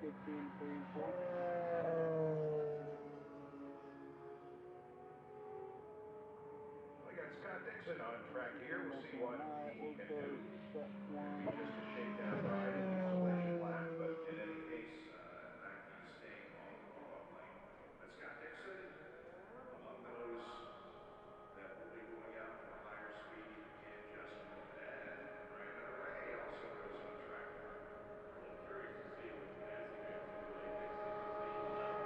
We got Scott Dixon on track here. We'll see what he can do. Maybe just a shakedown ride in the isolation lap, but in any case, I think he's staying on the warm-up lane. But Scott Dixon, among those that will be going out for higher speed in just a moment. And Brandon Ray also goes on track. I'm curious to see what Nancy Dixon really thinks of the lap.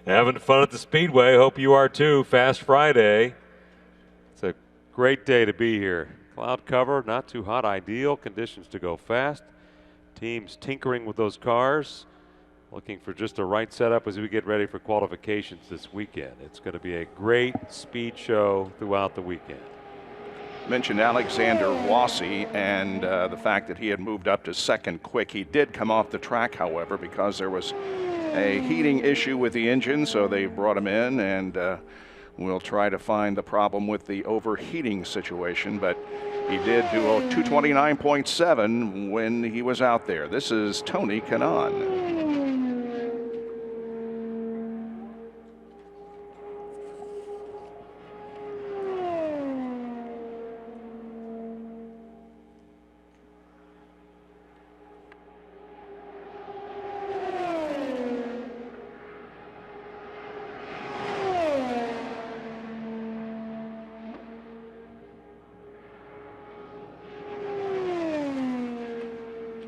Having fun at the Speedway. Hope you are too. Fast Friday. It's a great day to be here. Cloud cover, not too hot, ideal conditions to go fast. Teams tinkering with those cars, looking for just the right setup as we get ready for qualifications this weekend. It's going to be a great speed show throughout the weekend. Mentioned Alexander Rossi and the fact that he had moved up to second quick. He did come off the track, however, because there was a heating issue with the engine, so they brought him in, and we'll try to find the problem with the overheating situation, but he did do a 229.7 when he was out there. This is Tony Kanaan.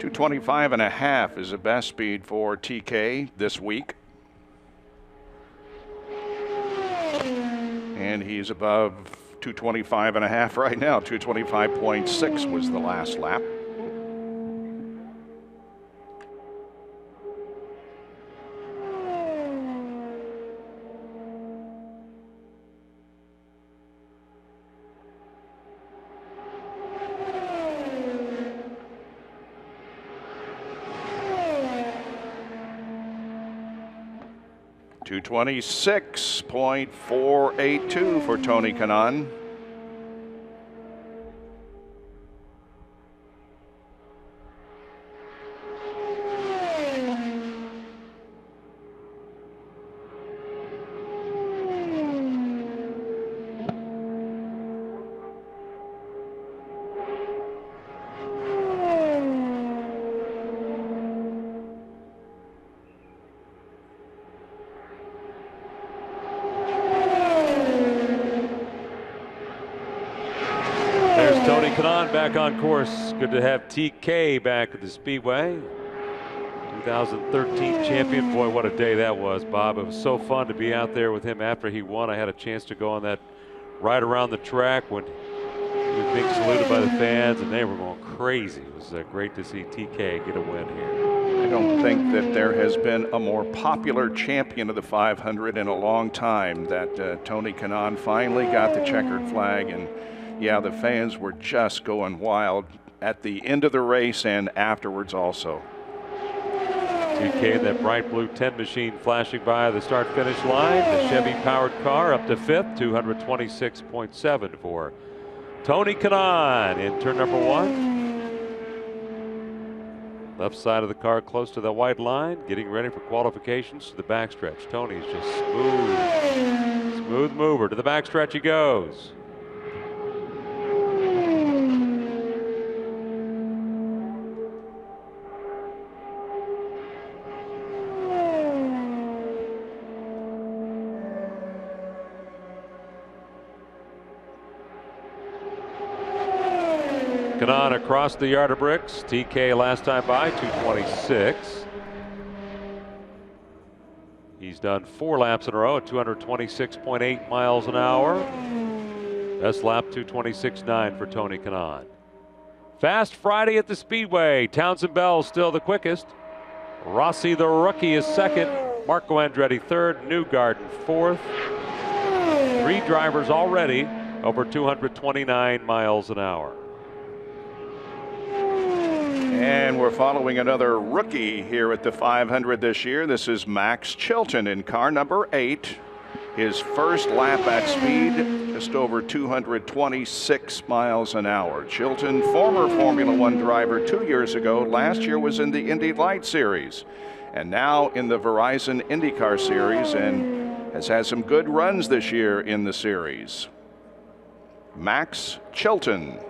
225.5 is the best speed for TK this week. And he's above 225.5 right now. 225.6 was the last lap. Two 26.482 for Tony Kanaan. Tony Kanaan back on course. Good to have TK back at the Speedway. 2013 champion. Boy, what a day that was, Bob. It was so fun to be out there with him after he won. I had a chance to go on that ride around the track when he was being saluted by the fans, and they were going crazy. It was great to see TK get a win here. I don't think that there has been a more popular champion of the 500 in a long time. That Tony Kanaan finally got the checkered flag, and yeah, the fans were just going wild at the end of the race and afterwards also. TK in that bright blue 10 machine flashing by the start-finish line. The Chevy-powered car up to fifth, 226.7 for Tony Kanaan in turn number one. Left side of the car close to the white line, getting ready for qualifications to the backstretch. Tony's just smooth mover. To the backstretch he goes. Kanaan across the yard of bricks. TK last time by, 226. He's done 4 laps in a row at 226.8 miles an hour. Best lap, 226.9 for Tony Kanaan. Fast Friday at the Speedway. Townsend Bell still the quickest. Rossi, the rookie, is second. Marco Andretti third. Newgarden fourth. 3 drivers already over 229 miles an hour. And we're following another rookie here at the 500 this year. This is Max Chilton in car number 8. His first lap at speed, just over 226 miles an hour. Chilton, former Formula One driver 2 years ago. Last year was in the Indy Light Series. And now in the Verizon IndyCar Series, and has had some good runs this year in the series. Max Chilton.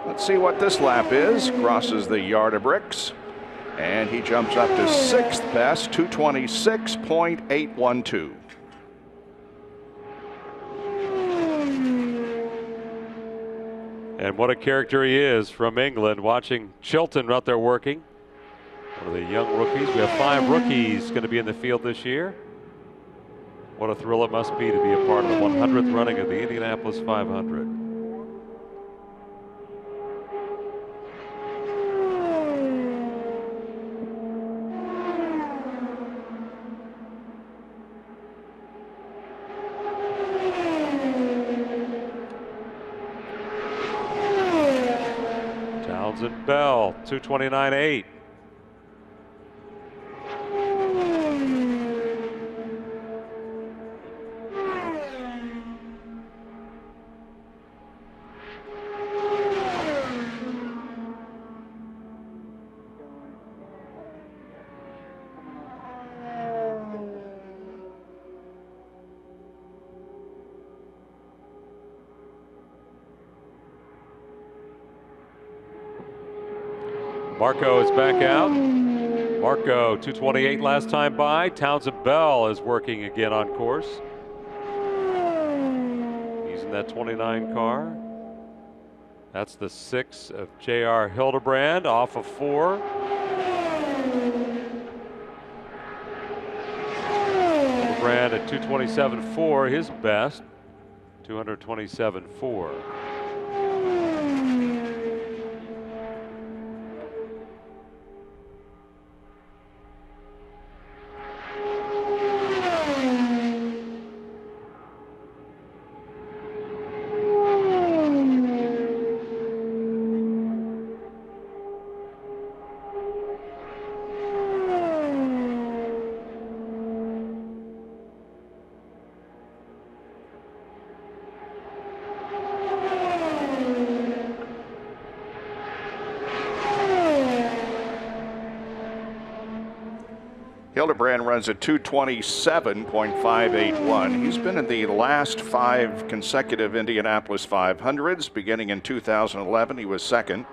Let's see what this lap is. Crosses the yard of bricks, and he jumps up to 6th best, 226.812. And what a character he is from England. Watching Chilton out there working. One of the young rookies. We have 5 rookies going to be in the field this year. What a thrill it must be to be a part of the 100th running of the Indianapolis 500. Townsend Bell, 229.8. Marco is back out. Marco, 228 last time by. Townsend Bell is working again on course. He's in that 29 car. That's the 6 of J.R. Hildebrand off of 4. Hildebrand at 227.4, his best. 227.4. Hildebrand runs a 227.581. He's been in the last 5 consecutive Indianapolis 500s. Beginning in 2011, he was second.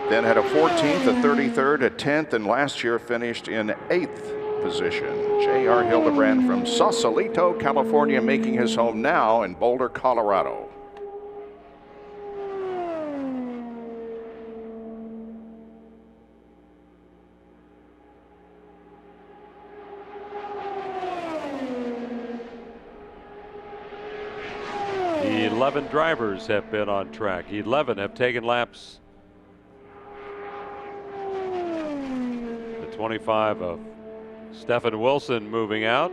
Then had a 14th, a 33rd, a 10th, and last year finished in 8th position. J.R. Hildebrand from Sausalito, California, making his home now in Boulder, Colorado. The 11 drivers have been on track. 11 have taken laps. The 25 of Stephen Wilson moving out.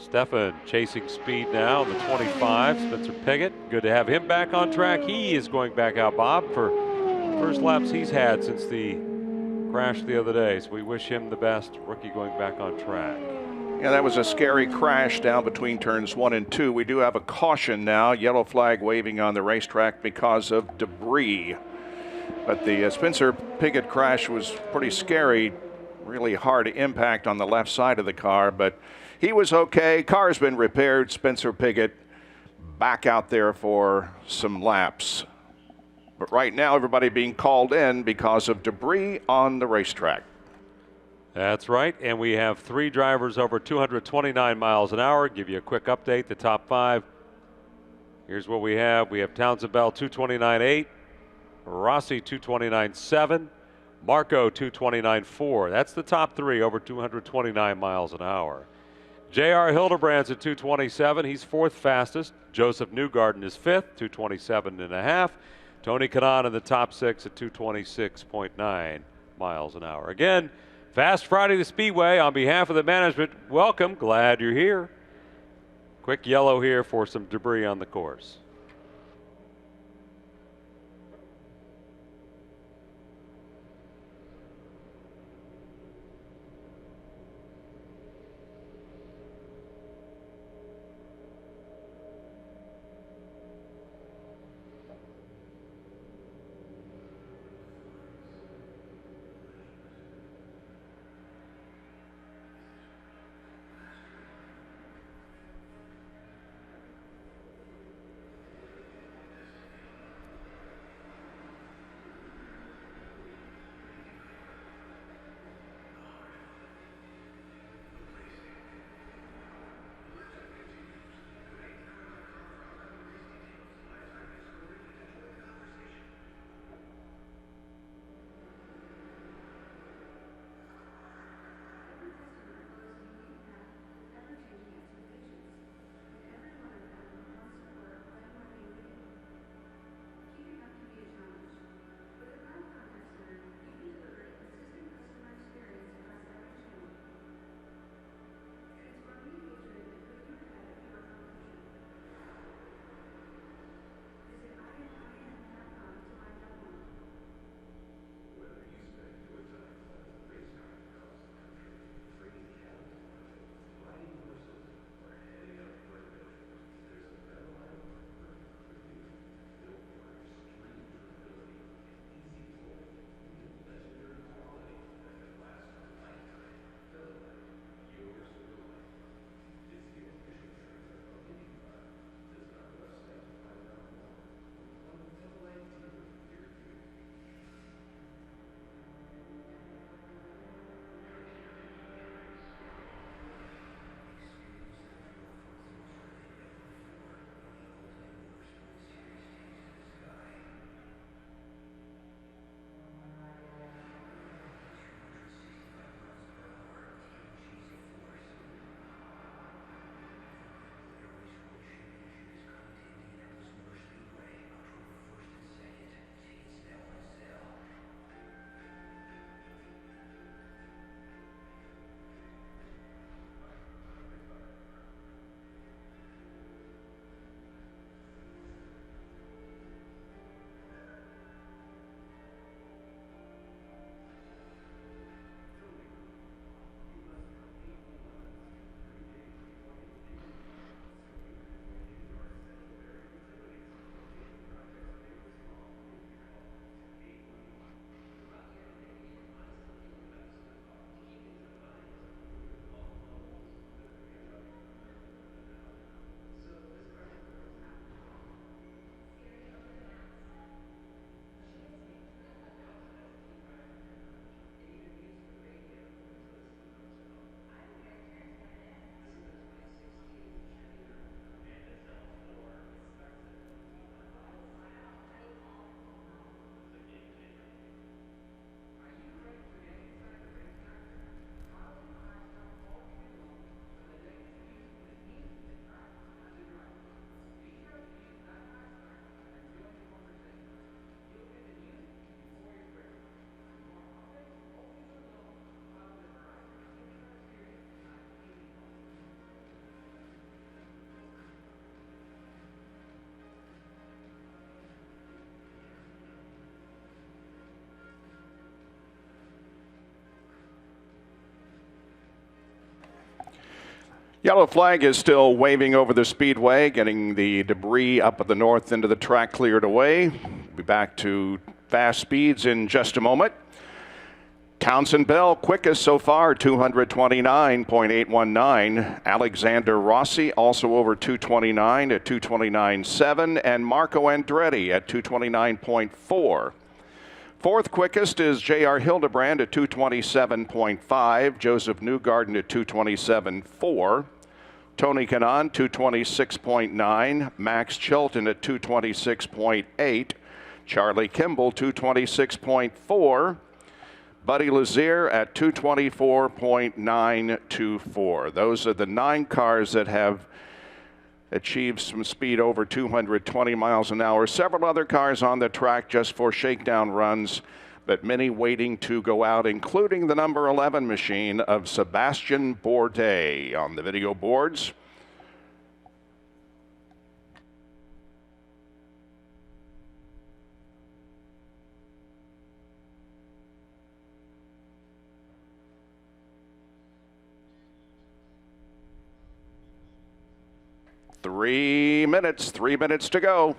Stephen chasing speed now in the 25. Spencer Pigot, good to have him back on track. He is going back out, Bob, for first laps he's had since the crash the other day. So we wish him the best. Rookie going back on track. Yeah, that was a scary crash down between turns 1 and 2. We do have a caution now. Yellow flag waving on the racetrack because of debris. But the Spencer Pigot crash was pretty scary. Really hard impact on the left side of the car, but he was okay. Car's been repaired. Spencer Pigot back out there for some laps. But right now, everybody being called in because of debris on the racetrack. That's right, and we have 3 drivers over 229 miles an hour. Give you a quick update. The top 5: Here's what we have. We have Townsend Bell 229.8, Rossi 229.7, Marco 229.4. That's the top three over 229 miles an hour. J.R. Hildebrandt's at 227. He's fourth fastest. Joseph Newgarden is fifth, 227.5. Tony Kanaan in the top six at 226.9 miles an hour. Again, Fast Friday the Speedway. On behalf of the management, welcome. Glad you're here. Quick yellow here for some debris on the course. Yellow flag is still waving over the speedway, getting the debris up at the north end of the track cleared away. We'll be back to fast speeds in just a moment. Townsend Bell, quickest so far, 229.819. Alexander Rossi, also over 229 at 229.7. And Marco Andretti at 229.4. Fourth quickest is J.R. Hildebrandt at 227.5. Joseph Newgarden at 227.4. Tony Kanaan, 226.9. Max Chilton at 226.8. Charlie Kimball, 226.4. Buddy Lazier at 224.924. Those are the 9 cars that have achieved some speed over 220 miles an hour. Several other cars on the track just for shakedown runs, but many waiting to go out, including the number 11 machine of Sebastian Bourdais on the video boards. Three minutes to go.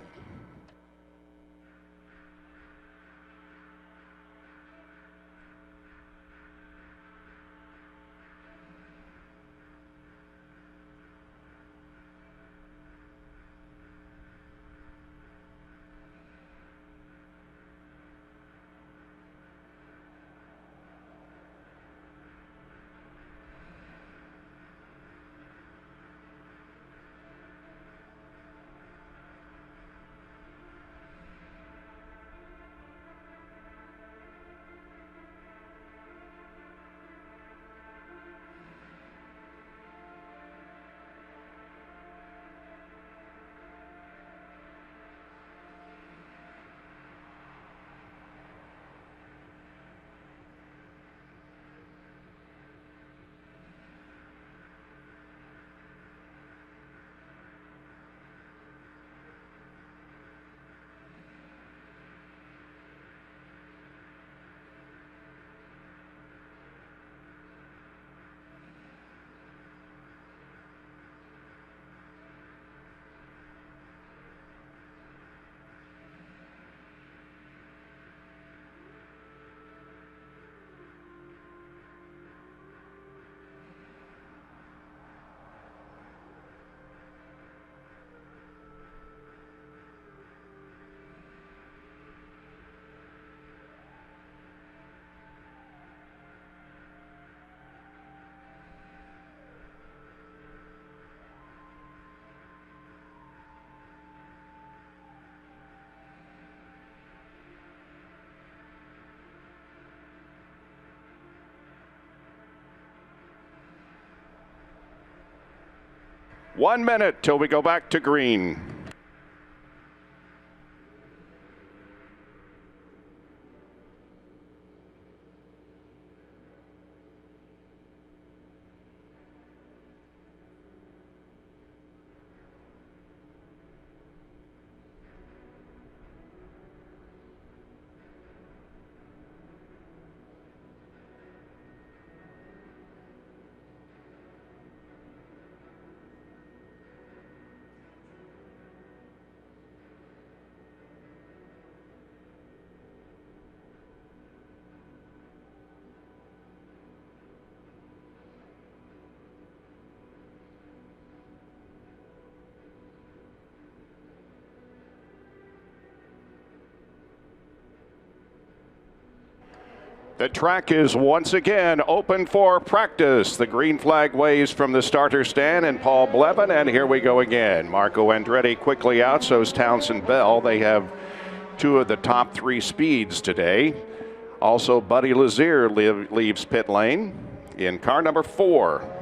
One minute till we go back to green. The track is once again open for practice. The green flag waves from the starter stand and Paul Blevin, and here we go again. Marco Andretti quickly out, so is Townsend Bell. They have 2 of the top 3 speeds today. Also, Buddy Lazier leaves pit lane in car number 4.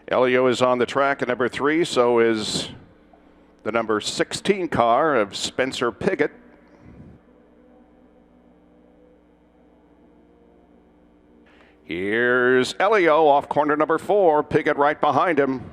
Elio is on the track at number 3, so is the number 16 car of Spencer Pigot. Here's Elio off corner number 4, Pigot right behind him.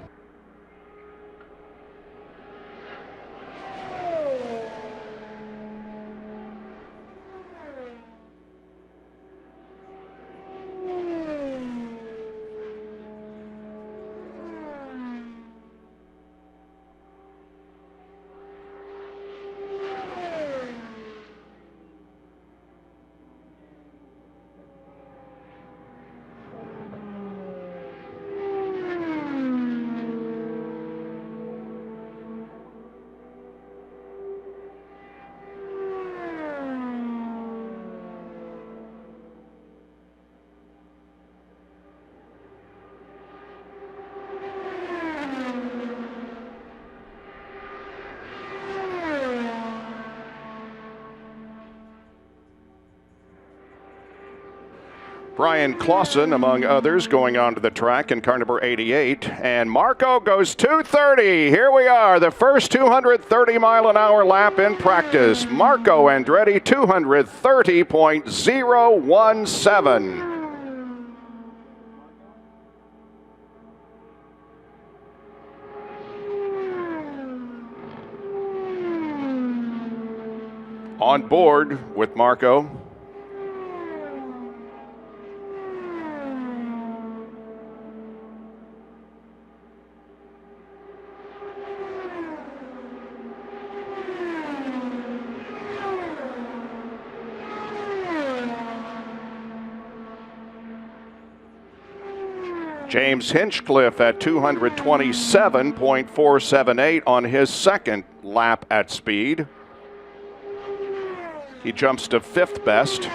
Brian Clausen, among others, going onto the track in car number 88. And Marco goes 230. Here we are, the first 230-mile-an-hour lap in practice. Marco Andretti, 230.017. On board with Marco. James Hinchcliffe at 227.478 on his second lap at speed. He jumps to 5th best.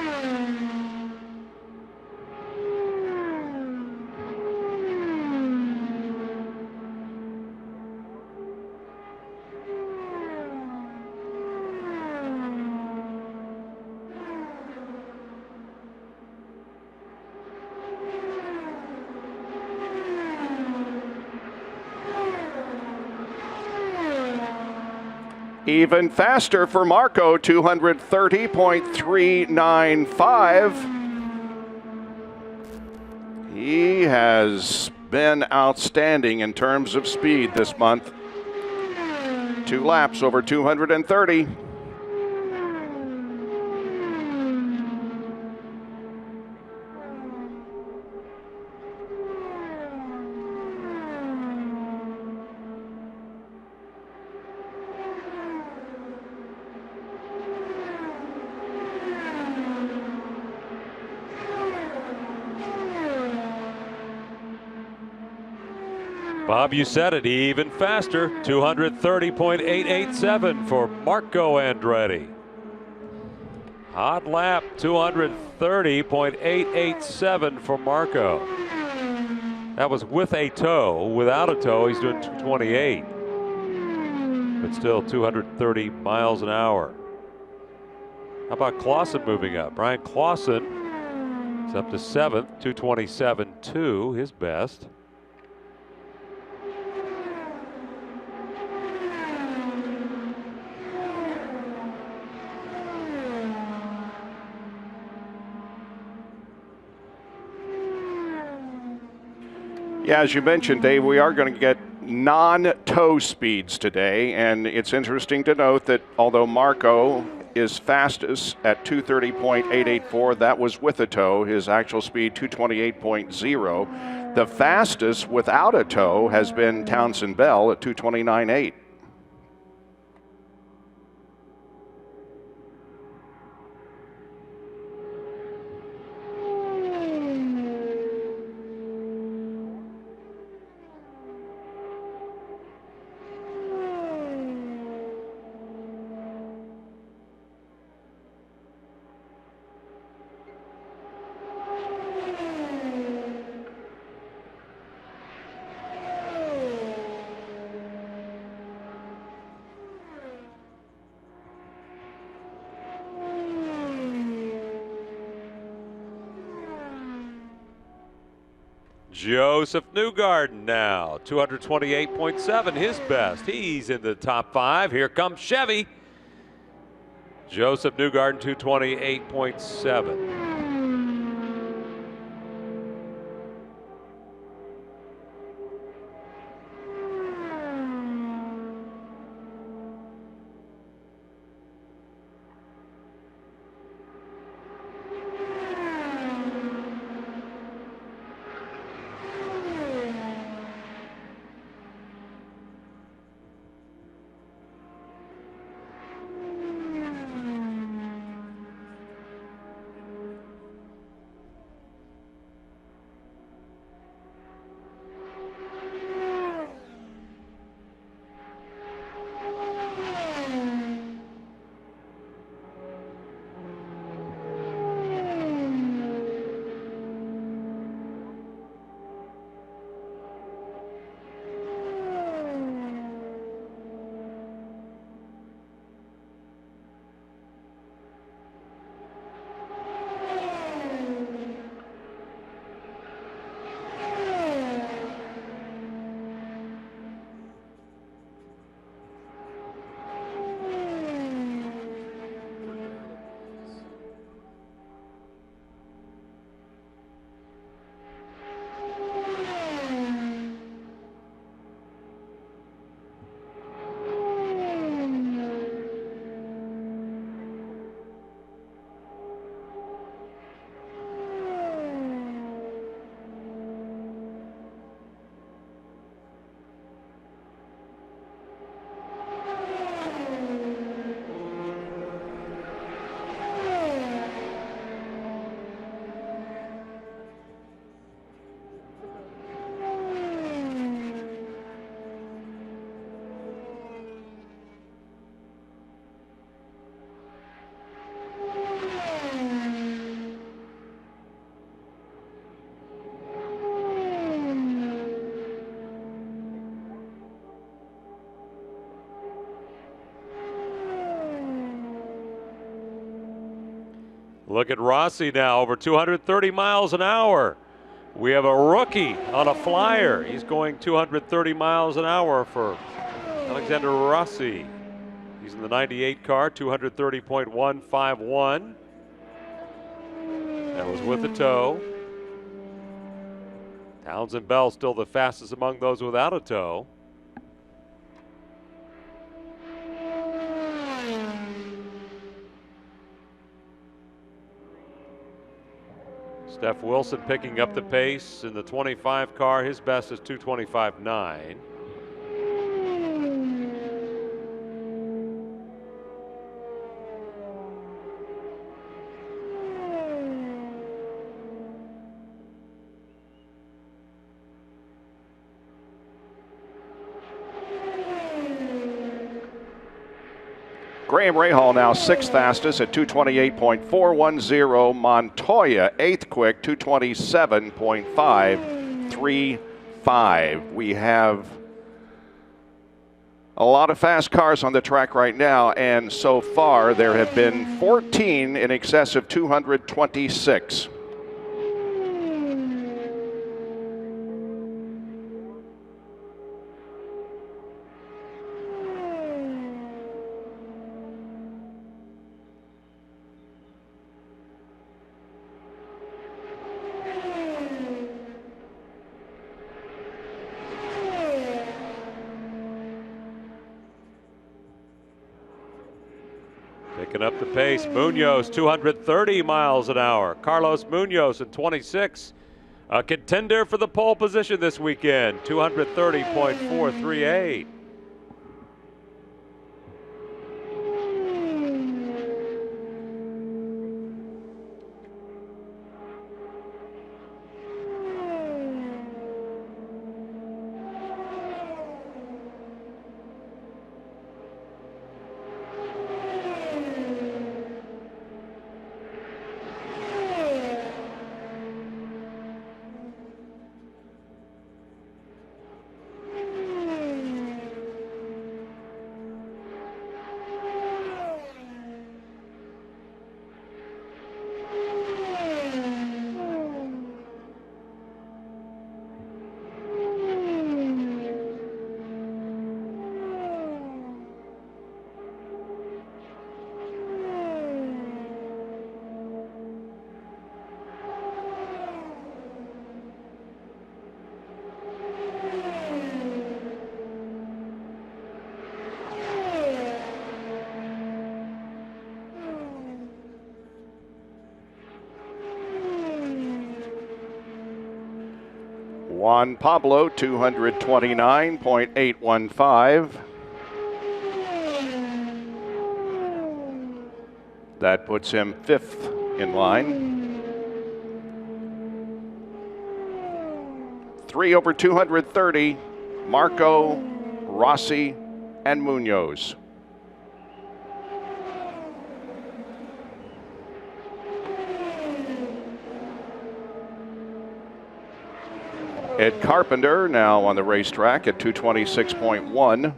Even faster for Marco, 230.395. He has been outstanding in terms of speed this month. 2 laps over 230. Bob, you said it, even faster, 230.887 for Marco Andretti. Hot lap, 230.887 for Marco. That was with a tow. Without a tow, he's doing 228. But still 230 miles an hour. How about Clausen moving up? Brian Clausen is up to 7th, 227.2, his best. Yeah, as you mentioned, Dave, we are going to get non-tow speeds today, and it's interesting to note that although Marco is fastest at 230.884, that was with a tow, his actual speed 228.0. The fastest without a tow has been Townsend Bell at 229.8. Joseph Newgarden now, 228.7, his best. He's in the top 5. Here comes Chevy. Joseph Newgarden, 228.7. Look at Rossi now, over 230 miles an hour. We have a rookie on a flyer. He's going 230 miles an hour for Alexander Rossi. He's in the 98 car, 230.151. That was with a tow. Townsend Bell still the fastest among those without a tow. Steph Wilson picking up the pace in the 25 car. His best is 225.9. Graham Rahal now sixth fastest at 228.410. Montoya eighth quick, 227.535. We have a lot of fast cars on the track right now, and so far there have been 14 in excess of 226. Picking up the pace, Munoz 230 miles an hour. Carlos Munoz in 26. A contender for the pole position this weekend, 230.438. Juan Pablo, 229.815. That puts him fifth in line. 3 over 230, Marco, Rossi, and Munoz. Ed Carpenter now on the racetrack at 226.1.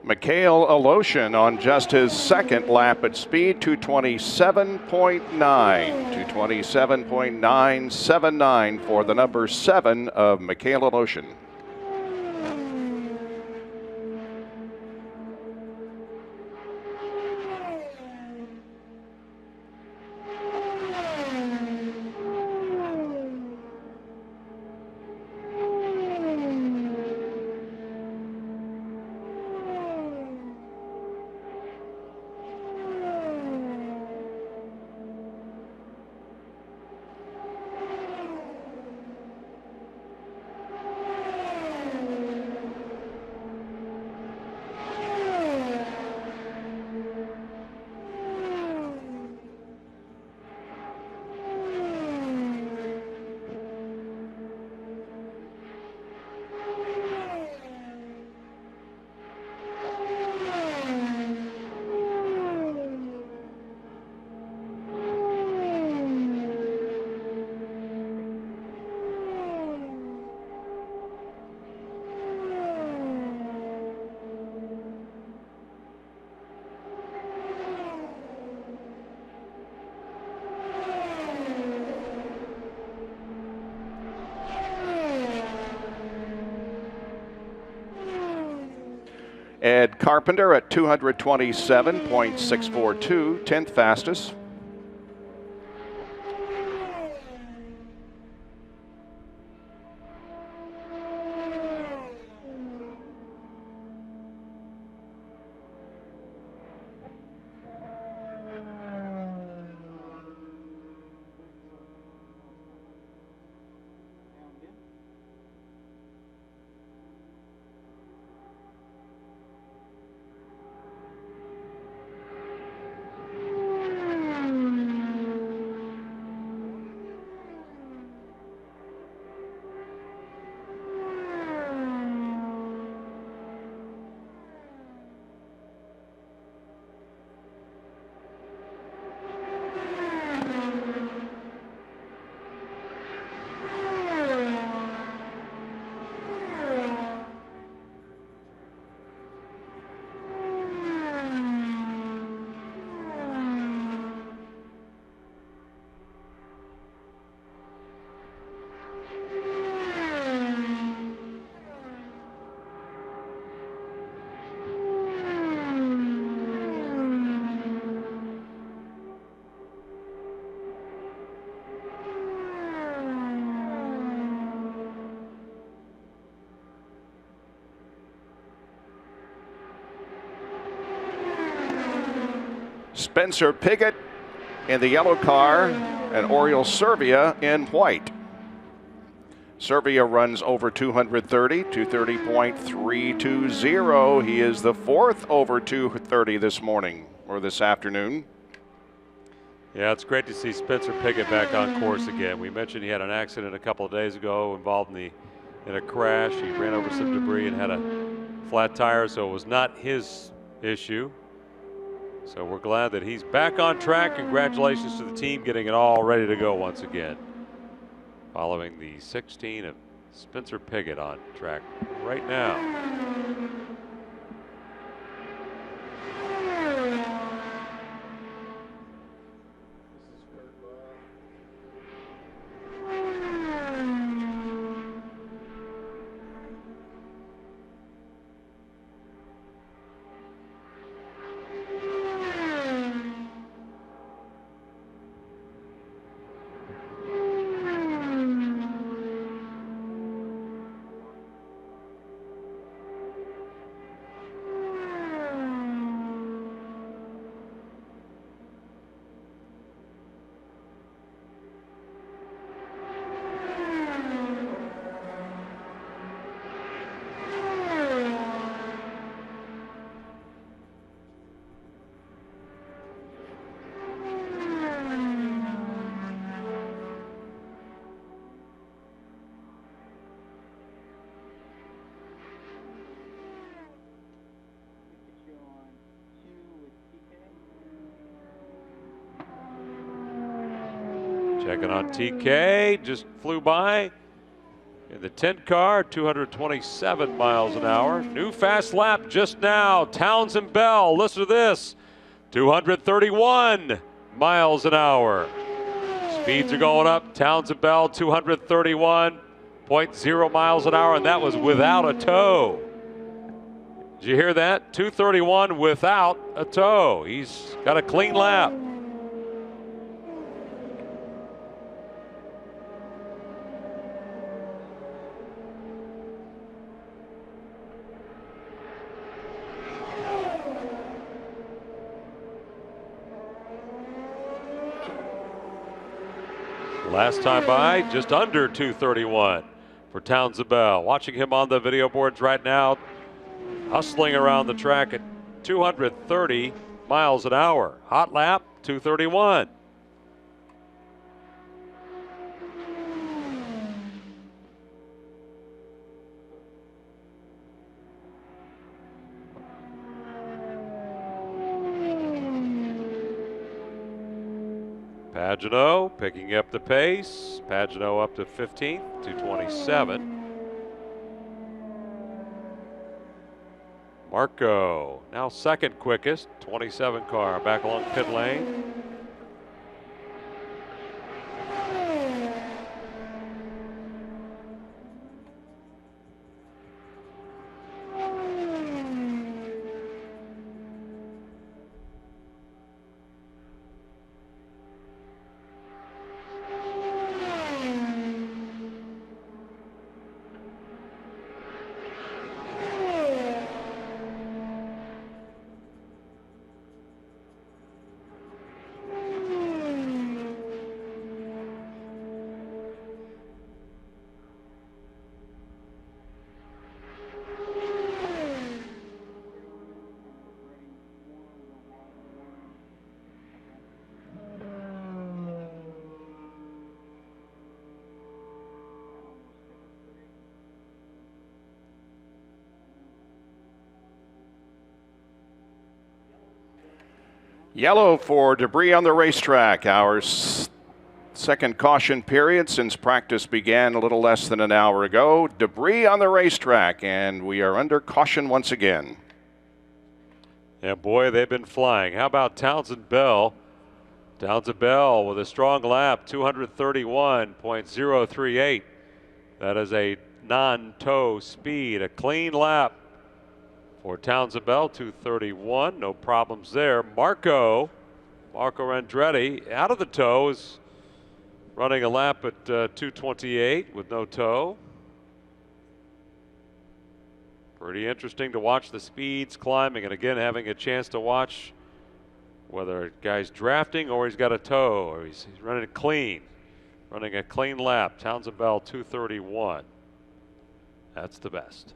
Mikhail Aloshin on just his second lap at speed, 227.9. 227.979 for the number 7 of Mikhail Aloshin. Ed Carpenter at 227.642, 10th fastest. Spencer Pigot in the yellow car and Oriol Servia in white. Servia runs over 230, 230.320. He is the fourth over 230 this morning or this afternoon. Yeah, it's great to see Spencer Pigot back on course again. We mentioned he had an accident a couple of days ago involved in a crash. He ran over some debris and had a flat tire, so it was not his issue. So we're glad that he's back on track. Congratulations to the team getting it all ready to go once again. Following the 16 of Spencer Pigot on track right now. Checking on TK, just flew by in the 10 car, 227 miles an hour. New fast lap just now, Townsend Bell, listen to this, 231 miles an hour. Speeds are going up, Townsend Bell 231.0 miles an hour, and that was without a tow. Did you hear that? 231 without a tow. He's got a clean lap. Last time by, just under 231 for Townsend Bell. Watching him on the video boards right now, hustling around the track at 230 miles an hour. Hot lap, 231. Pagenaud picking up the pace. Pagenaud up to 15th, 227. Marco now second quickest, 27 car back along pit lane. Yellow for debris on the racetrack. Our second caution period since practice began a little less than an hour ago. Debris on the racetrack, and we are under caution once again. Yeah, boy, they've been flying. How about Townsend Bell? Townsend Bell with a strong lap, 231.038. That is a non-tow speed, a clean lap for Townsend Bell, 231. No problems there. Marco Andretti out of the tow is running a lap at 228 with no tow. Pretty interesting to watch the speeds climbing, and again having a chance to watch whether a guy's drafting or he's got a tow or he's running it clean, running a clean lap. Townsend Bell 231. That's the best.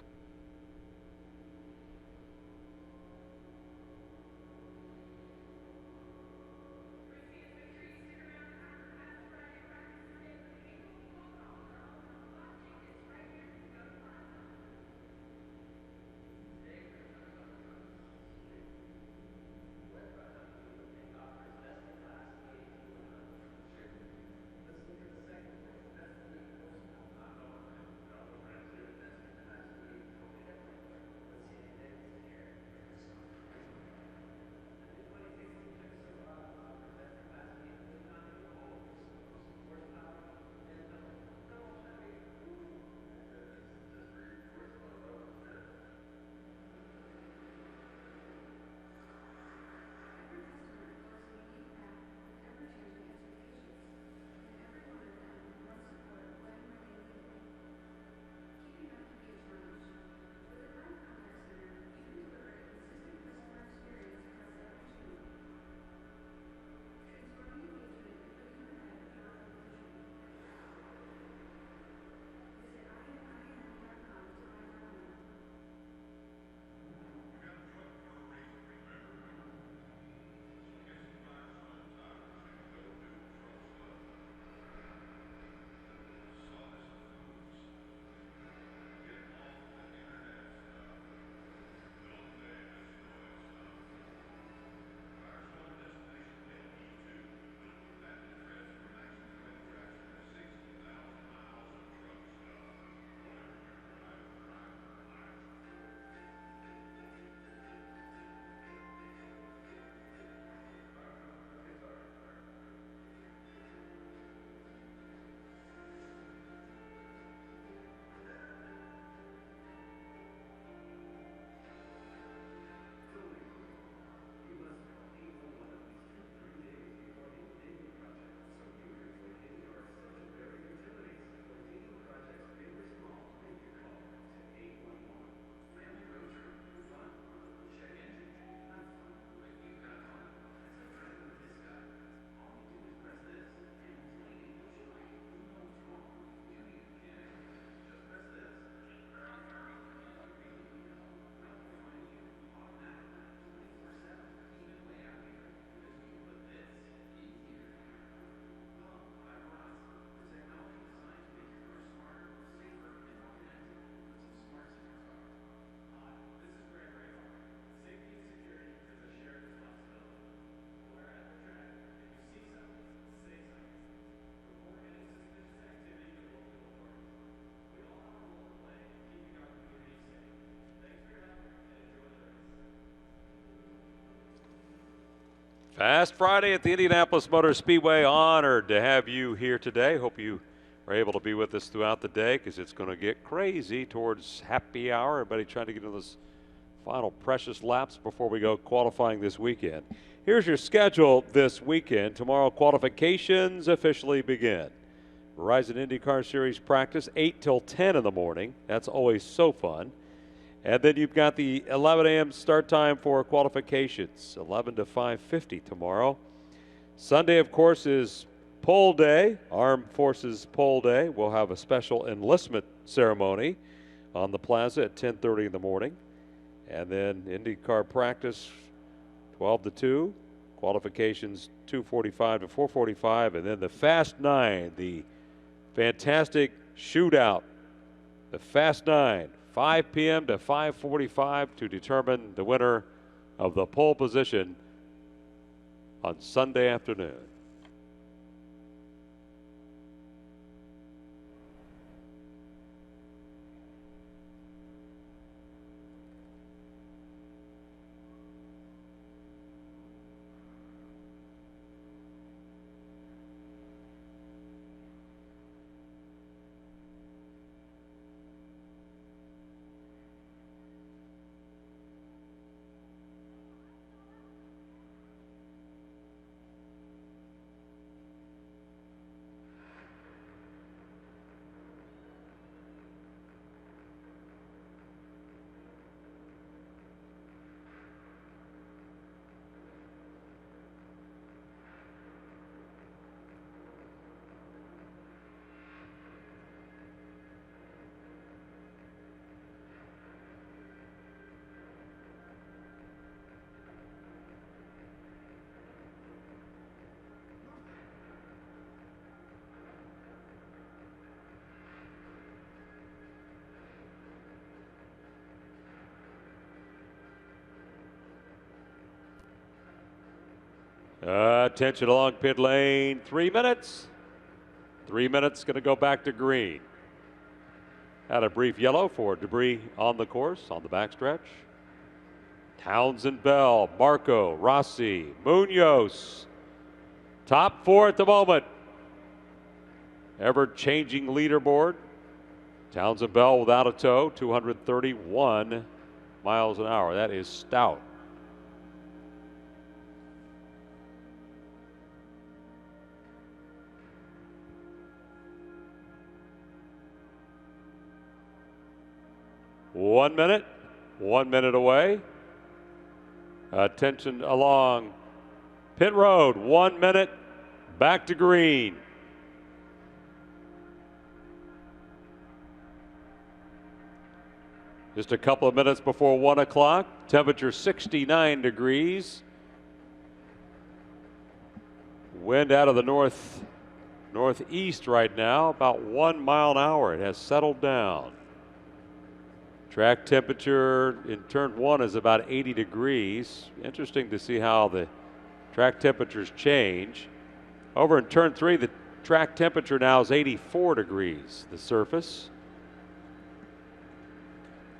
Fast Friday at the Indianapolis Motor Speedway. Honored to have you here today. Hope you are able to be with us throughout the day because it's going to get crazy towards happy hour. Everybody trying to get into those final precious laps before we go qualifying this weekend. Here's your schedule this weekend. Tomorrow qualifications officially begin. Verizon IndyCar Series practice 8 till 10 in the morning. That's always so fun. And then you've got the 11 a.m. start time for qualifications, 11 to 5:50 tomorrow. Sunday, of course, is Pole Day, Armed Forces Pole Day. We'll have a special enlistment ceremony on the plaza at 10:30 in the morning. And then IndyCar practice 12 to 2, qualifications 2:45 to 4:45, and then the Fast 9, the fantastic shootout, the Fast 9. 5 p.m. to 5:45 to determine the winner of the pole position on Sunday afternoon. Attention along pit lane, 3 minutes. 3 minutes, going to go back to green. Had a brief yellow for debris on the course, on the backstretch. Townsend, Bell, Marco, Rossi, Munoz. Top 4 at the moment. Ever-changing leaderboard. Townsend, Bell without a tow, 231 miles an hour. That is stout. 1 minute, 1 minute away. Attention along pit road, 1 minute, back to green. Just a couple of minutes before 1 o'clock, temperature 69 degrees. Wind out of the northeast right now, about 1 mile an hour. It has settled down. Track temperature in turn 1 is about 80 degrees. Interesting to see how the track temperatures change. Over in turn 3, the track temperature now is 84 degrees, the surface.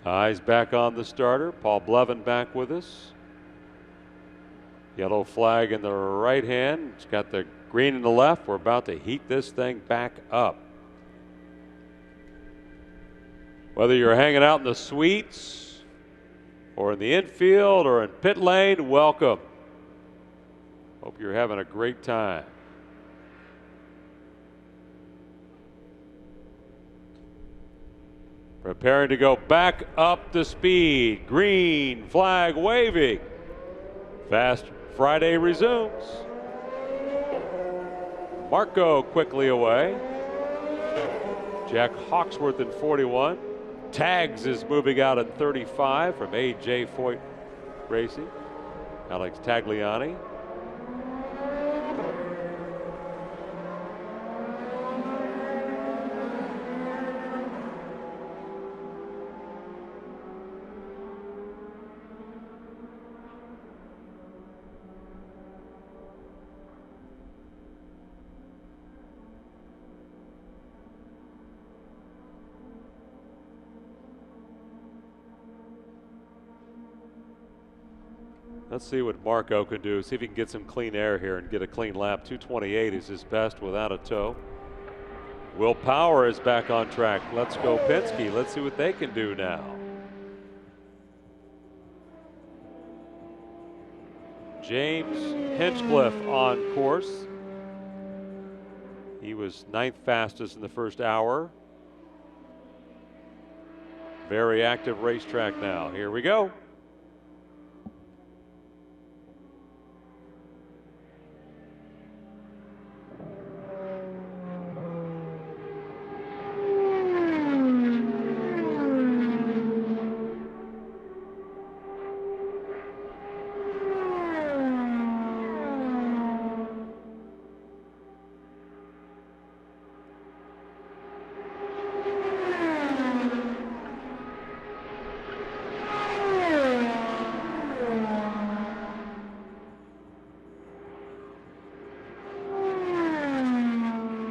Eyes back on the starter. Paul Blevin back with us. Yellow flag in the right hand. It's got the green in the left. We're about to heat this thing back up. Whether you're hanging out in the suites or in the infield or in pit lane, welcome. Hope you're having a great time. Preparing to go back up to speed. Green flag waving. Fast Friday resumes. Marco quickly away. Jack Hawksworth in 41. Tags is moving out at 35 from A.J. Foyt Racing. Alex Tagliani. Let's see what Marco can do. See if he can get some clean air here and get a clean lap. 2:28 is his best without a tow. Will Power is back on track. Let's go Penske. Let's see what they can do now. James Hinchcliffe on course. He was 9th fastest in the first hour. Very active racetrack now. Here we go.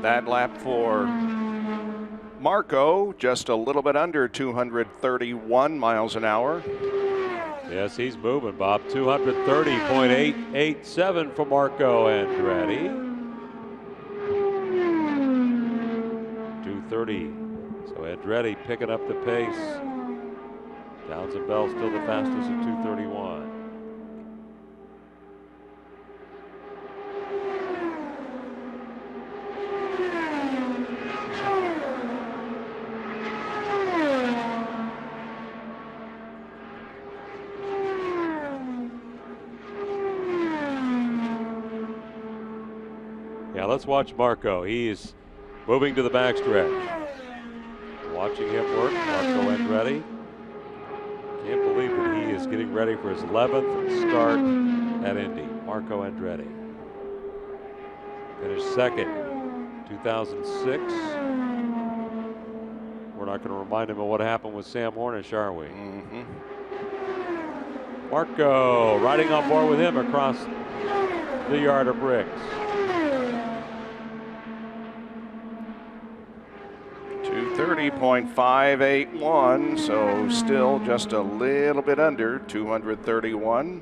That lap for Marco, just a little bit under 231 miles an hour. Yes, he's moving, Bob. 230.887 for Marco Andretti. 230. So Andretti picking up the pace. Downs and Bell still the fastest at 231. Yeah, let's watch Marco. He's moving to the backstretch. Watching him work, Marco Andretti. Can't believe that he is getting ready for his 11th start at Indy. Marco Andretti. Finished second, 2006. We're not going to remind him of what happened with Sam Hornish, are we? Mm-hmm. Marco riding on board with him across the yard of bricks. 230.581, so still just a little bit under 231.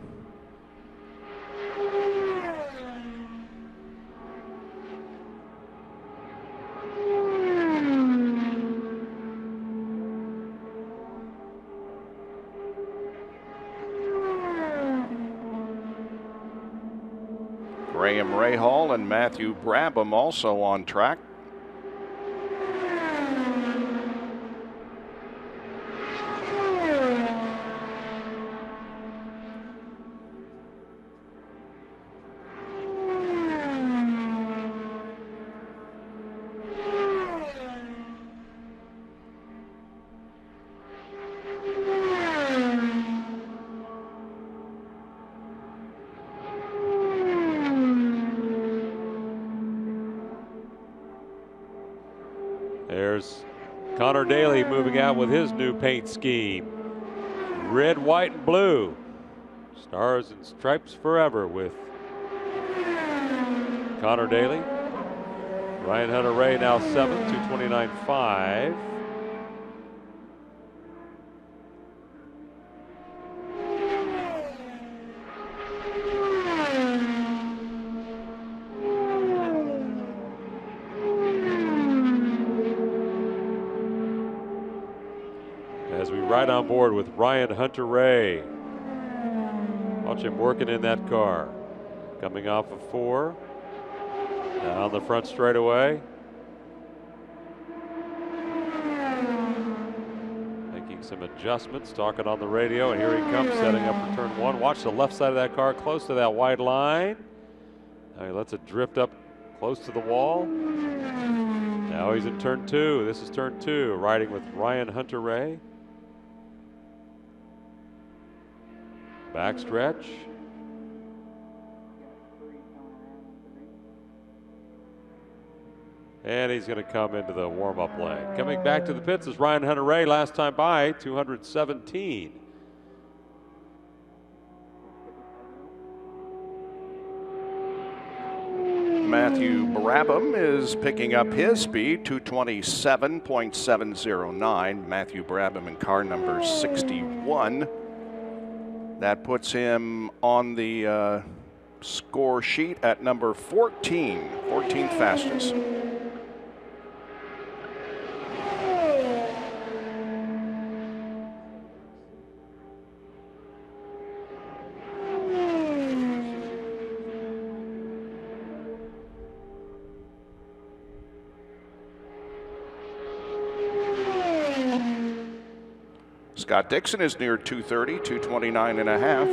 Graham Rahal and Matthew Brabham also on track. There's Connor Daly moving out with his new paint scheme. Red, white, and blue. Stars and stripes forever with Connor Daly. Ryan Hunter-Reay now 7th, 229.5. As we ride on board with Ryan Hunter-Reay. Watch him working in that car. Coming off of 4. Down the front straightaway. Making some adjustments, talking on the radio, and here he comes, setting up for turn 1. Watch the left side of that car, close to that white line. Now he lets it drift up close to the wall. Now he's in turn 2. This is turn 2, riding with Ryan Hunter-Reay. Backstretch. And he's going to come into the warm-up lane. Coming back to the pits is Ryan Hunter-Reay, last time by 217. Matthew Brabham is picking up his speed, 227.709. Matthew Brabham in car number 61. That puts him on the score sheet at number 14, 14th fastest. Scott Dixon is near 230, 229 and a half.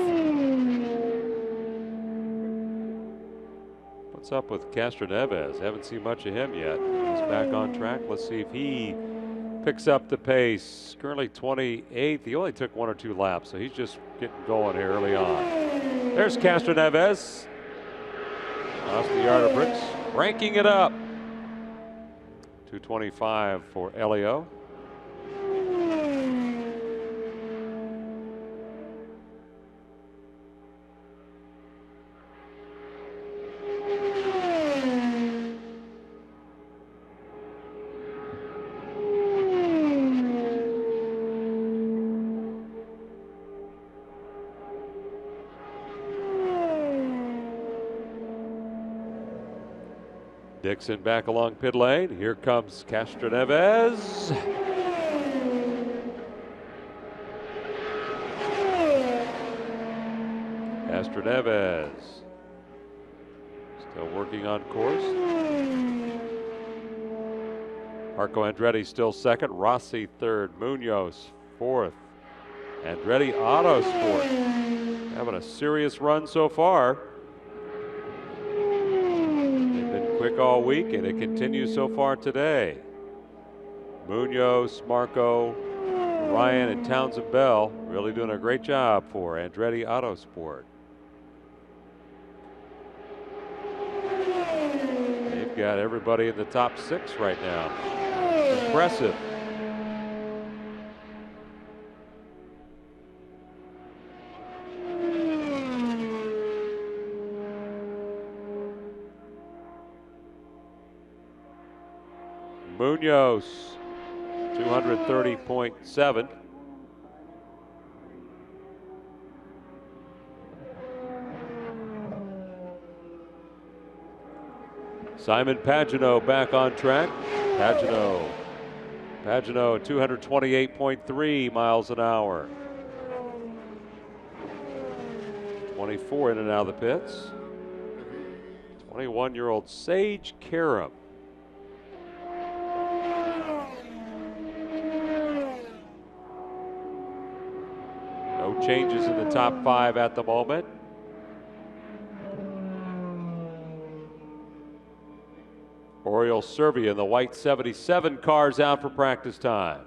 What's up with Castroneves? Haven't seen much of him yet. He's back on track. Let's see if he picks up the pace. Currently 28th. He only took 1 or 2 laps, so he's just getting going here early on. There's Castroneves. Across the yard of bricks, ranking it up. 225 for Elio. Dixon back along pit lane. Here comes Castroneves. Castroneves still working on course. Marco Andretti still second. Rossi third. Munoz fourth. Andretti Autosport having a serious run so far. They've been quick all week, and it continues so far today. Munoz, Marco, Ryan, and Townsend Bell really doing a great job for Andretti Autosport. They've got everybody in the top 6 right now. Impressive. Munoz, 230.7. Simon Pagenaud back on track. Pagenaud 228.3 miles an hour. 24 in and out of the pits. 21-year-old Sage Karam. No changes in the top 5 at the moment. Oriol Servia in the white 77 cars out for practice time.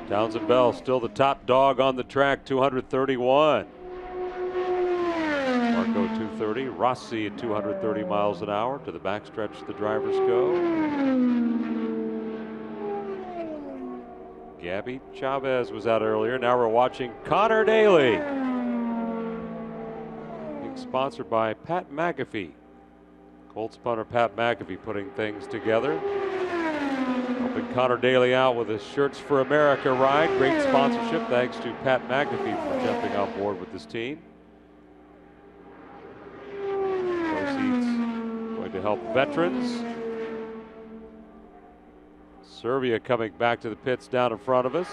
Townsend Bell still the top dog on the track, 231. Marco 230, Rossi at 230 miles an hour. To the backstretch the drivers go. Gabby Chavez was out earlier. Now we're watching Connor Daly. Being sponsored by Pat McAfee. Colts punter Pat McAfee putting things together. Helping Connor Daly out with his Shirts for America ride. Great sponsorship. Thanks to Pat McAfee for jumping on board with this team. Proceeds going to help veterans. Servia coming back to the pits down in front of us.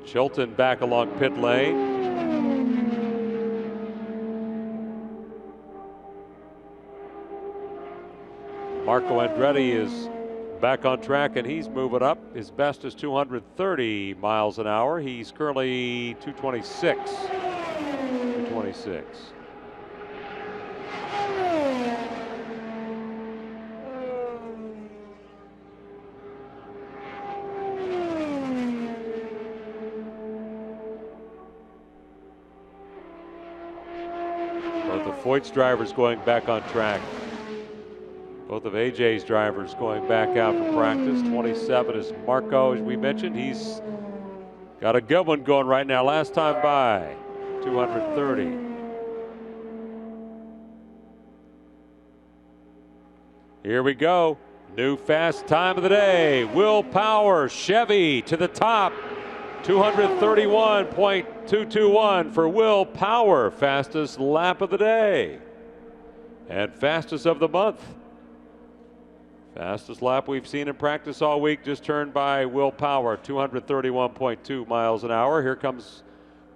Chilton back along pit lane. Marco Andretti is back on track and he's moving up. His best is 230 miles an hour. He's currently 226. 226. Both of Foyt's drivers going back on track. Both of AJ's drivers going back out for practice. 27 is Marco, as we mentioned. He's got a good one going right now. Last time by, 230. Here we go. New fast time of the day. Will Power, Chevy to the top. 231.221 for Will Power. Fastest lap of the day. And fastest of the month. Fastest lap we've seen in practice all week, just turned by Will Power, 231.2 miles an hour. Here comes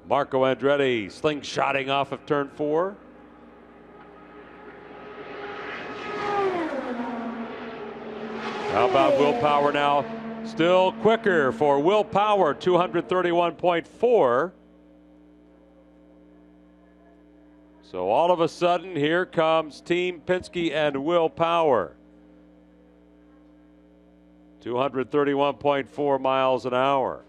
Marco Andretti slingshotting off of turn 4. How about Will Power now? Still quicker for Will Power, 231.4. So all of a sudden, here comes Team Penske and Will Power. 231.4 miles an hour.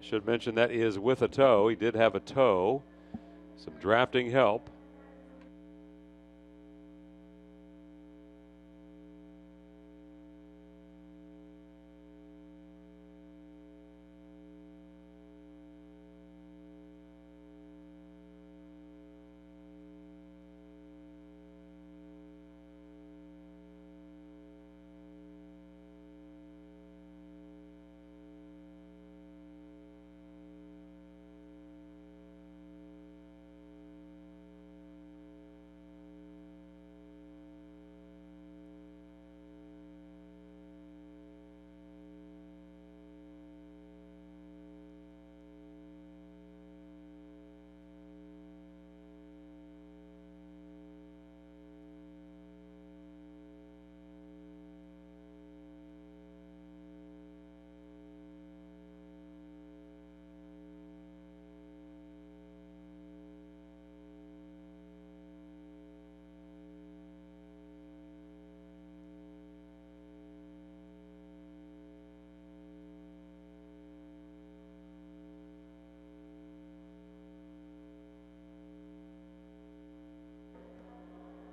Should mention that is with a tow. He did have a tow. Some drafting help.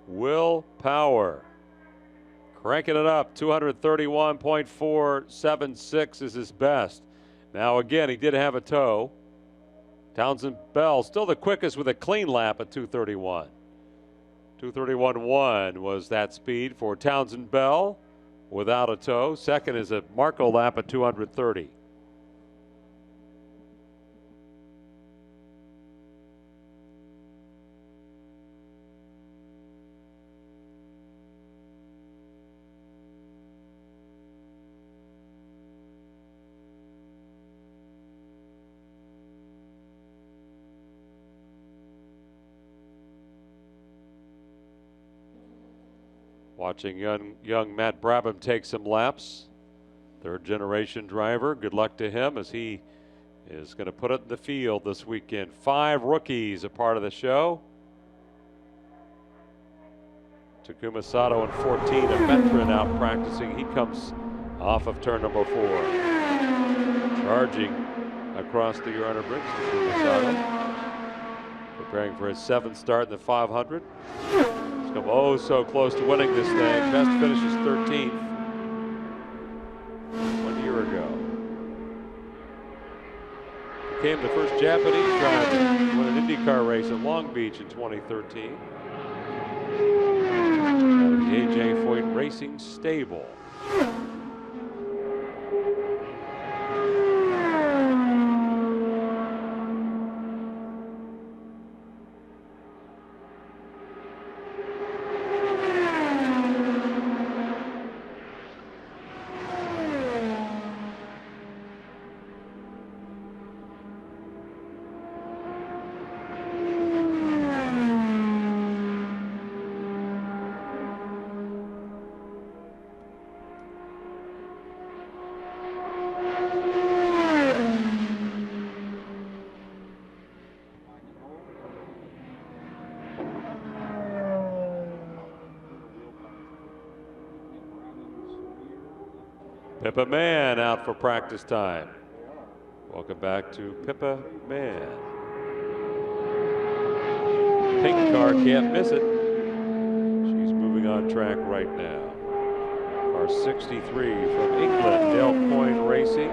Will Power cranking it up. 231.476 is his best. Now again, he did have a tow. Townsend Bell still the quickest with a clean lap at 231. 231.1 was that speed for Townsend Bell without a tow. Second is a Marco lap at 230. Watching young Matt Brabham take some laps. Third generation driver. Good luck to him as he is going to put it in the field this weekend. 5 rookies a part of the show. Takuma Sato in 14, a veteran out practicing. He comes off of turn number 4. Charging across the Urana Bridge, Takuma Sato. Preparing for his 7th start in the 500. Come oh so close to winning this thing. Best finish is 13th 1 year ago. Became the first Japanese driver to win an IndyCar race at Long Beach in 2013. Out of the AJ Foyt Racing stable. Pippa Mann out for practice time. Welcome back to Pippa Mann. Pink car can't miss it. She's moving on track right now. Car 63 from England, Dale Coyne Racing,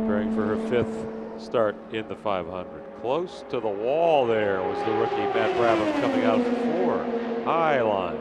preparing for her 5th start in the 500. Close to the wall there was the rookie Matt Brabham coming out for 4. High line.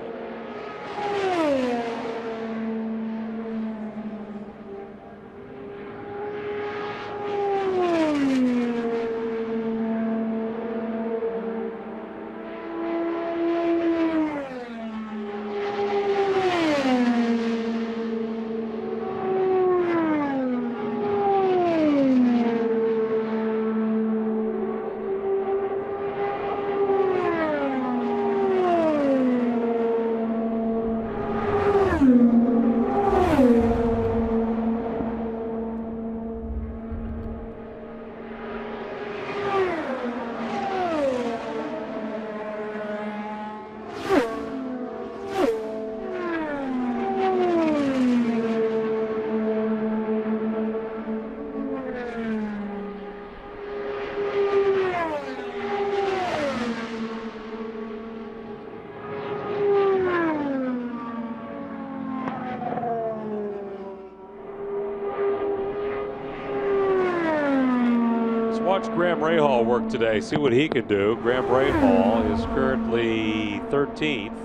Watch Graham Rahal work today, see what he can do. Graham Rahal is currently 13th.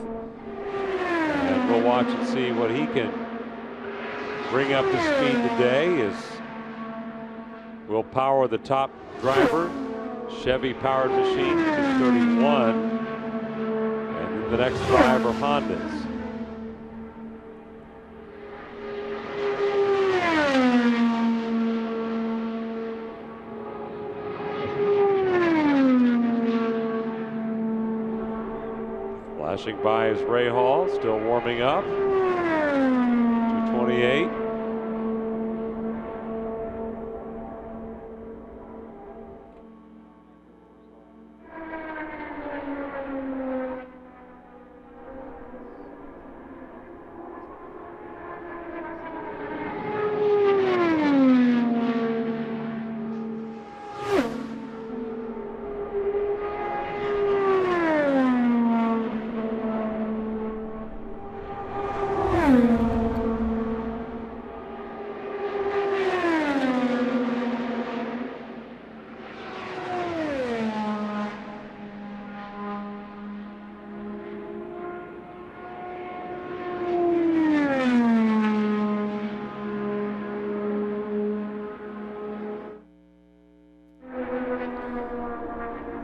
And we'll watch and see what he can bring up to speed today. Will power the top driver, Chevy powered machine 231. And then the next 5 are Hondas. Flashing by is Rahal, still warming up. 228.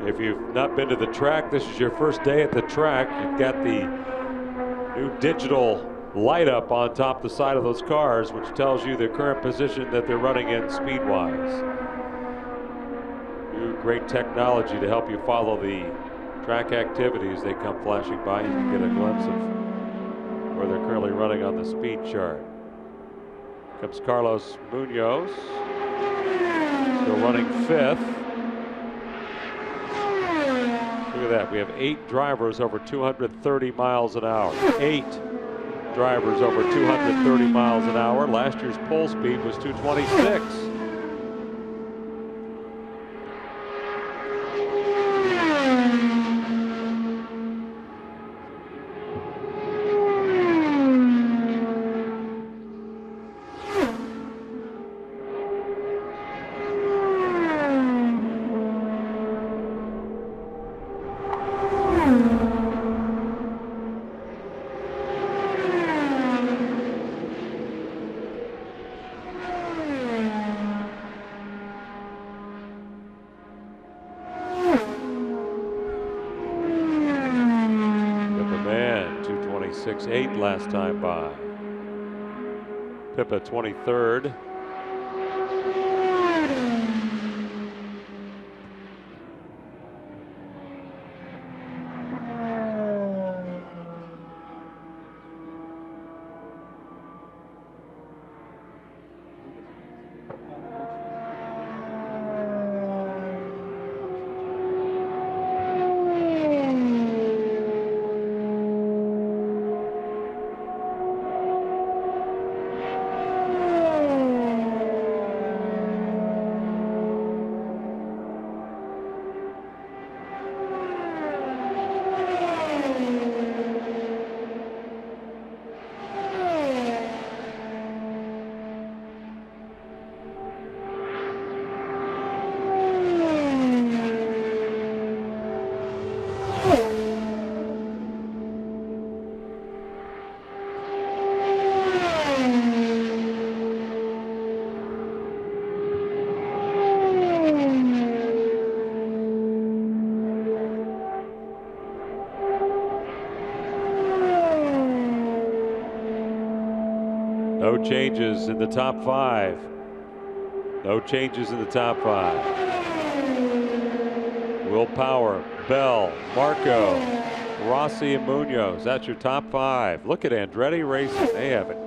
If you've not been to the track, this is your first day at the track. You've got the new digital light up on top the side of those cars, which tells you the current position that they're running in speed-wise. New great technology to help you follow the track activities. They come flashing by. You can get a glimpse of where they're currently running on the speed chart. Comes Carlos Munoz, still running 5th. Look at that, we have 8 drivers over 230 miles an hour. 8 drivers over 230 miles an hour. Last year's pole speed was 226. .6.8 last time by. Pippa 23rd. no changes in the top 5. No changes in the top 5. Will Power, Bell, Marco, Rossi, and Munoz. That's your top 5. Look at Andretti Racing. They have it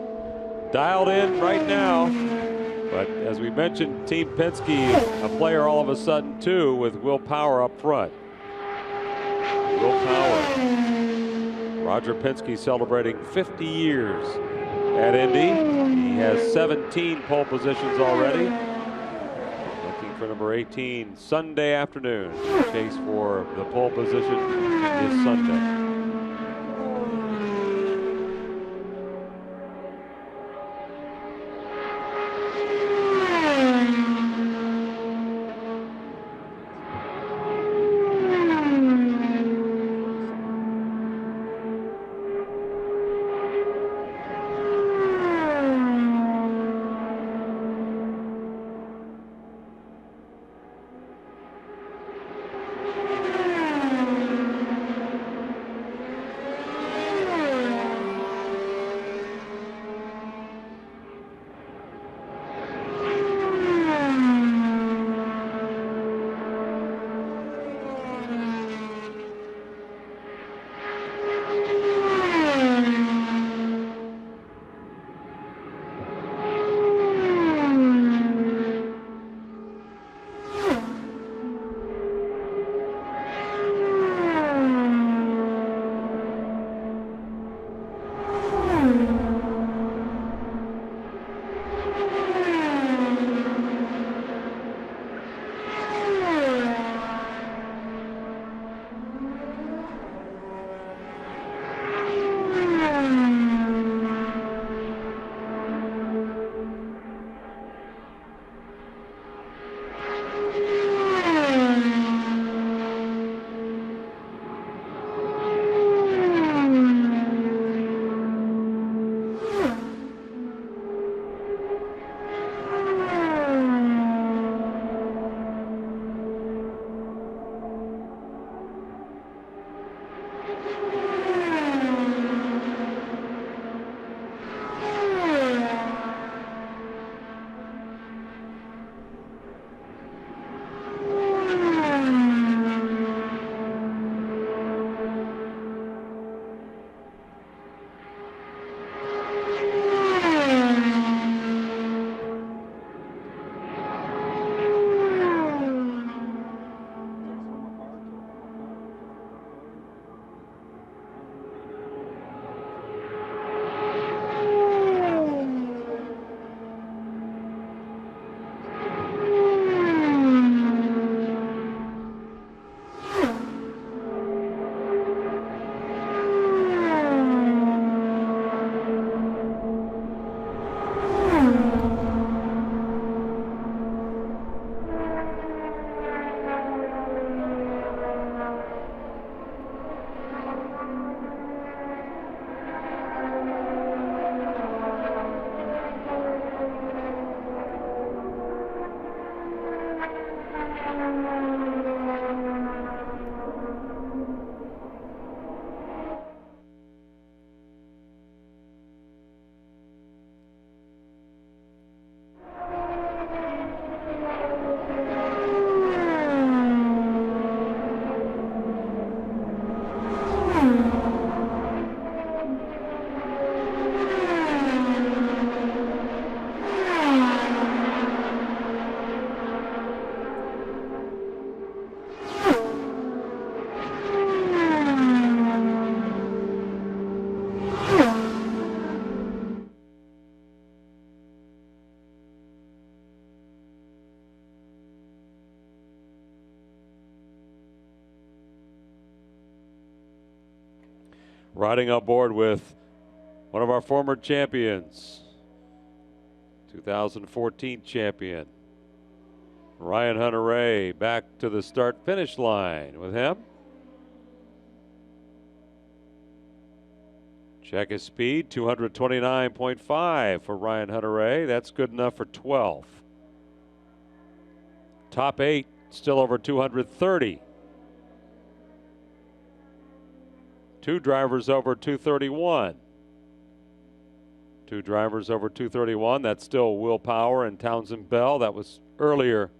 dialed in right now. But as we mentioned, Team Penske, a player all of a sudden too, with Will Power up front. Will Power. Roger Penske celebrating 50 years at Indy. He has 17 pole positions already. Looking for number 18 Sunday afternoon. Chase for the pole position is Sunday. Riding on board with one of our former champions, 2014 champion, Ryan Hunter-Reay, back to the start-finish line with him. Check his speed, 229.5 for Ryan Hunter-Reay. That's good enough for 12th. Top 8, still over 230. 2 drivers over 231. Two drivers over 231. That's still Will Power and Townsend Bell. That was earlier.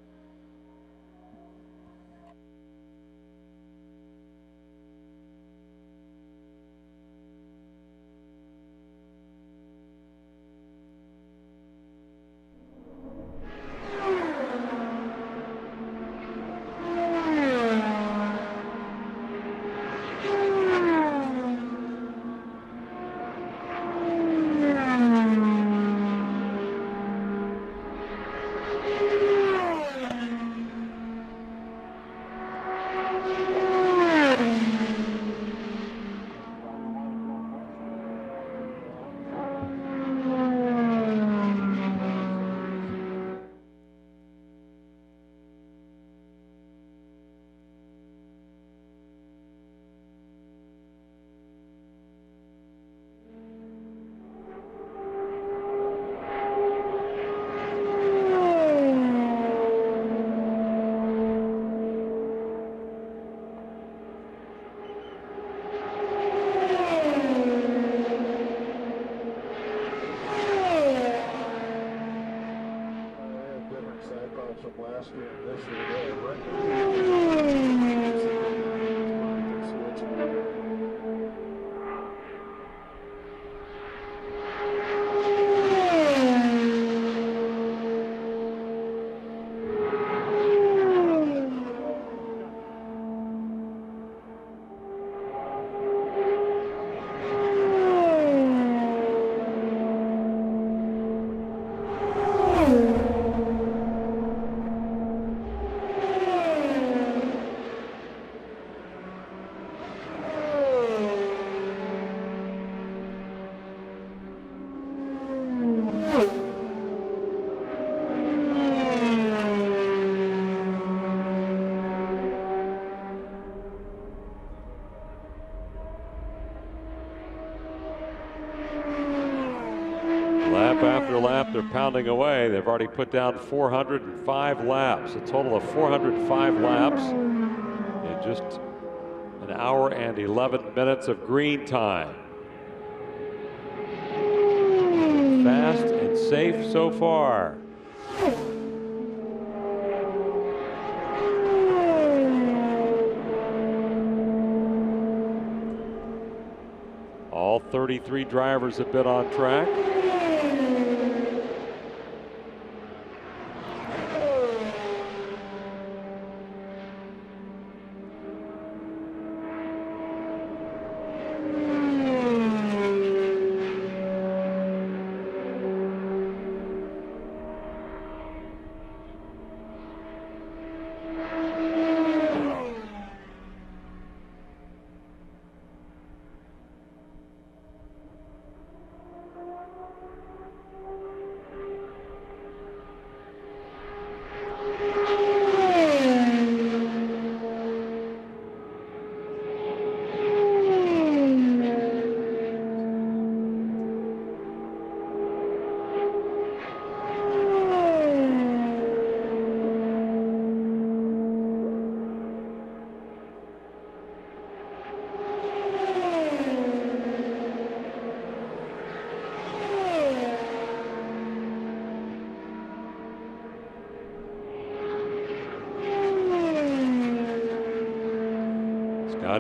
Lap after lap, they're pounding away. They've already put down 405 laps, a total of 405 laps in just an hour and 11 minutes of green time. Fast and safe so far. All 33 drivers have been on track.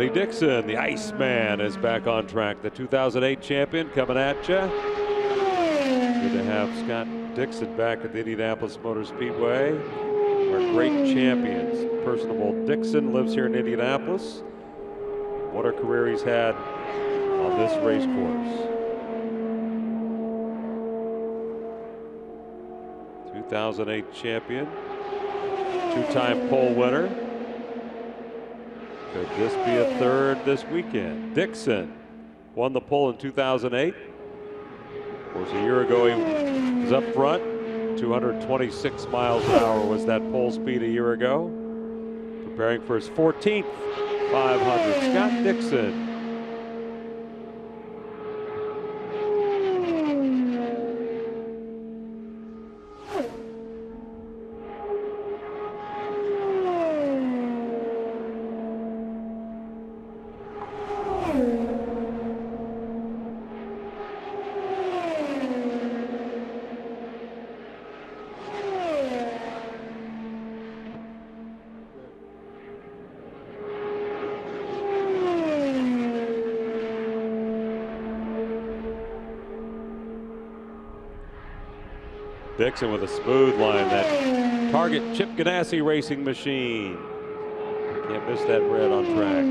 Scotty Dixon, the Iceman, is back on track. The 2008 champion coming at you. Good to have Scott Dixon back at the Indianapolis Motor Speedway. Our great champions. Personable Dixon lives here in Indianapolis. What a career he's had on this race course. 2008 champion, two-time pole winner. Could this be a third this weekend? Dixon won the pole in 2008. Of course, a year ago he was up front. 226 miles an hour was that pole speed a year ago. Preparing for his 14th 500. Scott Dixon. Dixon with a smooth line. That Target Chip Ganassi racing machine. Can't miss that red on track.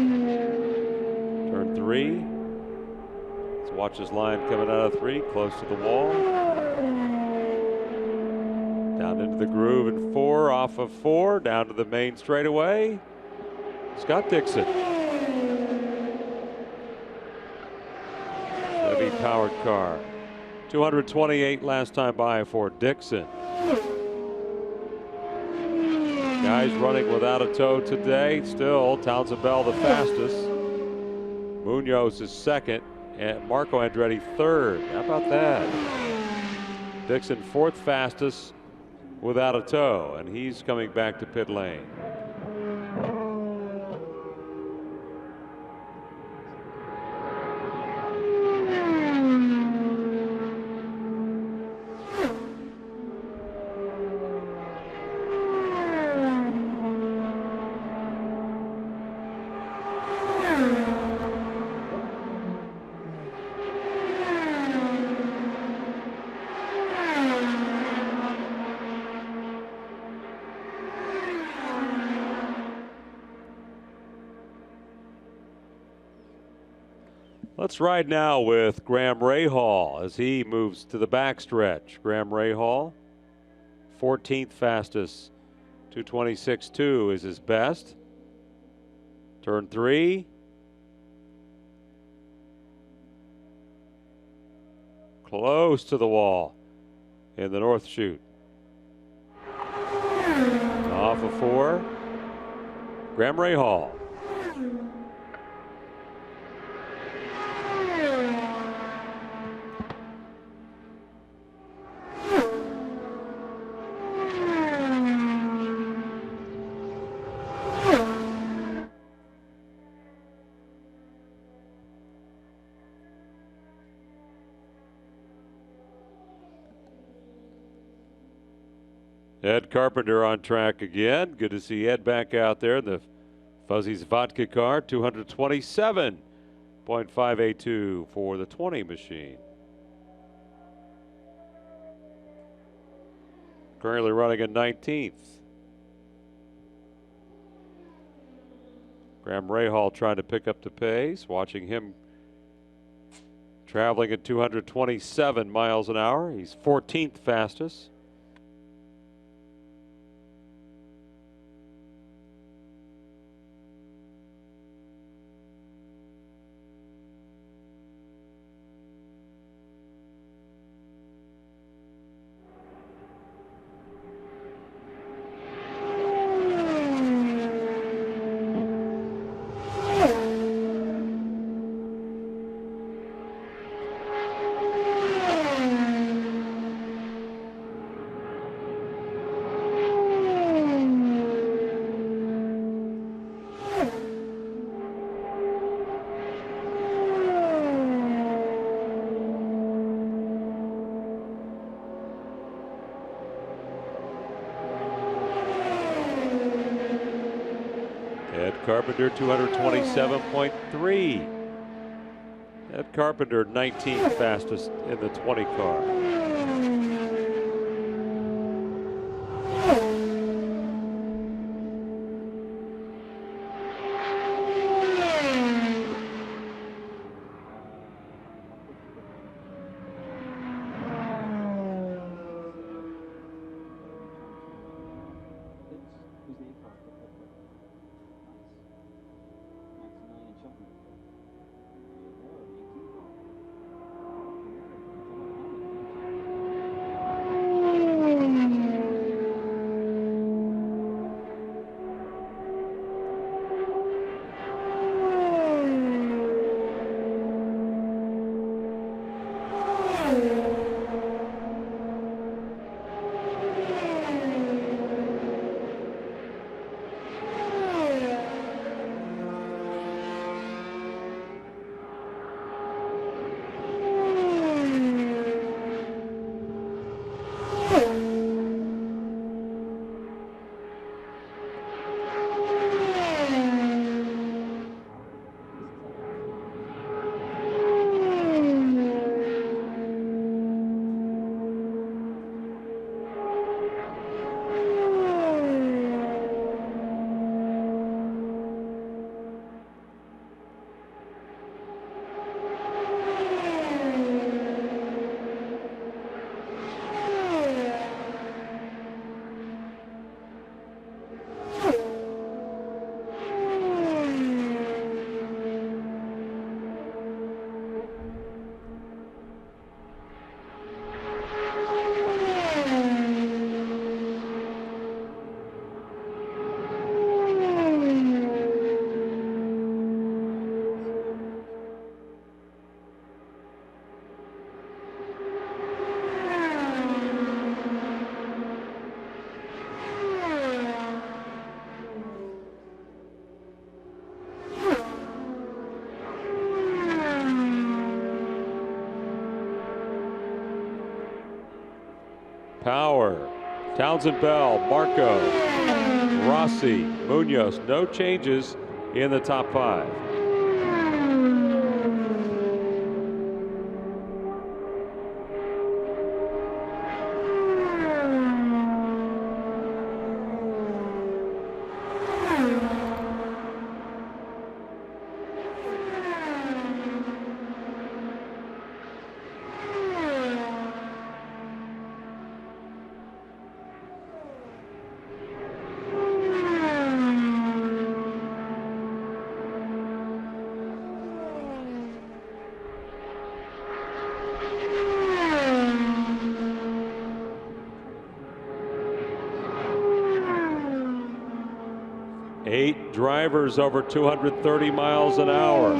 Turn 3. Let's watch his line coming out of 3, close to the wall. Down into the groove in 4, off of 4, down to the main straightaway. Scott Dixon. Heavy powered car. 228 last time by for Dixon. Guys running without a toe today. Still, Townsend Bell the fastest. Munoz is second, and Marco Andretti third. How about that? Dixon fourth fastest without a toe, and he's coming back to pit lane. Let's ride now with Graham Rahal as he moves to the backstretch. Graham Rahal, 14th fastest, 226.2 is his best. Turn 3. Close to the wall in the north chute. Off of 4. Graham Rahal. Ed Carpenter on track again. Good to see Ed back out there in the Fuzzy's Vodka car. 227.582 for the 20 machine. Currently running in 19th. Graham Rahal trying to pick up the pace. Watching him traveling at 227 miles an hour. He's 14th fastest. Carpenter 227.3. Ed Carpenter 19th fastest in the 20 car. Power, Townsend Bell, Marco, Rossi, Munoz. No changes in the top 5. Eight drivers over 230 miles an hour.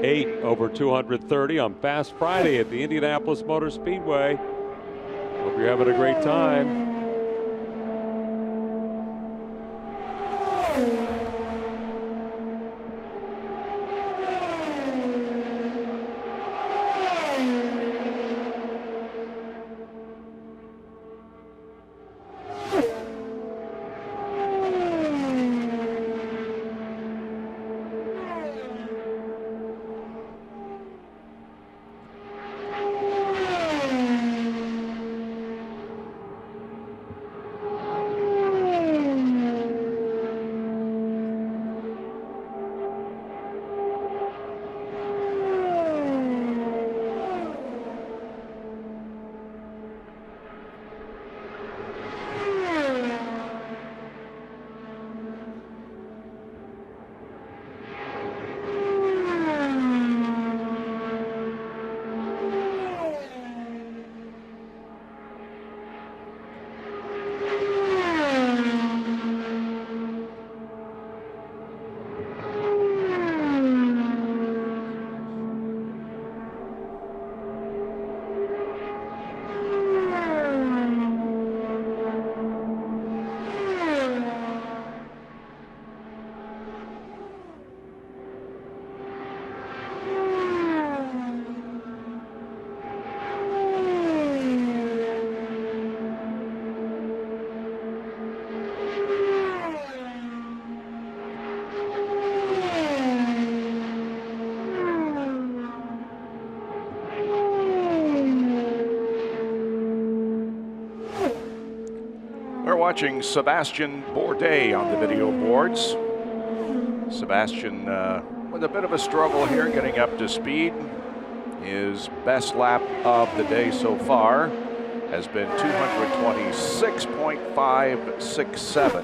8 over 230 on Fast Friday at the Indianapolis Motor Speedway. Hope you're having a great time. Watching Sebastian Bourdais on the video boards. Sebastian with a bit of a struggle here getting up to speed. His best lap of the day so far has been 226.567,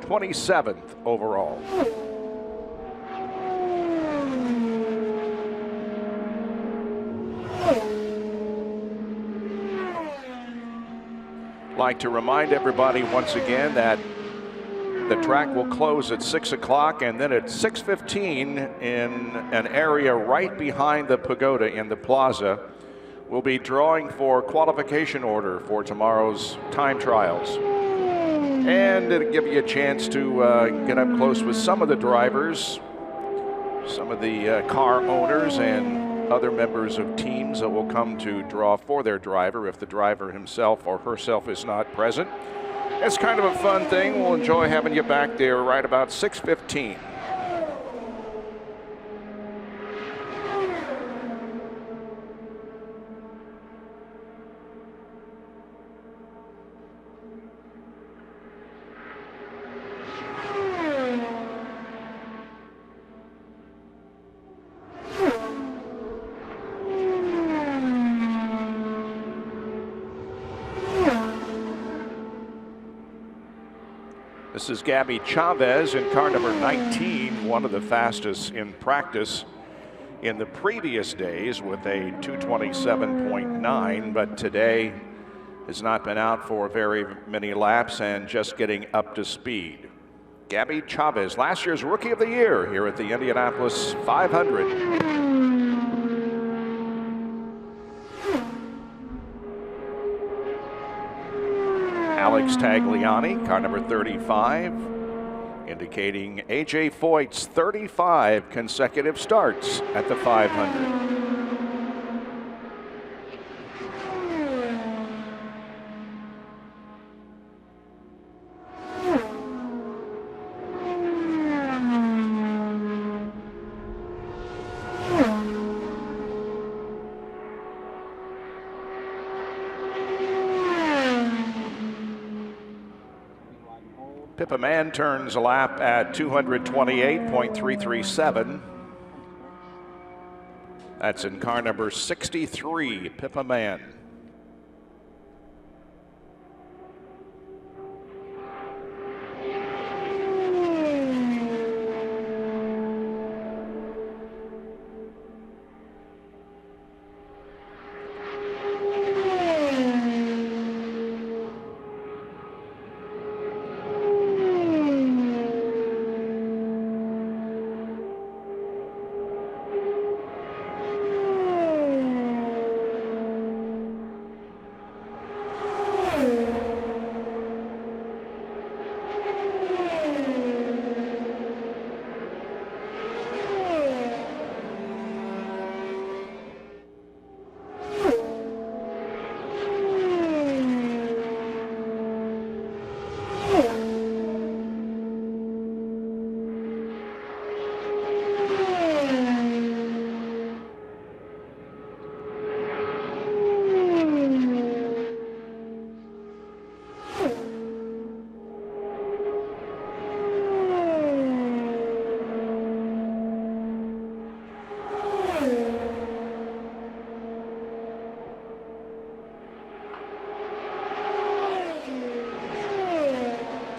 27th overall. Like to remind everybody once again that the track will close at 6 o'clock, and then at 6:15 in an area right behind the pagoda in the plaza, we'll be drawing for qualification order for tomorrow's time trials. And it'll give you a chance to get up close with some of the drivers, some of the car owners, and other members of teams that will come to draw for their driver if the driver himself or herself is not present. It's kind of a fun thing. We'll enjoy having you back there right about 6:15. This is Gabby Chavez in car number 19, one of the fastest in practice in the previous days with a 227.9, but today has not been out for very many laps and just getting up to speed. Gabby Chavez, last year's Rookie of the Year here at the Indianapolis 500. Alex Tagliani, car number 35, indicating A.J. Foyt's 35 consecutive starts at the 500. Pippa Mann turns a lap at 228.337. That's in car number 63, Pippa Mann.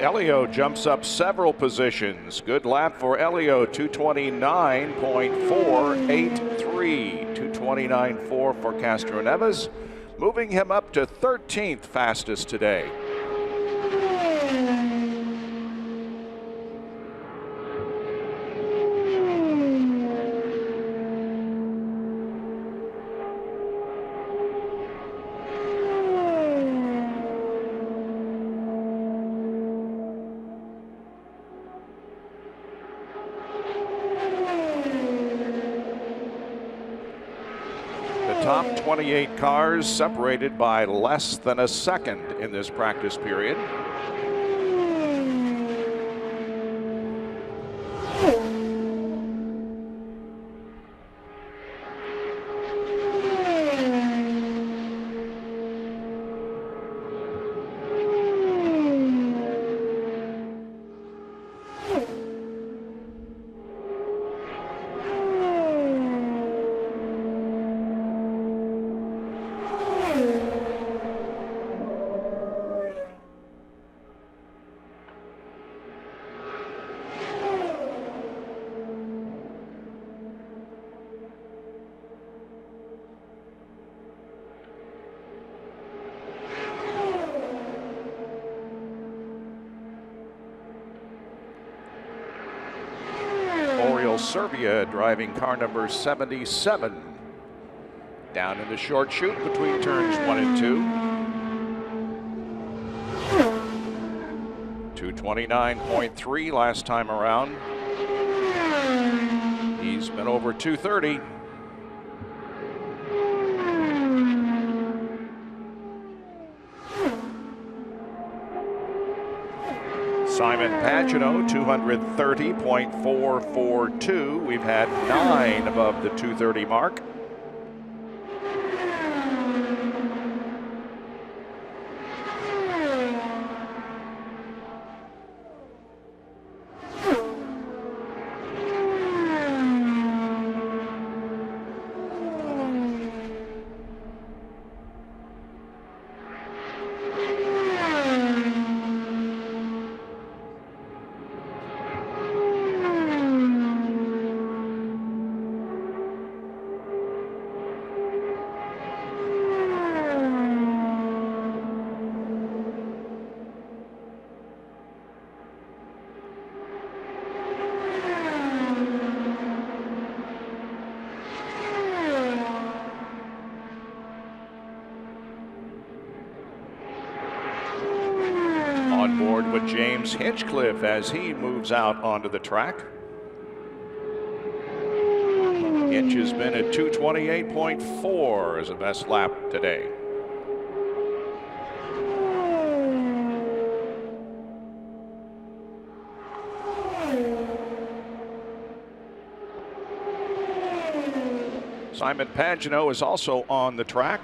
Elio jumps up several positions. Good lap for Elio, 229.483. 229.4 for Castroneves, moving him up to 13th fastest today. Top 28 cars separated by less than a second in this practice period. Serbia driving car number 77 down in the short chute between turns 1 and 2. 229.3 last time around. He's been over 230. Simon Pagenaud, 230.442. We've had 9 above the 230 mark. On board with James Hinchcliffe as he moves out onto the track. Hinch has been at 228.4 as a best lap today. Simon Pagenaud is also on the track.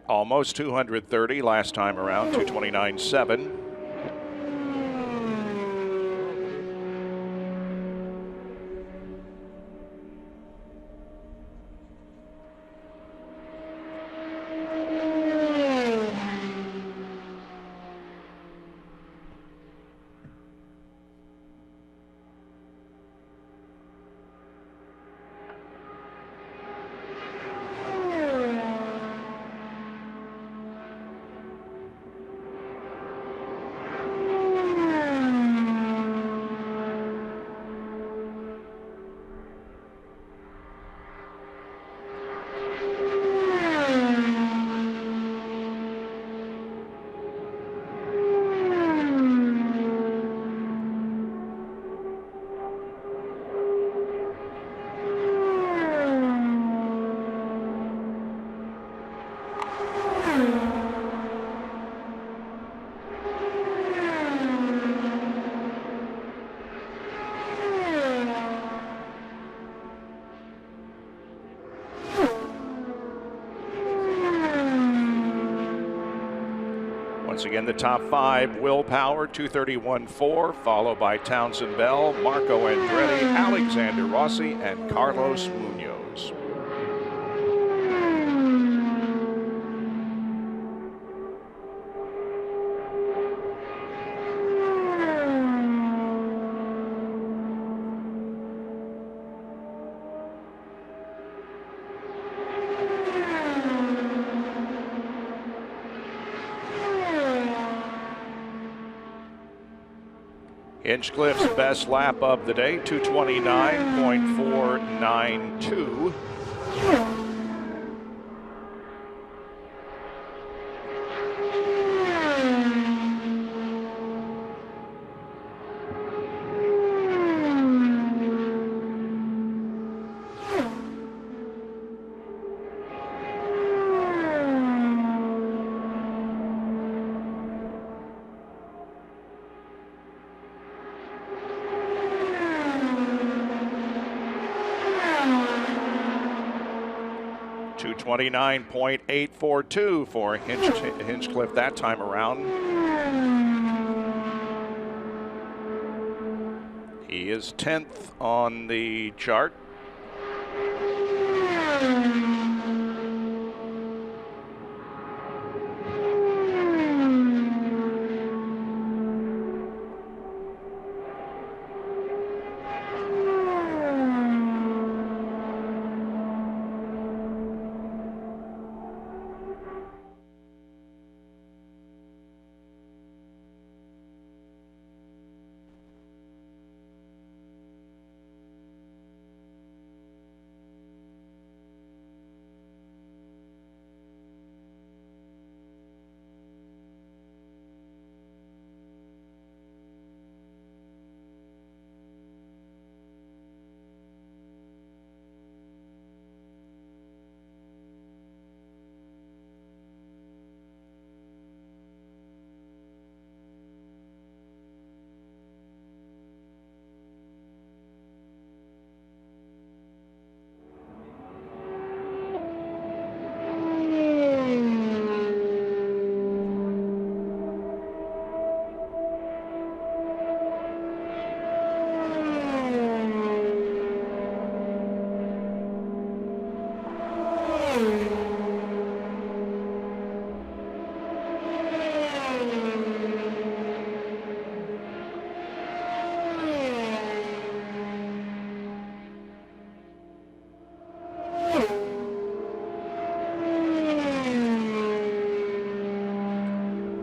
Almost 230 last time around, 229.7. Once again, the top five: Will Power, 231.4, followed by Townsend Bell, Marco Andretti, Alexander Rossi, and Carlos Munoz. Hinchcliffe's best lap of the day, 229.492. $29.842 for Hinchcliffe that time around. He is 10th on the chart.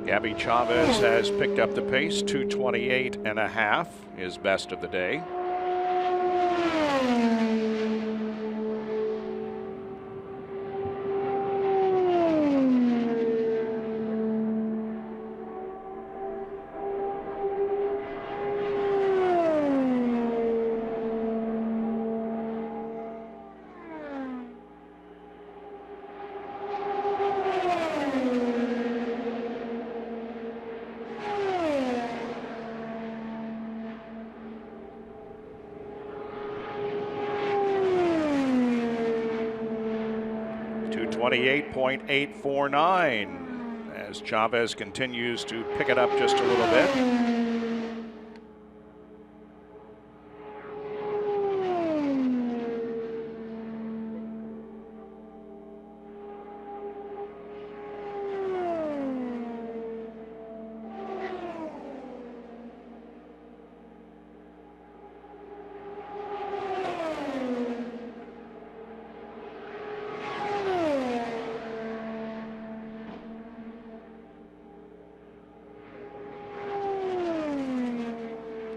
Gabby Chavez has picked up the pace, 228.5, his best of the day. 28.849 as Chavez continues to pick it up just a little bit.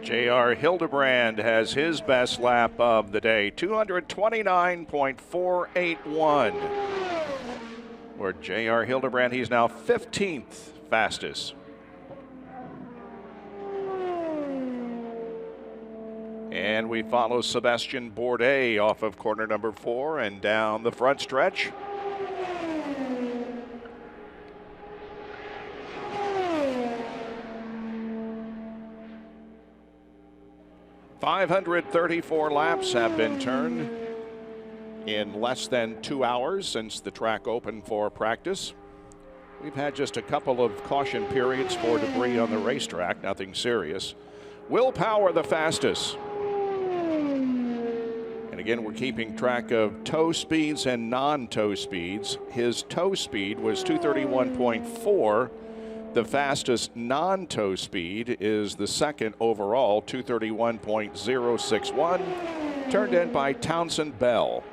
J.R. Hildebrand has his best lap of the day, 229.481. For J.R. Hildebrand, he's now 15th fastest. And we follow Sebastian Bourdais off of corner number 4 and down the front stretch. 534 laps have been turned in less than 2 hours since the track opened for practice. We've had just a couple of caution periods for debris on the racetrack, nothing serious. Will Power the fastest. And again, we're keeping track of tow speeds and non-tow speeds. His tow speed was 231.4. The fastest non-tow speed is the second overall, 231.061, turned in by Townsend Bell.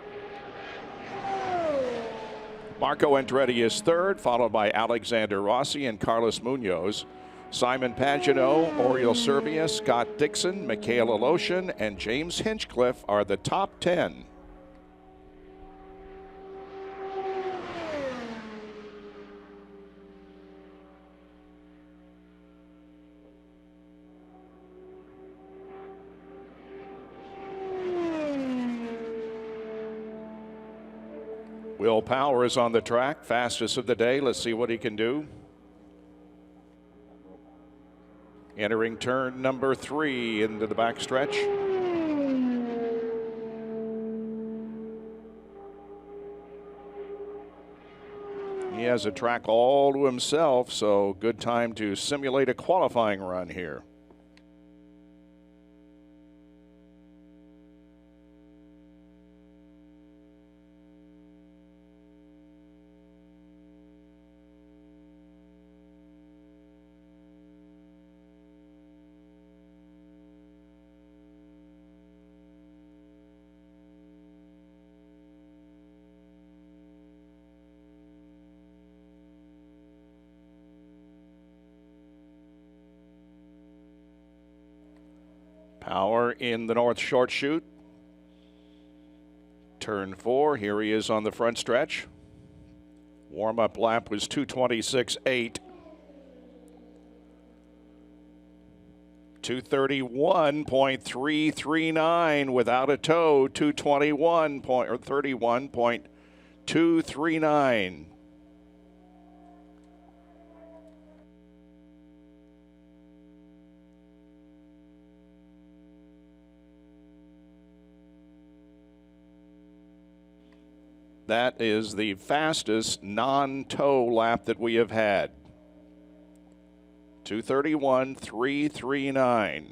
Marco Andretti is third, followed by Alexander Rossi and Carlos Munoz. Simon Pagenaud, Oriol Servia, Scott Dixon, Mikhail Aloshin, and James Hinchcliffe are the top 10. Will Power is on the track, fastest of the day. Let's see what he can do. Entering turn number 3 into the backstretch. He has a track all to himself, so good time to simulate a qualifying run here. Power in the north short chute. Turn 4, here he is on the front stretch. Warm-up lap was 226.8. 231.339 without a tow, 231.239. That is the fastest non-tow lap that we have had. 231.339.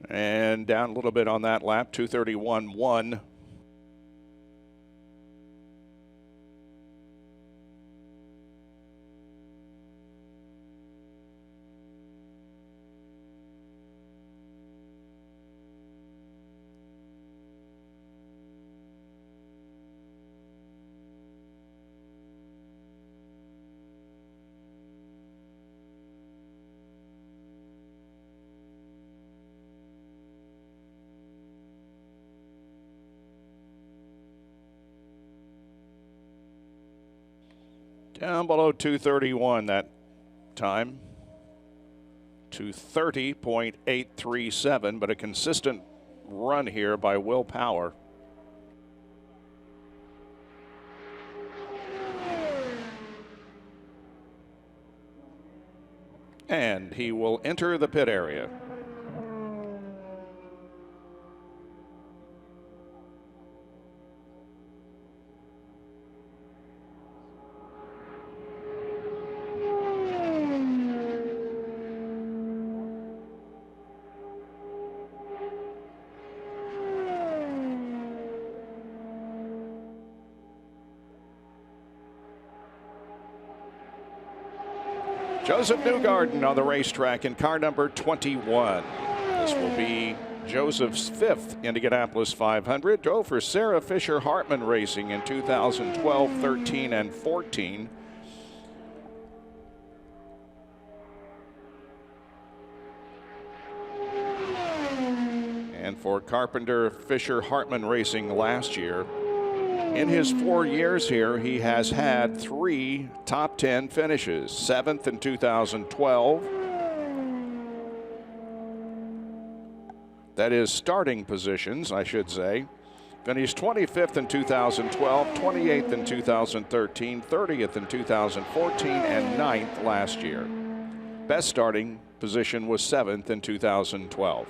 And down a little bit on that lap, 231.1. Down below 231 that time. 230.837, but a consistent run here by Will Power. And he will enter the pit area. Joseph Newgarden on the racetrack in car number 21. This will be Joseph's 5th Indianapolis 500. Drove for Sarah Fisher Hartman Racing in 2012, 13, and 14. And for Carpenter Fisher Hartman Racing last year. In his 4 years here, he has had 3 top 10 finishes. 7th in 2012. That is starting positions, I should say. Finished 25th in 2012, 28th in 2013, 30th in 2014, and 9th last year. Best starting position was 7th in 2012.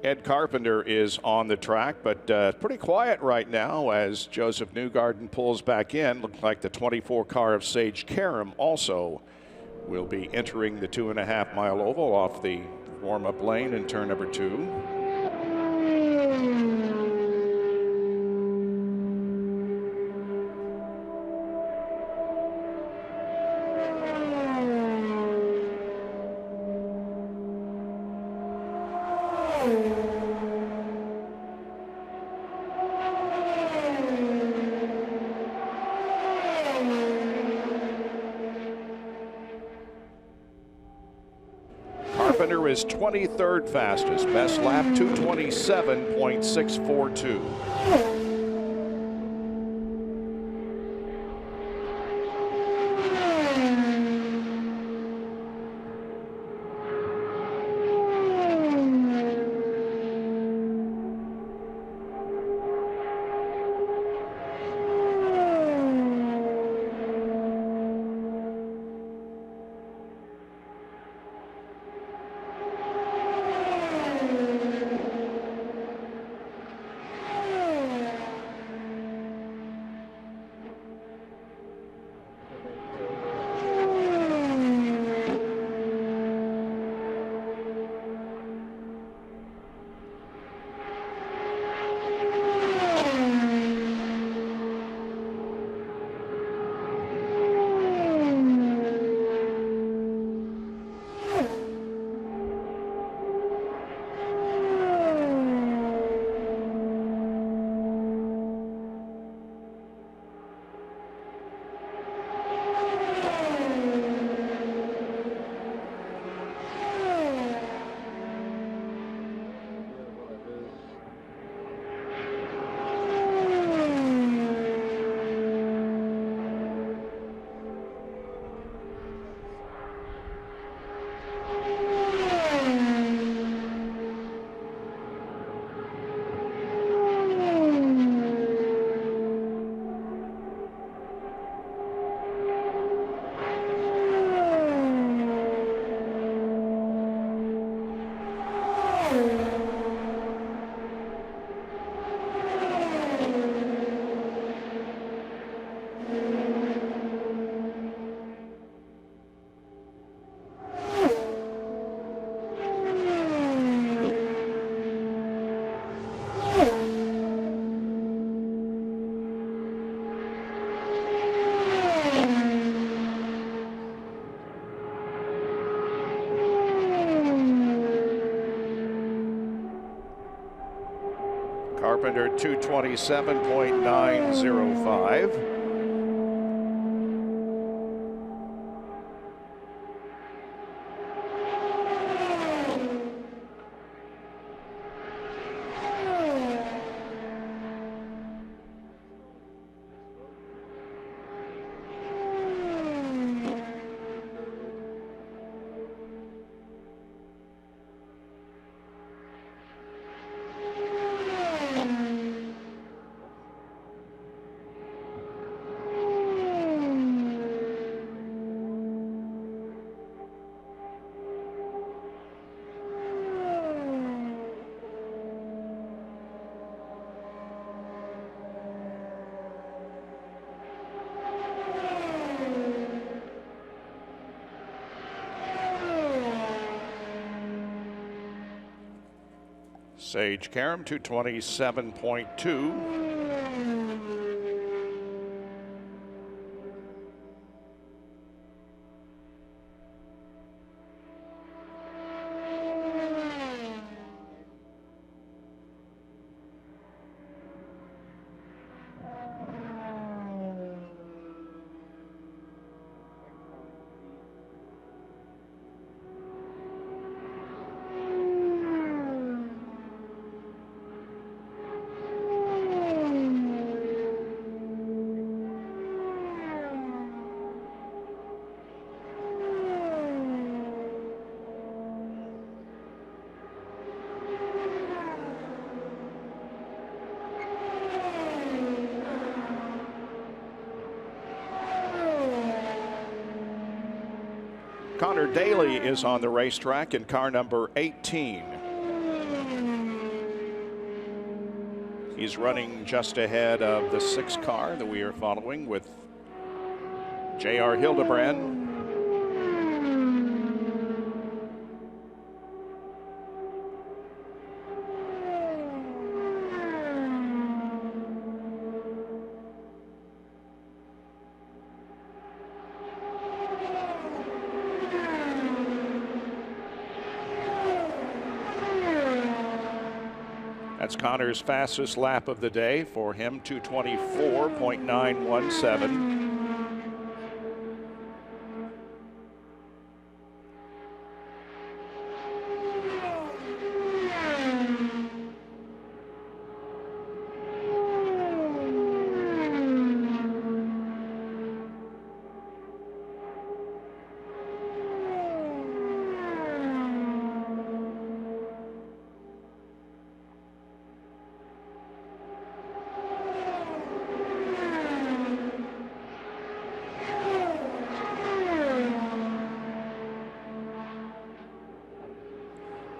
Ed Carpenter is on the track, but pretty quiet right now as Joseph Newgarden pulls back in. Looks like the 24 car of Sage Karam also will be entering the 2.5-mile oval off the warm-up lane in turn number 2. Carpenter is 23rd fastest. Best lap 2:27.642. Carpenter 227.905. Sage Karam 227.2. Connor Daly is on the racetrack in car number 18. He's running just ahead of the 6 car that we are following with J.R. Hildebrand. That's Connor's fastest lap of the day. For him, 224.917.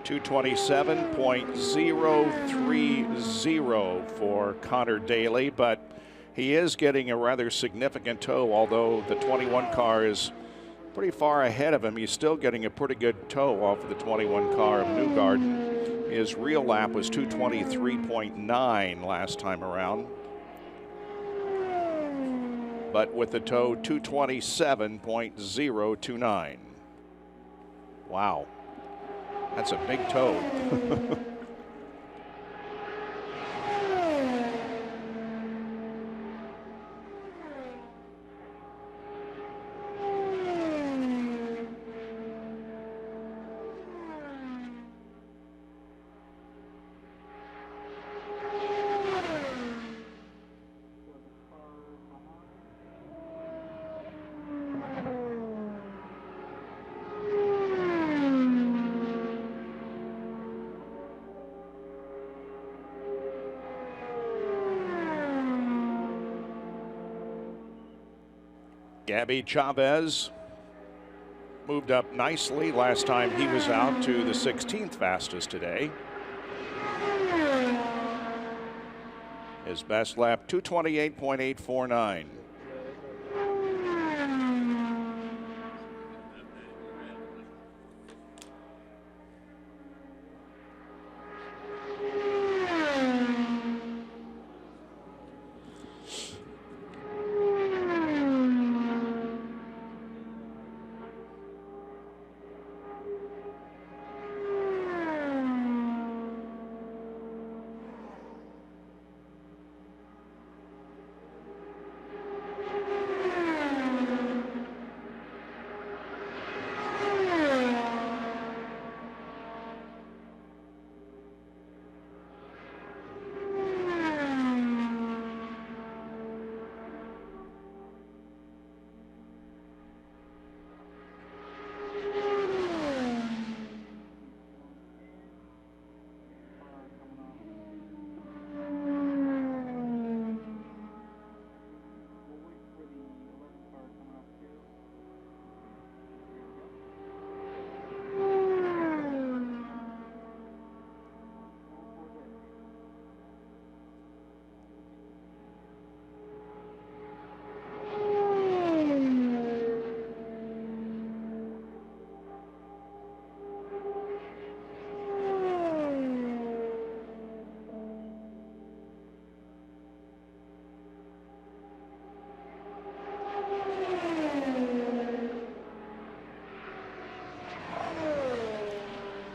.030 for Connor Daly, but he is getting a rather significant tow. Although the 21 car is pretty far ahead of him, he's still getting a pretty good tow off of the 21 car of Newgarden. His real lap was 223.9 last time around, but with the tow 227.029. Wow. That's a big tow. Gabby Chavez moved up nicely last time he was out to the 16th fastest today. His best lap, 228.849.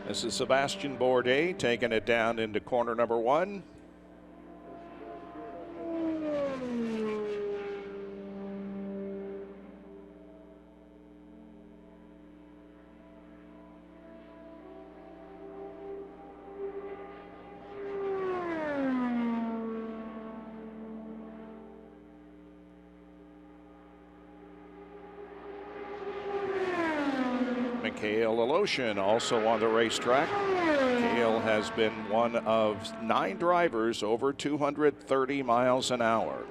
This is Sebastian Bourdais taking it down into corner number 1. Mikhail Aloshin also on the racetrack. Mikhail has been one of 9 drivers over 230 miles an hour.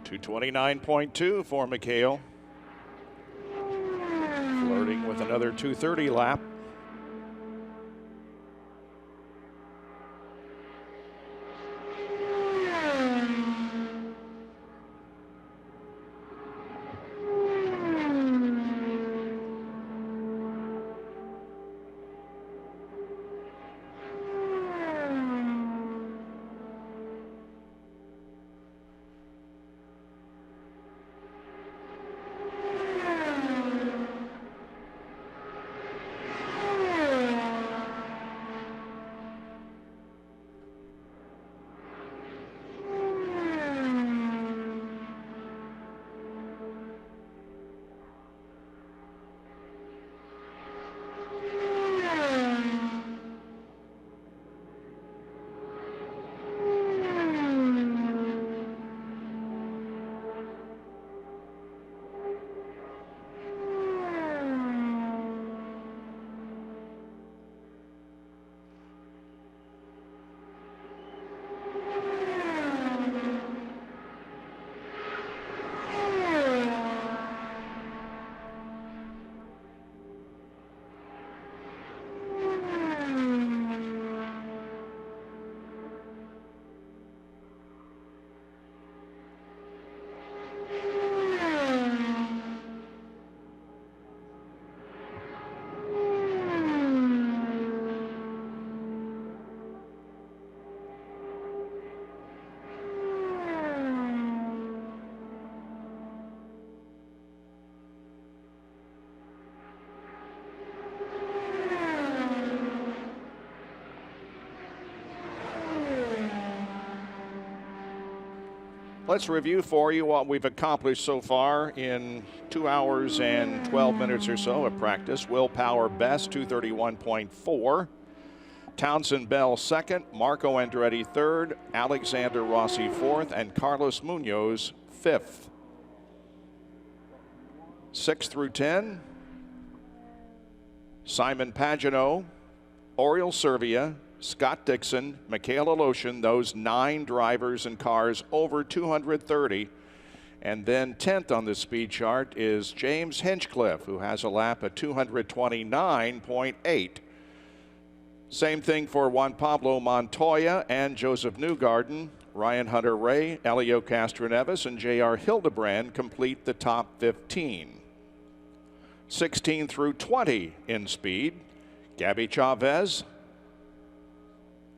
.229.2 for Mikhail. Flirting with another 230 lap. Let's review for you what we've accomplished so far in 2 hours and 12 minutes or so of practice. Will Power best, 231.4. Townsend Bell second, Marco Andretti third, Alexander Rossi fourth, and Carlos Munoz fifth. 6 through 10, Simon Pagenaud, Oriol Servia, Scott Dixon, Mikhail Aloshin, those 9 drivers and cars over 230. And then 10th on the speed chart is James Hinchcliffe, who has a lap at 229.8. Same thing for Juan Pablo Montoya and Joseph Newgarden. Ryan Hunter-Ray, Elio Castroneves, and J.R. Hildebrand complete the top 15. 16 through 20 in speed, Gabby Chavez.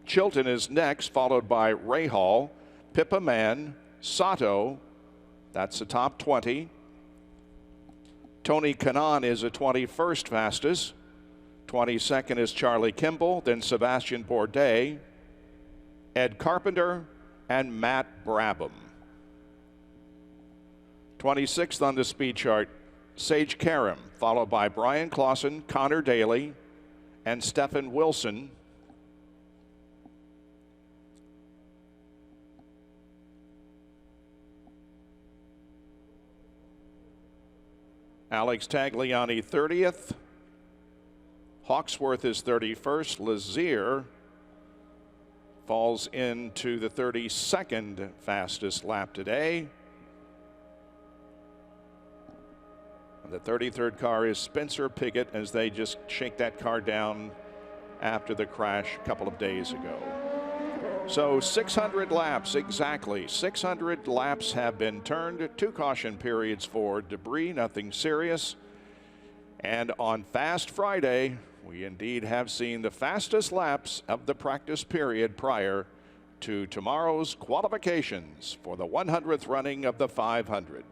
Chilton is next, followed by Rahal, Pippa Mann, Sato. That's the top 20. Tony Kanaan is the 21st fastest. 22nd is Charlie Kimball, then Sebastian Bourdais, Ed Carpenter, and Matt Brabham. 26th on the speed chart, Sage Karam, followed by Brian Clausen, Connor Daly, and Stephen Wilson. Alex Tagliani 30th. Hawksworth is 31st. Lazier falls into the 32nd fastest lap today. The 33rd car is Spencer Pigot as they just shake that car down after the crash a couple of days ago. So 600 laps, exactly. 600 laps have been turned. 2 caution periods for debris, nothing serious. And on Fast Friday, we indeed have seen the fastest laps of the practice period prior to tomorrow's qualifications for the 100th running of the 500.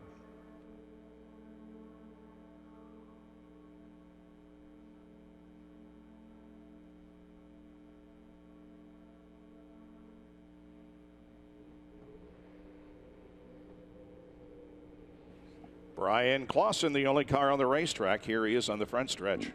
Brian Clausen, the only car on the racetrack. Here he is on the front stretch.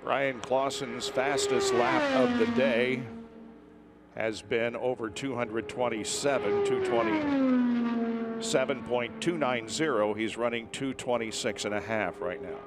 Brian Clausen's fastest lap of the day has been over 227, 227.290. He's running 226.5 right now.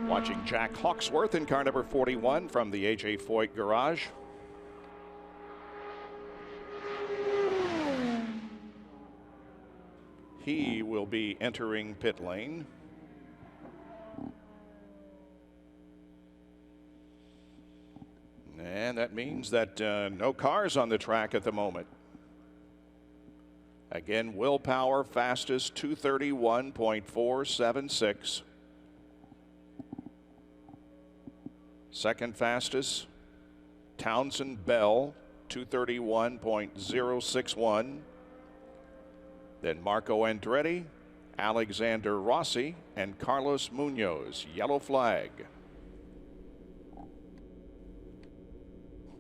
Watching Jack Hawksworth in car number 41 from the A.J. Foyt garage. He will be entering pit lane. And that means that no cars on the track at the moment. Again, Will Power fastest 231.476. Second fastest, Townsend Bell, 231.061. Then Marco Andretti, Alexander Rossi, and Carlos Munoz. Yellow flag.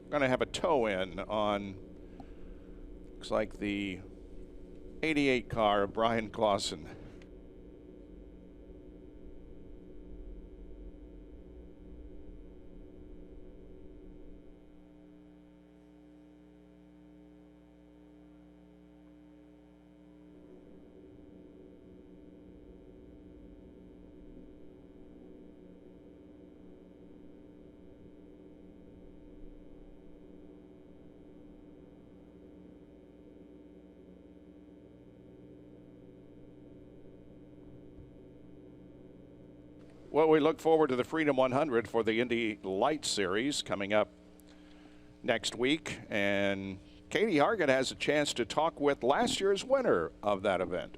going to have a toe in on, looks like the 88 car of Brian Clausen. Well, we look forward to the Freedom 100 for the Indy Lights Series coming up next week. And Katie Hargett has a chance to talk with last year's winner of that event.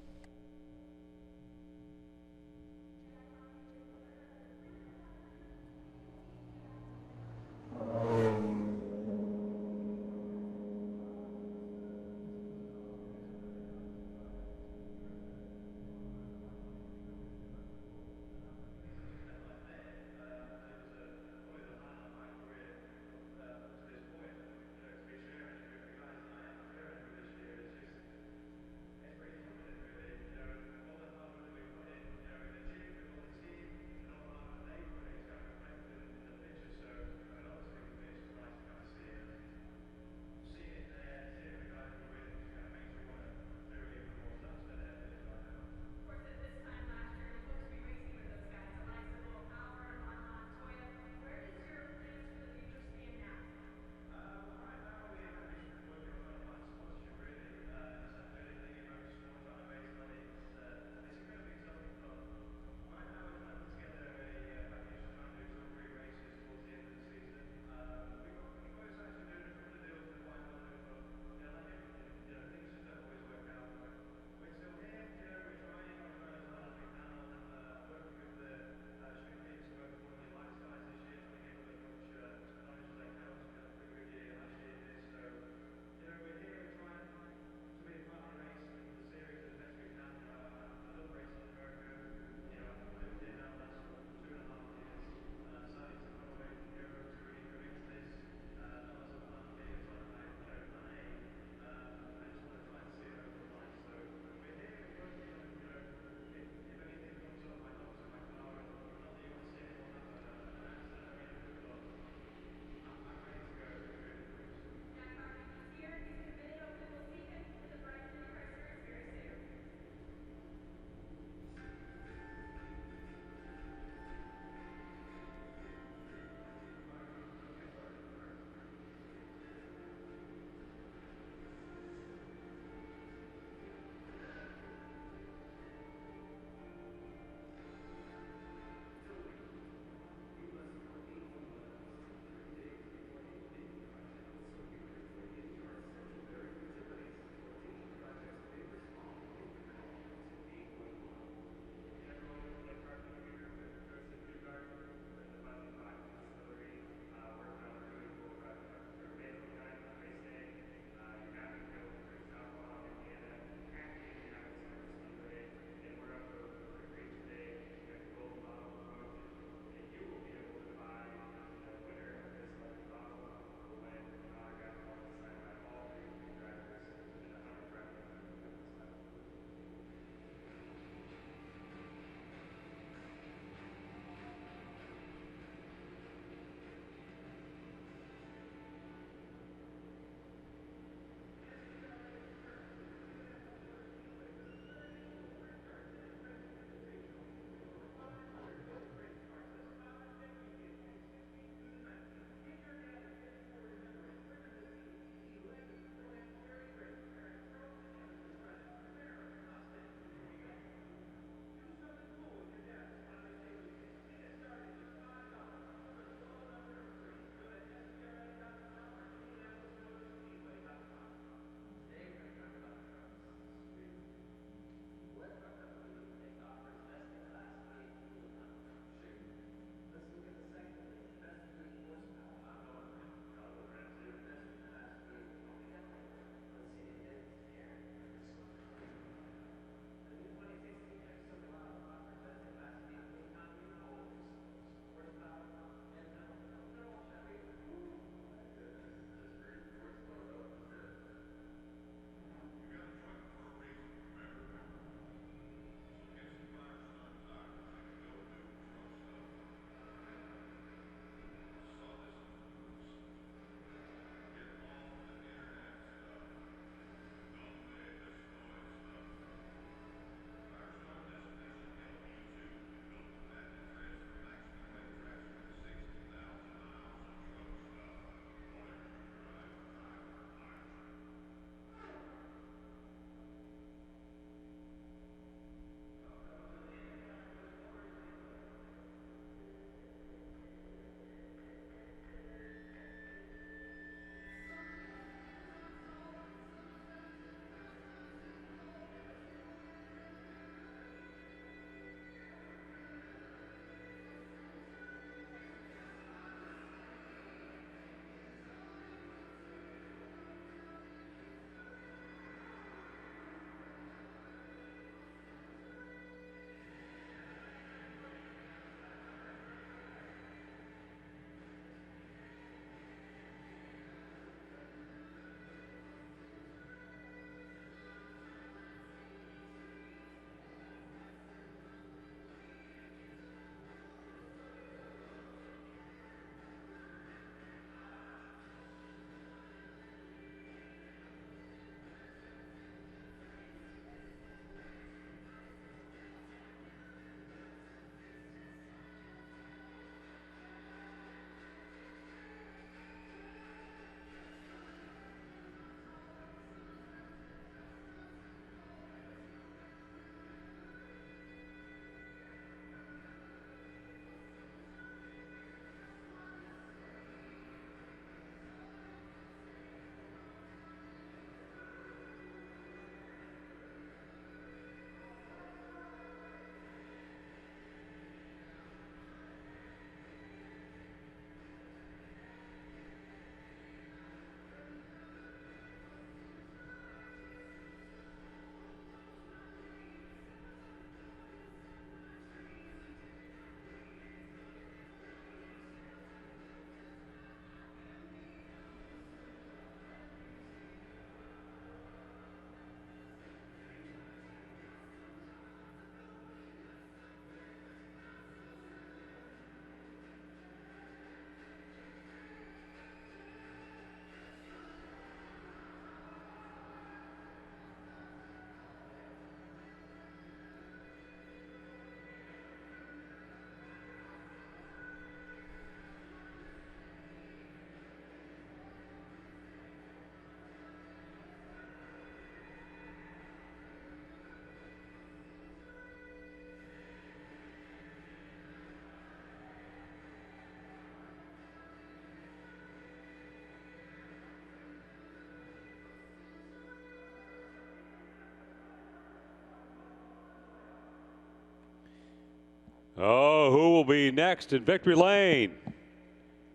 Oh, who will be next in victory lane?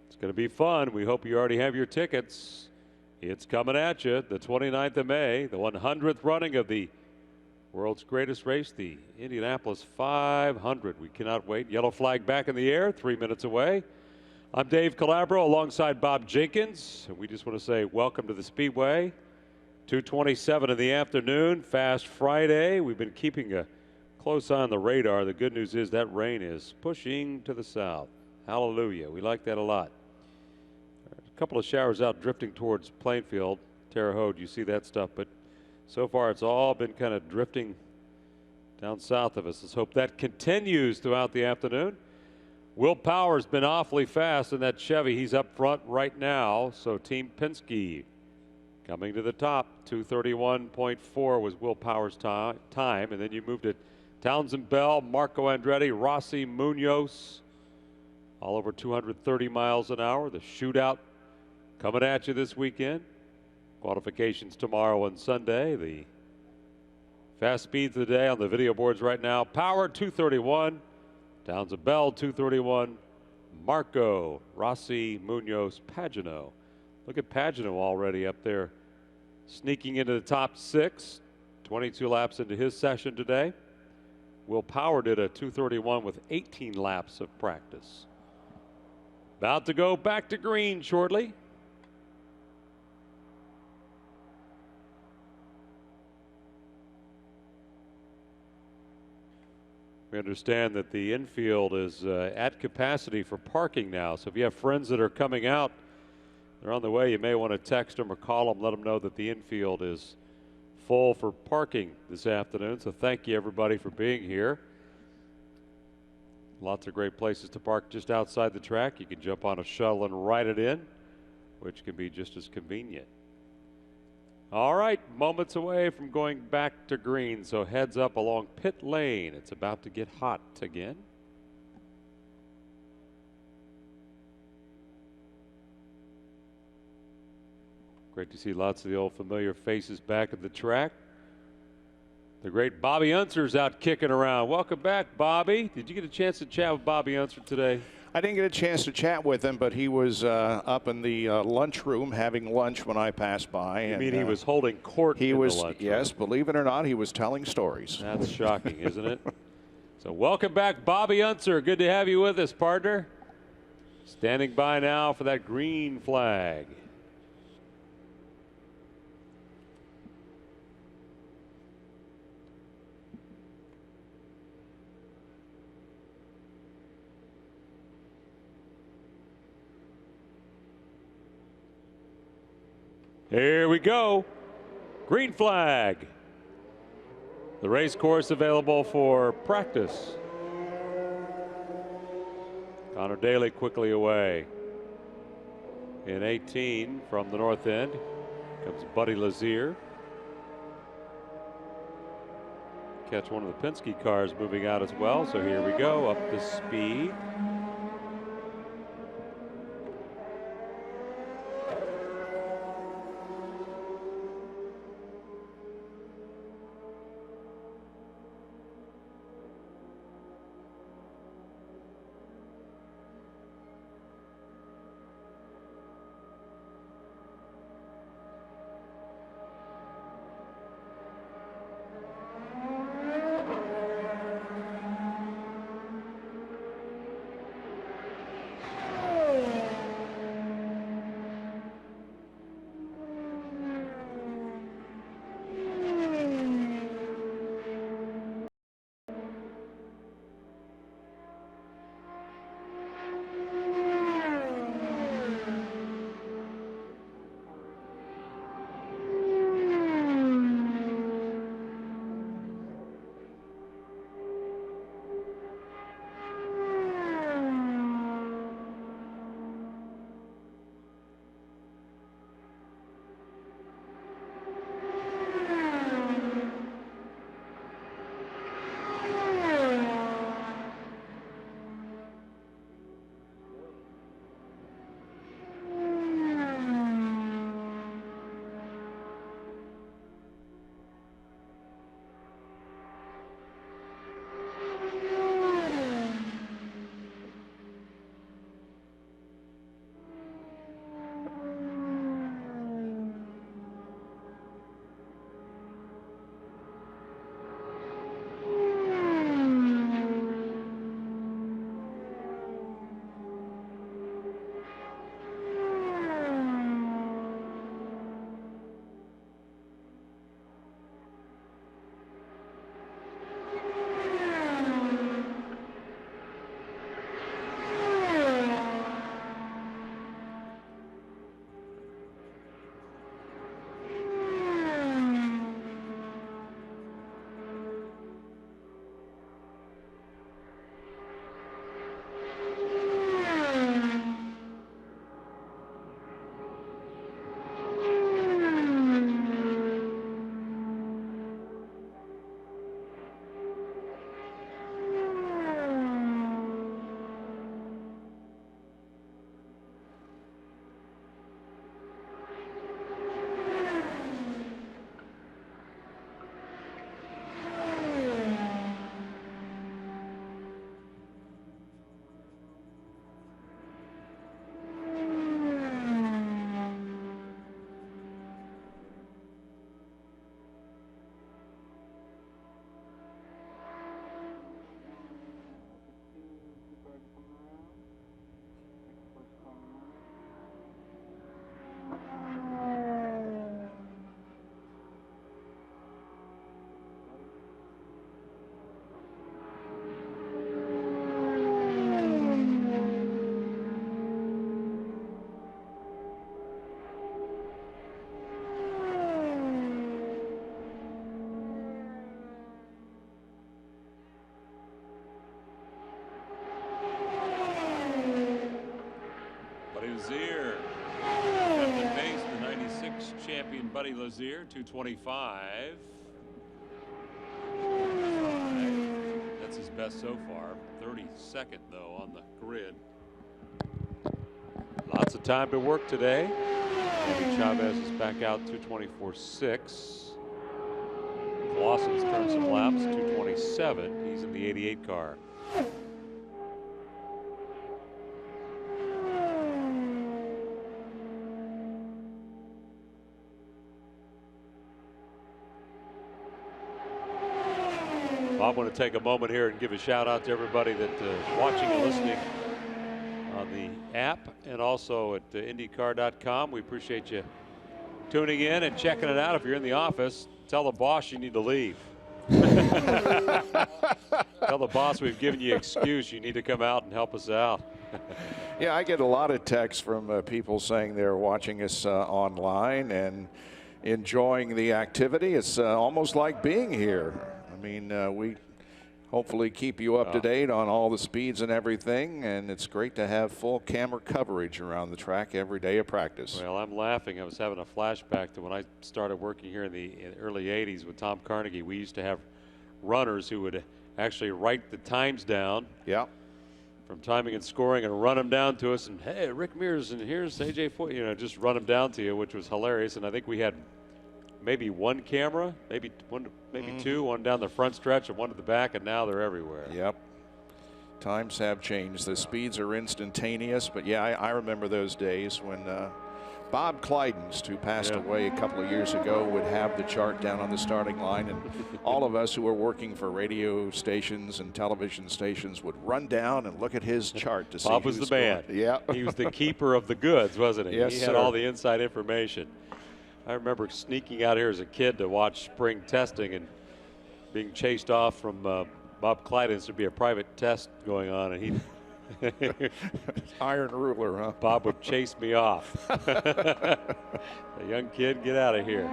It's going to be fun. We hope you already have your tickets. It's coming at you the 29th of May, the 100th running of the world's greatest race, the Indianapolis 500. We cannot wait. Yellow flag back in the air, 3 minutes away. I'm Dave Calabro alongside Bob Jenkins. And we just want to say welcome to the Speedway. 2:27 in the afternoon, Fast Friday. We've been keeping a close eye on the radar. The good news is that rain is pushing to the south. Hallelujah. We like that a lot. A couple of showers out drifting towards Plainfield, Terre Haute. You see that stuff, but so far it's all been kind of drifting down south of us. Let's hope that continues throughout the afternoon. Will Power's been awfully fast in that Chevy. He's up front right now. So Team Penske coming to the top. 2:31.4 was Will Power's time. And then you moved to Townsend Bell, Marco Andretti, Rossi, Munoz, all over 230 miles an hour. The shootout coming at you this weekend. Qualifications tomorrow and Sunday. The fast speeds of the day on the video boards right now. Power 231, Townsend Bell 231, Marco, Rossi, Munoz, Pagano. Look at Pagano already up there sneaking into the top 6. 22 laps into his session today. Will Power did a 2:31 with 18 laps of practice. About to go back to green shortly. We understand that the infield is at capacity for parking now. So if you have friends that are coming out, they're on the way, you may want to text them or call them, let them know that the infield is full for parking this afternoon. So thank you everybody for being here. Lots of great places to park just outside the track. You can jump on a shuttle and ride it in, which can be just as convenient. All right, moments away from going back to green, so heads up along pit lane. It's about to get hot again. Great to see lots of the old familiar faces back at the track. The great Bobby Unser's out kicking around. Welcome back, Bobby. Did you get a chance to chat with Bobby Unser today? I didn't get a chance to chat with him, but he was up in the lunchroom having lunch when I passed by. You mean he was holding court in the lunchroom? Yes, believe it or not, he was telling stories. That's shocking, isn't it? So welcome back, Bobby Unser. Good to have you with us, partner. Standing by now for that green flag. Here we go. Green flag. The race course available for practice. Connor Daly quickly away. In 18 from the north end comes Buddy Lazier. Catch one of the Penske cars moving out as well. So here we go, up to speed. Buddy Lazier, 225. That's his best so far. 32nd, though, on the grid. Lots of time to work today. Andy Chavez is back out, 224.6. Lawson's turned some laps, 227. He's in the 88 car. I want to take a moment here and give a shout out to everybody that's watching and listening on the app and also at IndyCar.com. We appreciate you tuning in and checking it out. If you're in the office, tell the boss you need to leave. Tell the boss we've given you an excuse. You need to come out and help us out. Yeah, I get a lot of texts from people saying they're watching us online and enjoying the activity. It's almost like being here. I mean, we hopefully keep you up to date on all the speeds and everything, and it's great to have full camera coverage around the track every day of practice. Well, I'm laughing. I was having a flashback to when I started working here in the early 80s with Tom Carnegie. We used to have runners who would actually write the times down. Yeah. From timing and scoring and run them down to us. And, hey, Rick Mears, and here's A.J. Foy, you know, just run them down to you, which was hilarious. And I think we had maybe one camera, maybe two, one down the front stretch and one to the back, and now they're everywhere. Yep. Times have changed. The speeds are instantaneous, but yeah, I remember those days when Bob Clydens, who passed away a couple of years ago, would have the chart down on the starting line, and all of us who were working for radio stations and television stations would run down and look at his chart to see Bob was the man. Yeah. He was the keeper of the goods, wasn't he? Yes, he had sir. all the inside information. I remember sneaking out here as a kid to watch spring testing and being chased off from Bob Clydens. There'd be a private test going on, and he'd iron ruler, huh? Bob would chase me off. A young kid, get out of here.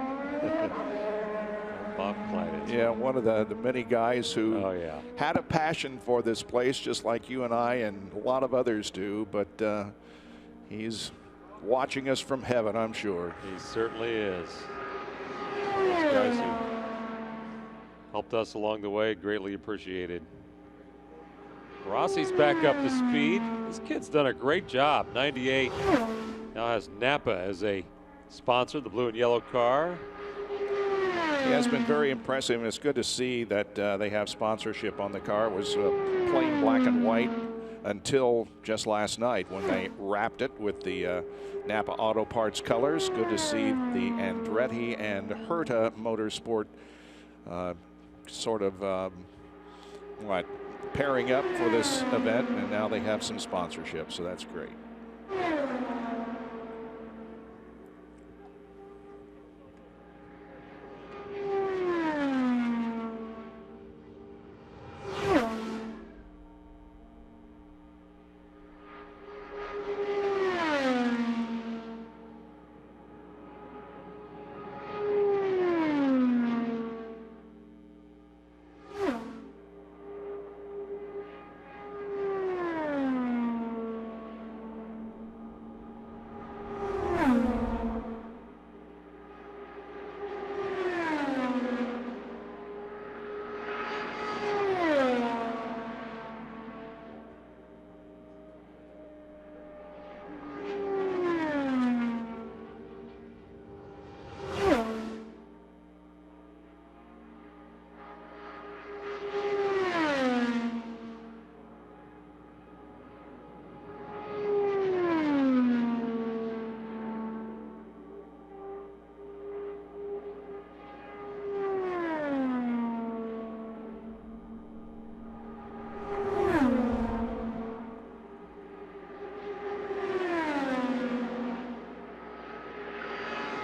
Bob Clydens. Yeah, one of the many guys who yeah. had a passion for this place, just like you and I and a lot of others do, but he's watching us from heaven, I'm sure. He certainly is. Those guys who helped us along the way, greatly appreciated. Rossi's back up to speed. This kid's done a great job. 98 now has Napa as a sponsor, the blue and yellow car. He has been very impressive, and it's good to see that they have sponsorship on the car. It was plain black and white until just last night when they wrapped it with the Napa Auto Parts colors. Good to see the Andretti and Herta Motorsport sort of pairing up for this event, and now they have some sponsorship, so that's great.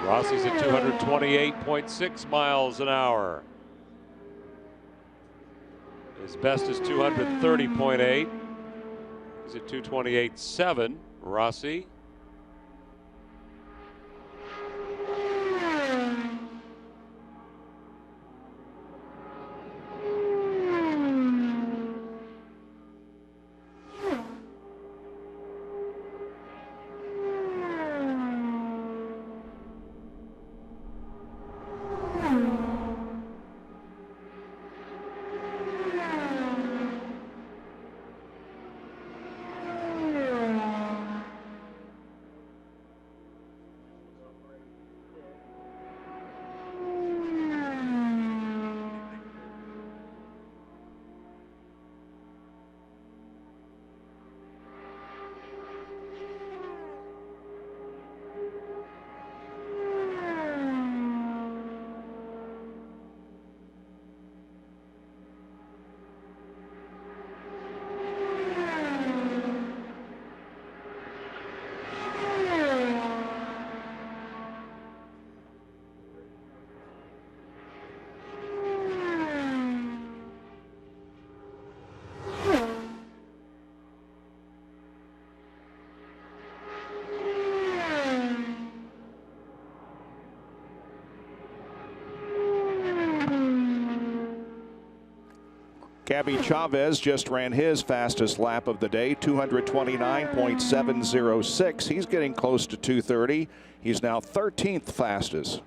Rossi's at 228.6 miles an hour. His best is 230.8. He's at 228.7. Rossi. Gabby Chavez just ran his fastest lap of the day, 229.706. He's getting close to 230. He's now 13th fastest.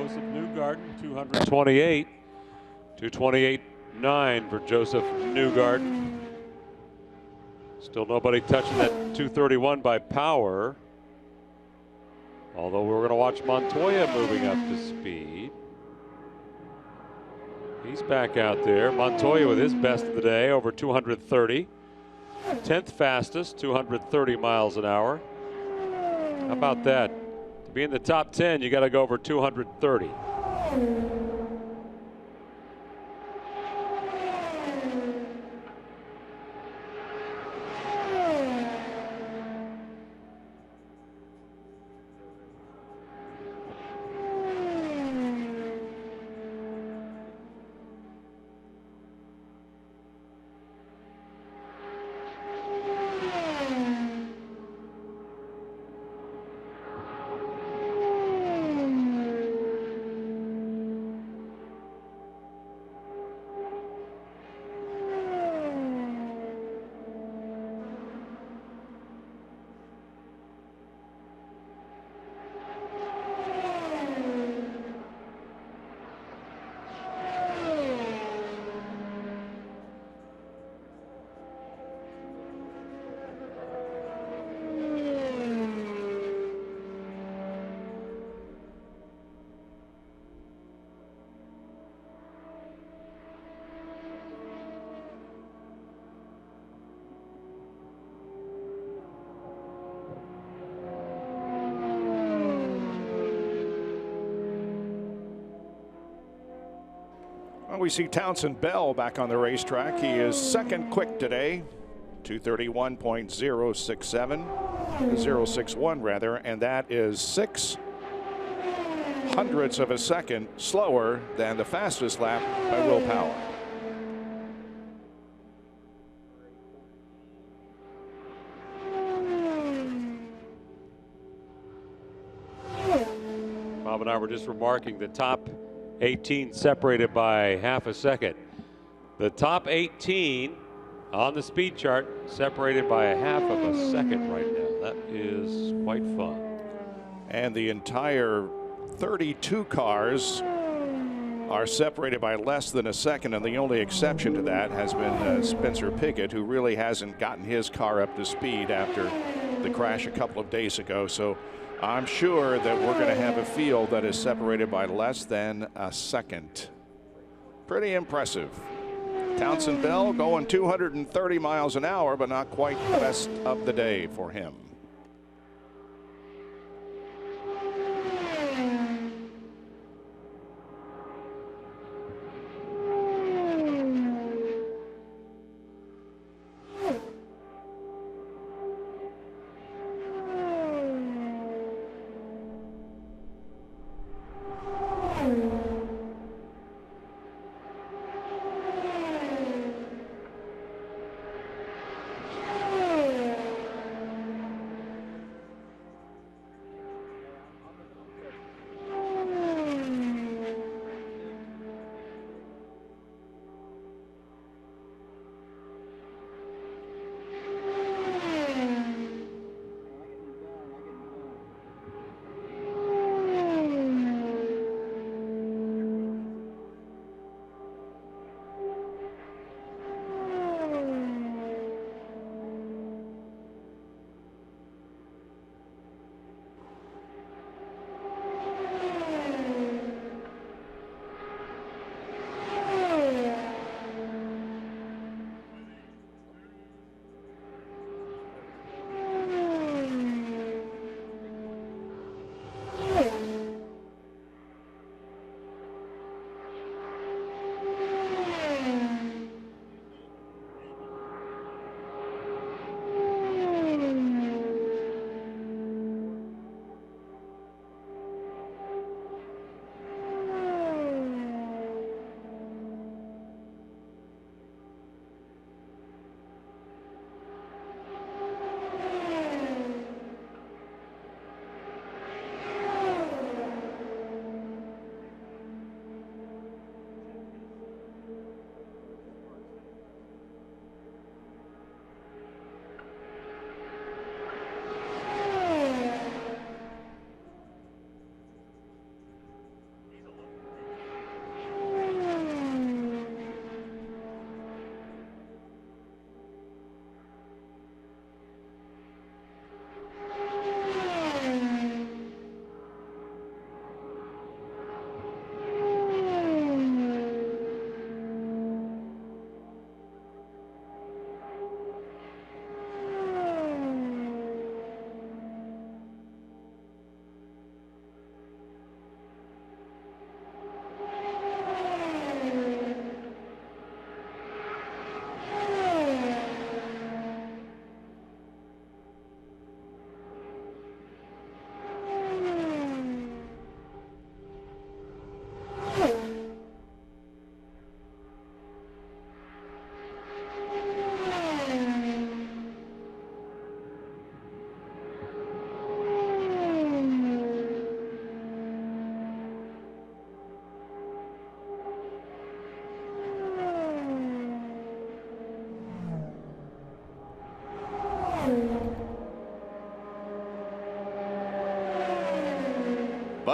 Joseph Newgarden, 228. 228.9 for Joseph Newgarden. Still nobody touching that 231 by Power. Although we're going to watch Montoya moving up to speed. He's back out there. Montoya with his best of the day, over 230. 10th fastest, 230 miles an hour. How about that? To be in the top 10, you got to go over 230. Well, we see Townsend Bell back on the racetrack. He is second quick today, 231.061 rather, and that is 0.06 of a second slower than the fastest lap by Will Power. Bob and I were just remarking the top 18 separated by half a second. The top 18 on the speed chart separated by a half of a second right now. That is quite fun. And the entire 32 cars are separated by less than a second, and the only exception to that has been Spencer Pigot, who really hasn't gotten his car up to speed after the crash a couple of days ago. So I'm sure that we're going to have a field that is separated by less than a second. Pretty impressive. Townsend Bell going 230 miles an hour, but not quite the best of the day for him.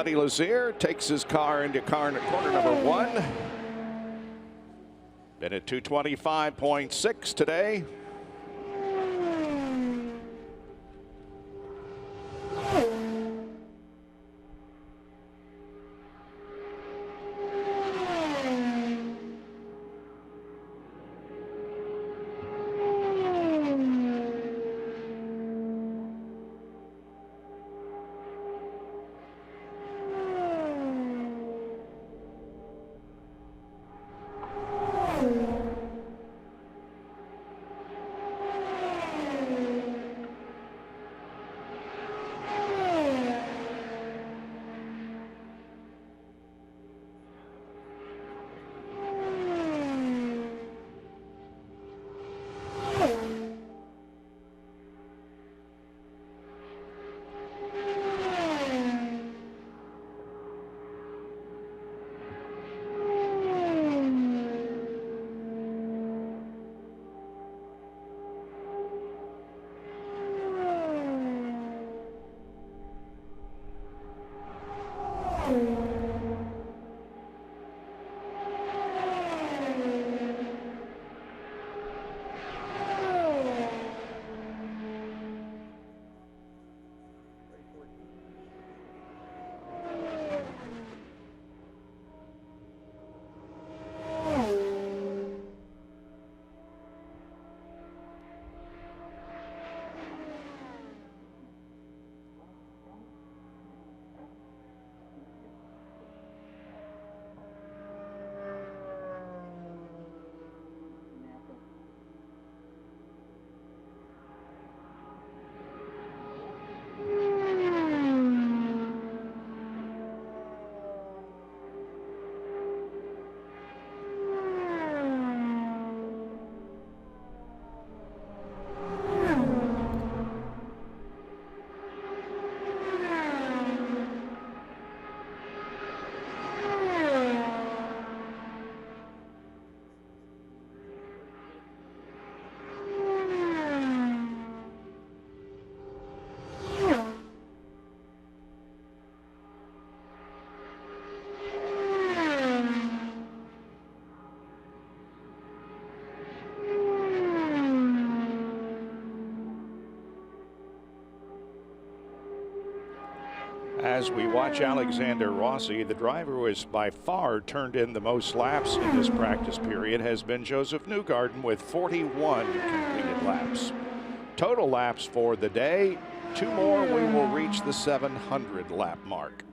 Buddy Lazier takes his car into corner number 1. Been at 225.6 today. as we watch Alexander Rossi, the driver who has by far turned in the most laps in this practice period has been Joseph Newgarden with 41 completed laps. Total laps for the day, 2 more, we will reach the 700 lap mark.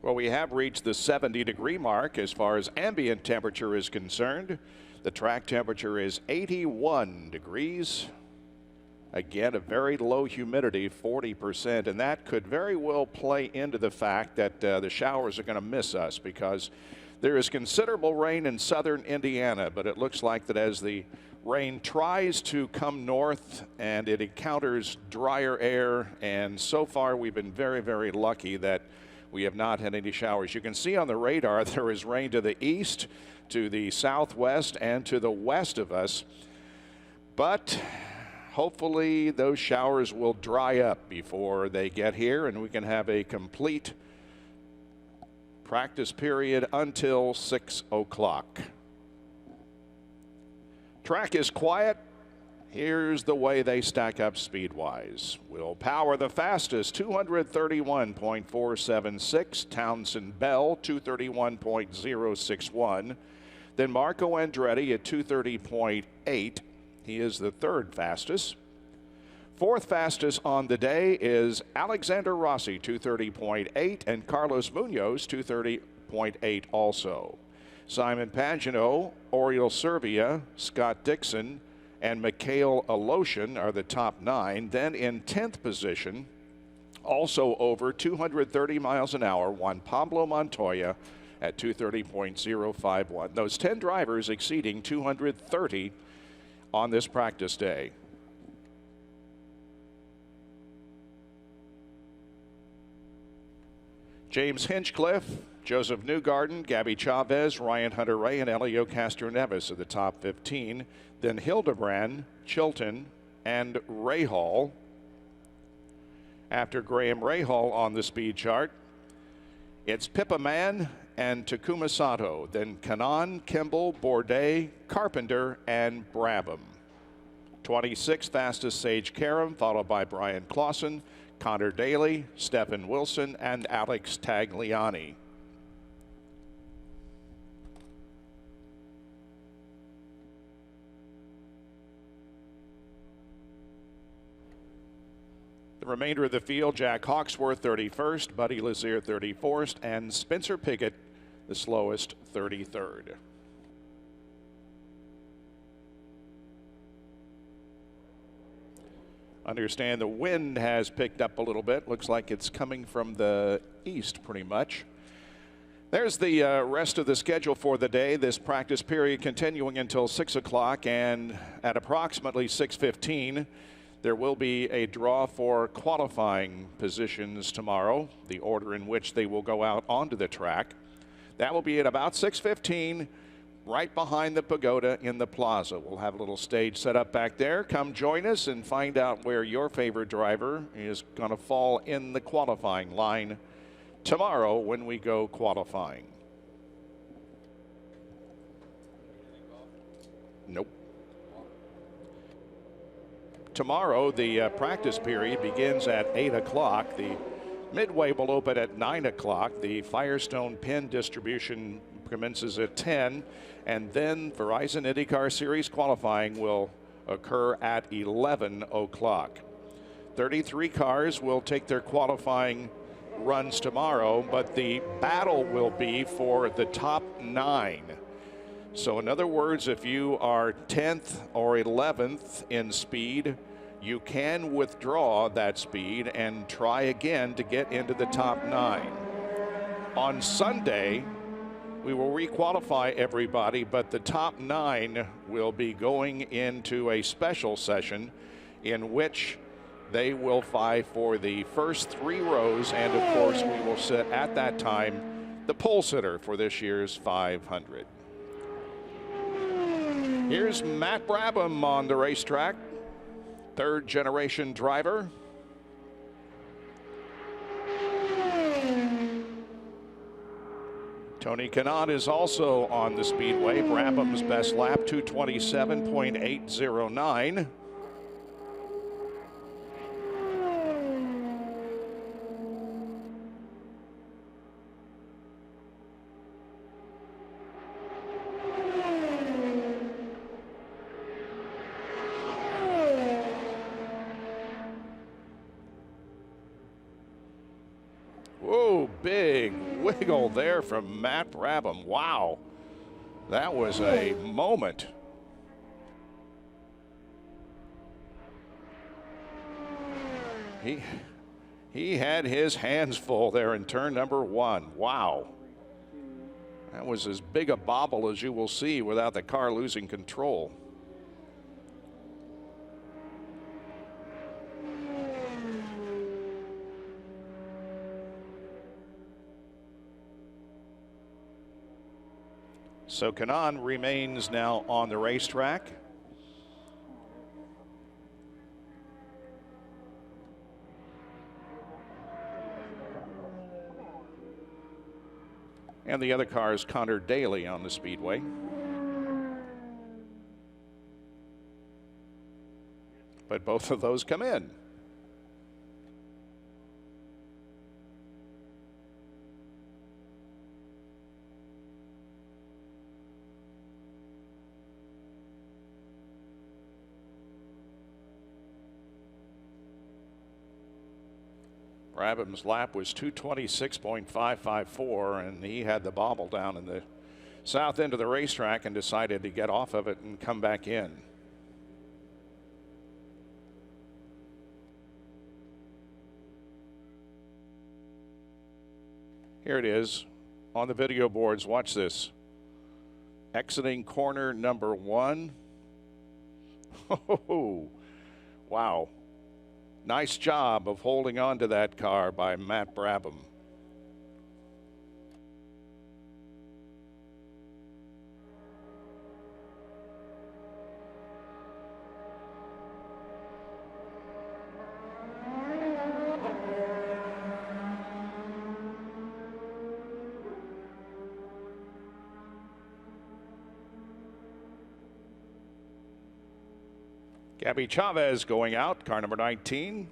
Well, we have reached the 70-degree mark as far as ambient temperature is concerned. The track temperature is 81 degrees. Again, a very low humidity, 40%, and that could very well play into the fact that the showers are going to miss us because there is considerable rain in southern Indiana, but it looks like that as the rain tries to come north and it encounters drier air, and so far we've been very, very lucky that we have not had any showers. You can see on the radar there is rain to the east, to the southwest, and to the west of us. But hopefully those showers will dry up before they get here and we can have a complete practice period until 6 o'clock. Track is quiet. Here's the way they stack up speed-wise. Will Power the fastest, 231.476. Townsend Bell, 231.061. Then Marco Andretti at 230.8. He is the 3rd fastest. 4th fastest on the day is Alexander Rossi, 230.8, and Carlos Munoz, 230.8 also. Simon Pagenaud, Oriol Servia, Scott Dixon, and Mikhail Aloshin are the top 9. Then in 10th position, also over 230 miles an hour, Juan Pablo Montoya at 230.051. Those 10 drivers exceeding 230 on this practice day. James Hinchcliffe, Joseph Newgarden, Gabby Chavez, Ryan Hunter-Reay, and Elio Castroneves are the top 15. Then Hildebrand, Chilton, and Rahal. After Graham Rahal on the speed chart, it's Pippa Mann and Takuma Sato. Then Kanaan, Kimball, Bourdais, Carpenter, and Brabham. 26th fastest Sage Karam, followed by Brian Clausen, Connor Daly, Stephen Wilson, and Alex Tagliani. The remainder of the field, Jack Hawksworth 31st, Buddy Lazier 34st, and Spencer Pigot the slowest 33rd. Understand the wind has picked up a little bit. Looks like it's coming from the east pretty much. There's the rest of the schedule for the day. This practice period continuing until 6 o'clock, and at approximately 6:15, there will be a draw for qualifying positions tomorrow, the order in which they will go out onto the track. That will be at about 6:15, right behind the pagoda in the plaza. We'll have a little stage set up back there. Come join us and find out where your favorite driver is going to fall in the qualifying line tomorrow when we go qualifying. Nope. Tomorrow, the practice period begins at 8 o'clock. The midway will open at 9 o'clock. The Firestone pin distribution commences at 10. And then Verizon IndyCar Series qualifying will occur at 11 o'clock. 33 cars will take their qualifying runs tomorrow, but the battle will be for the top 9. So in other words, if you are 10th or 11th in speed, you can withdraw that speed and try again to get into the top 9. On Sunday, we will requalify everybody, but the top 9 will be going into a special session in which they will vie for the first 3 rows, and of course we will sit at that time the pole sitter for this year's 500. Here's Matt Brabham on the racetrack, 3rd generation driver. Tony Kanaan is also on the Speedway. Brabham's best lap, 227.809. Whoa, big wiggle there from Matt Brabham. Wow, that was a moment. He had his hands full there in turn number 1. Wow. That was as big a bobble as you will see without the car losing control. So Kanaan remains now on the racetrack. And the other car is Connor Daly on the Speedway. But both of those come in. Brabham's lap was 226.554, and he had the bobble down in the south end of the racetrack and decided to get off of it and come back in. Here it is on the video boards. Watch this. Exiting corner number 1. Oh, wow. Nice job of holding on to that car by Matt Brabham. Gabby Chavez going out, car number 19.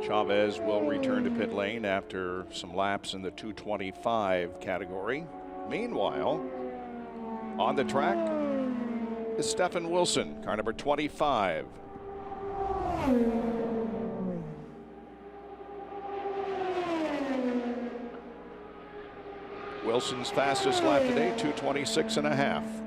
Chavez will return to pit lane after some laps in the 225 category. Meanwhile, on the track is Stephen Wilson, car number 25. Wilson's fastest lap today, 226.5.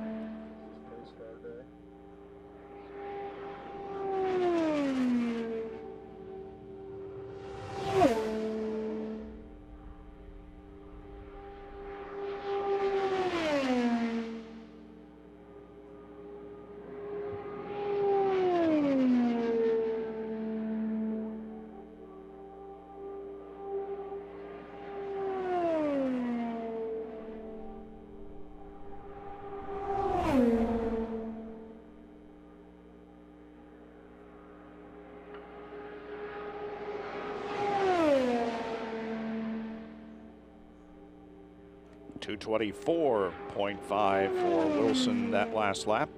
.24.5 for Wilson that last lap.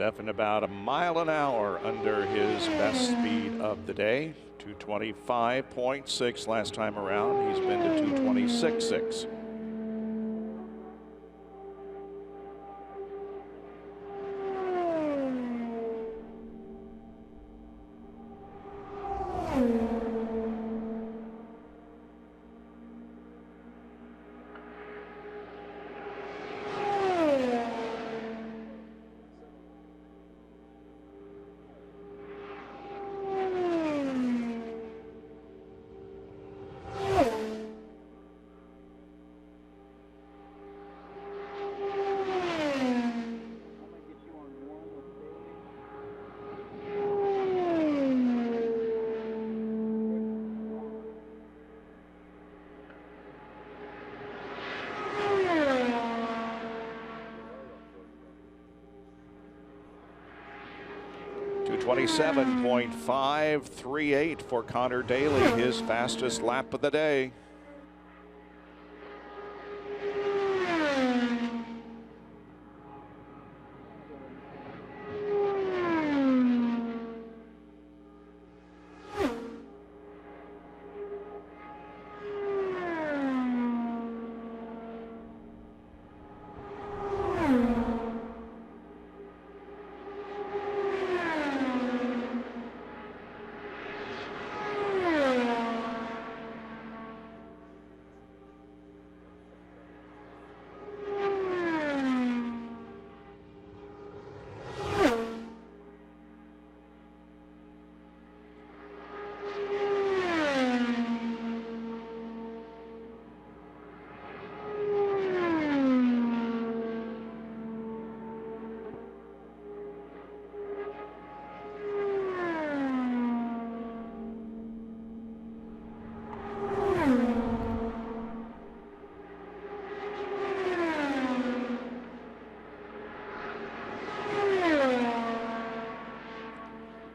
Stephen about a mile an hour under his best speed of the day. 225.6 last time around. He's been to 226.6. .27.538 for Connor Daly, his fastest lap of the day.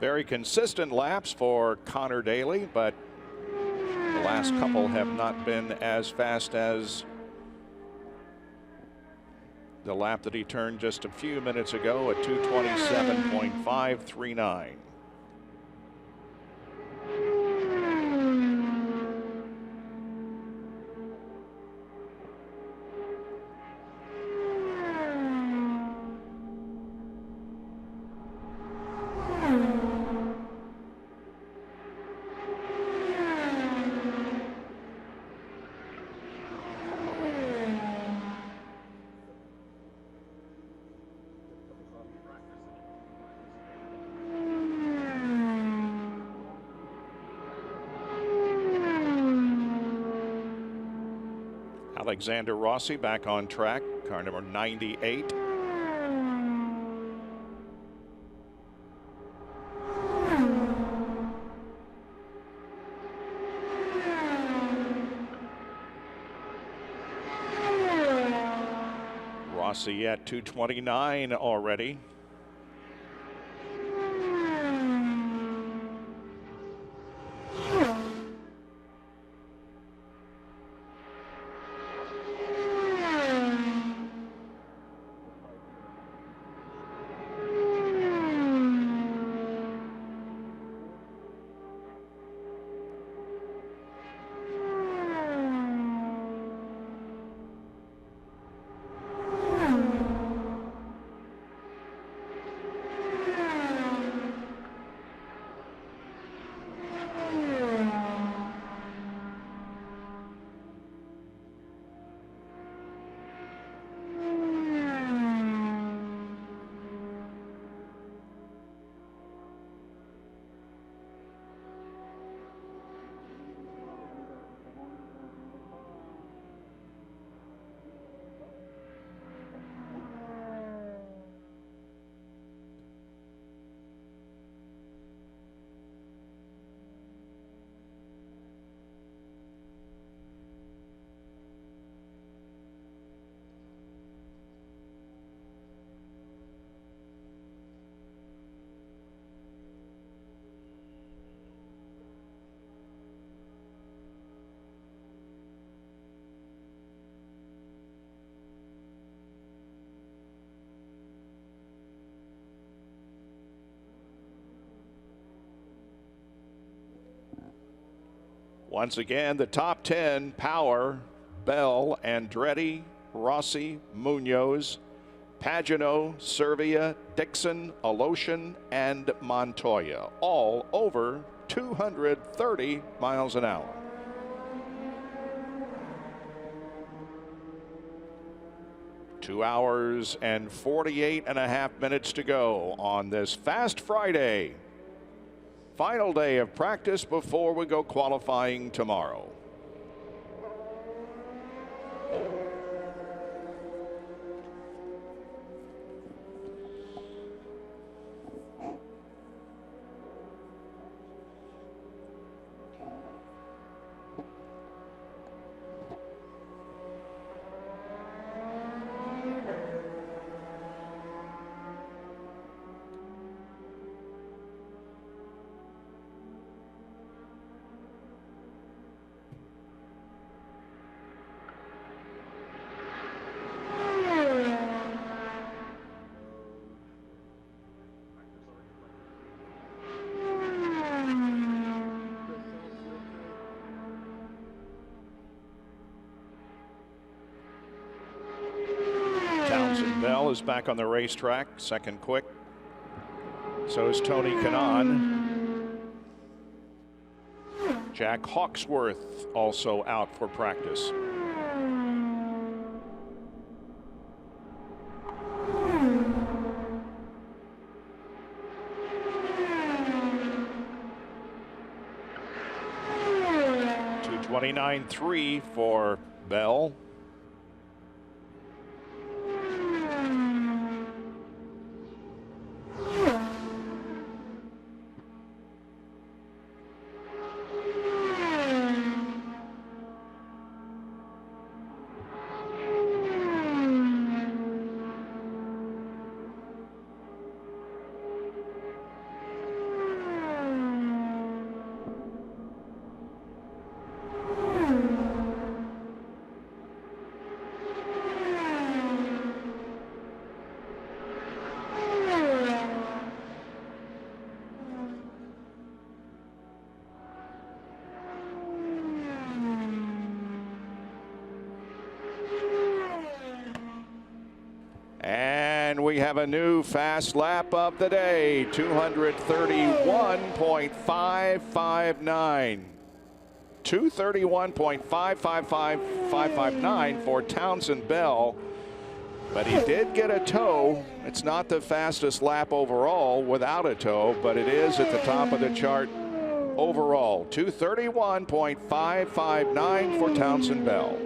Very consistent laps for Connor Daly, but the last couple have not been as fast as the lap that he turned just a few minutes ago at 227.539. Alexander Rossi back on track, car number 98. Rossi at 229 already. Once again, the top 10: Power, Bell, Andretti, Rossi, Munoz, Pagano, Servia, Dixon, Aloshin, and Montoya, all over 230 miles an hour. Two hours and 48.5 minutes to go on this Fast Friday. Final day of practice before we go qualifying tomorrow. Bell is back on the racetrack, second quick. So is Tony Kanaan. Jack Hawksworth also out for practice. .229.3 for Bell. And we have a new fast lap of the day, 231.559. 231.555559 for Townsend Bell. But he did get a tow. It's not the fastest lap overall without a tow, but it is at the top of the chart overall. 231.559 for Townsend Bell.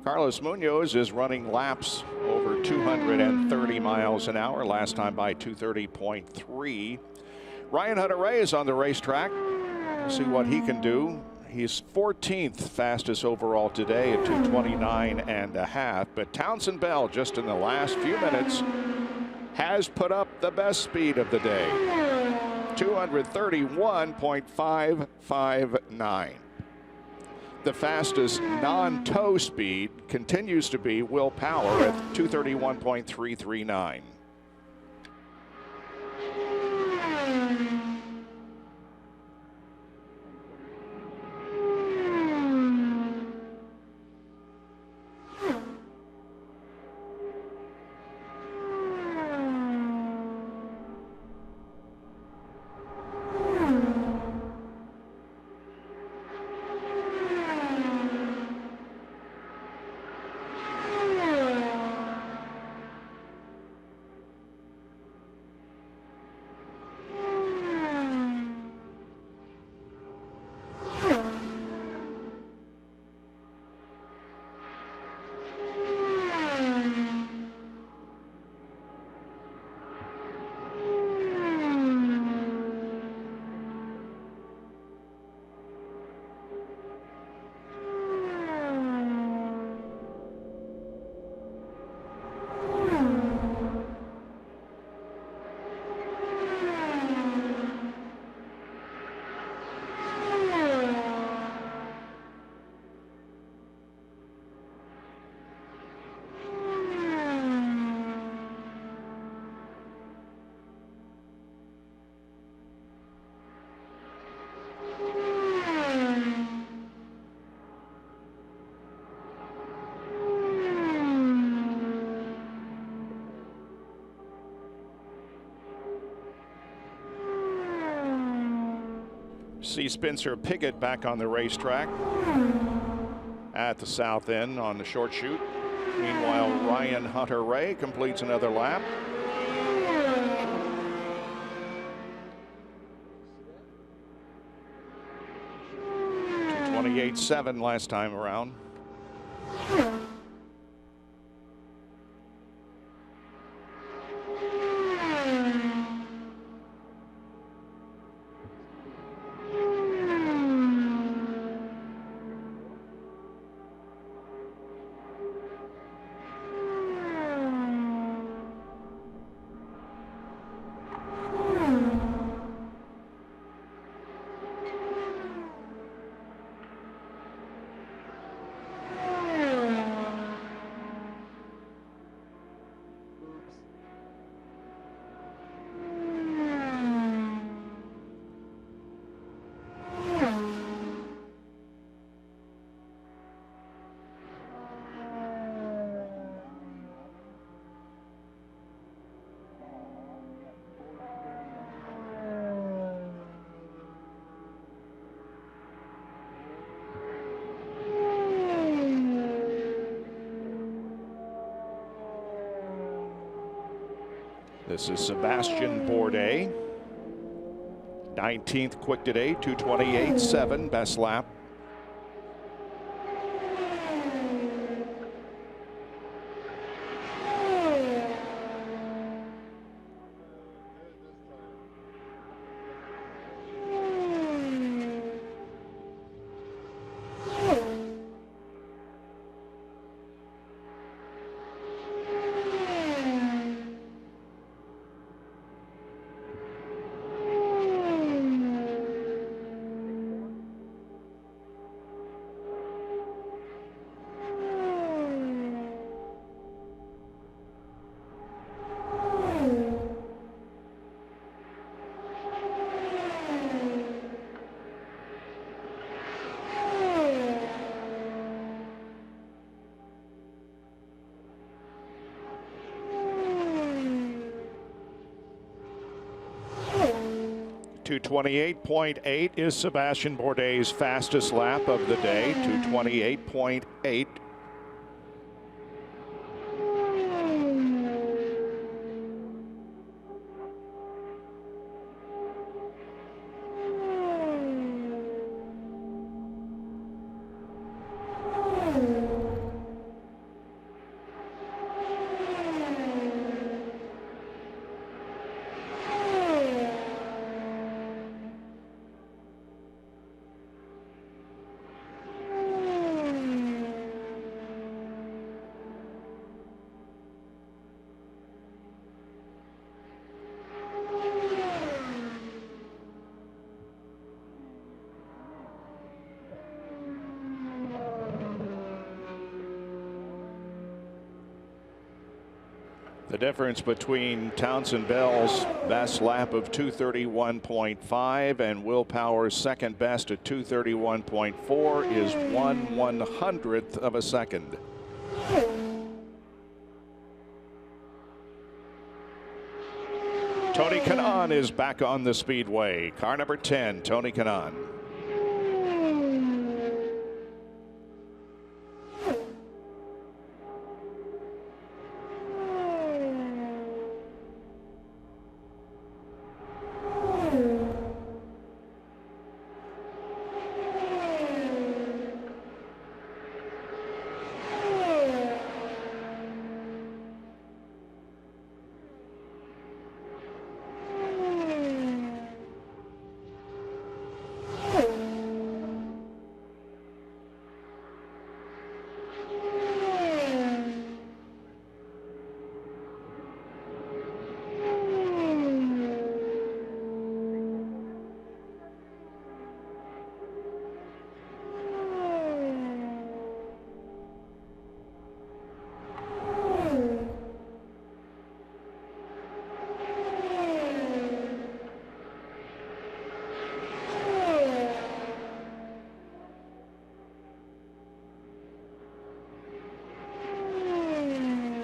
Carlos Munoz is running laps over 230 miles an hour, last time by 230.3. Ryan Hunter-Reay is on the racetrack. We'll see what he can do. He's 14th fastest overall today at 229.5. But Townsend Bell, just in the last few minutes, has put up the best speed of the day, 231.559. The fastest non-tow speed continues to be Will Power at 231.339. See Spencer Pigot back on the racetrack at the south end on the short chute. Meanwhile, Ryan Hunter-Reay completes another lap. 228.7 last time around. This is Sebastian Bourdais, 19th quick today, 228.7 best lap. .228.8 is Sebastian Bourdais' fastest lap of the day, 228.8. The difference between Townsend Bell's best lap of 2:31.5 and Will Power's second best at 2:31.4 is 1/100th of a second. Tony Kanaan is back on the speedway. Car number 10, Tony Kanaan.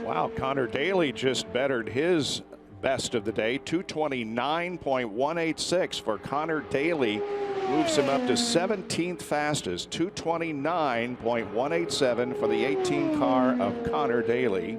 Wow, Connor Daly just bettered his best of the day. 2:29.186 for Connor Daly. Moves him up to 17th fastest. 2:29.187 for the 18 car of Connor Daly.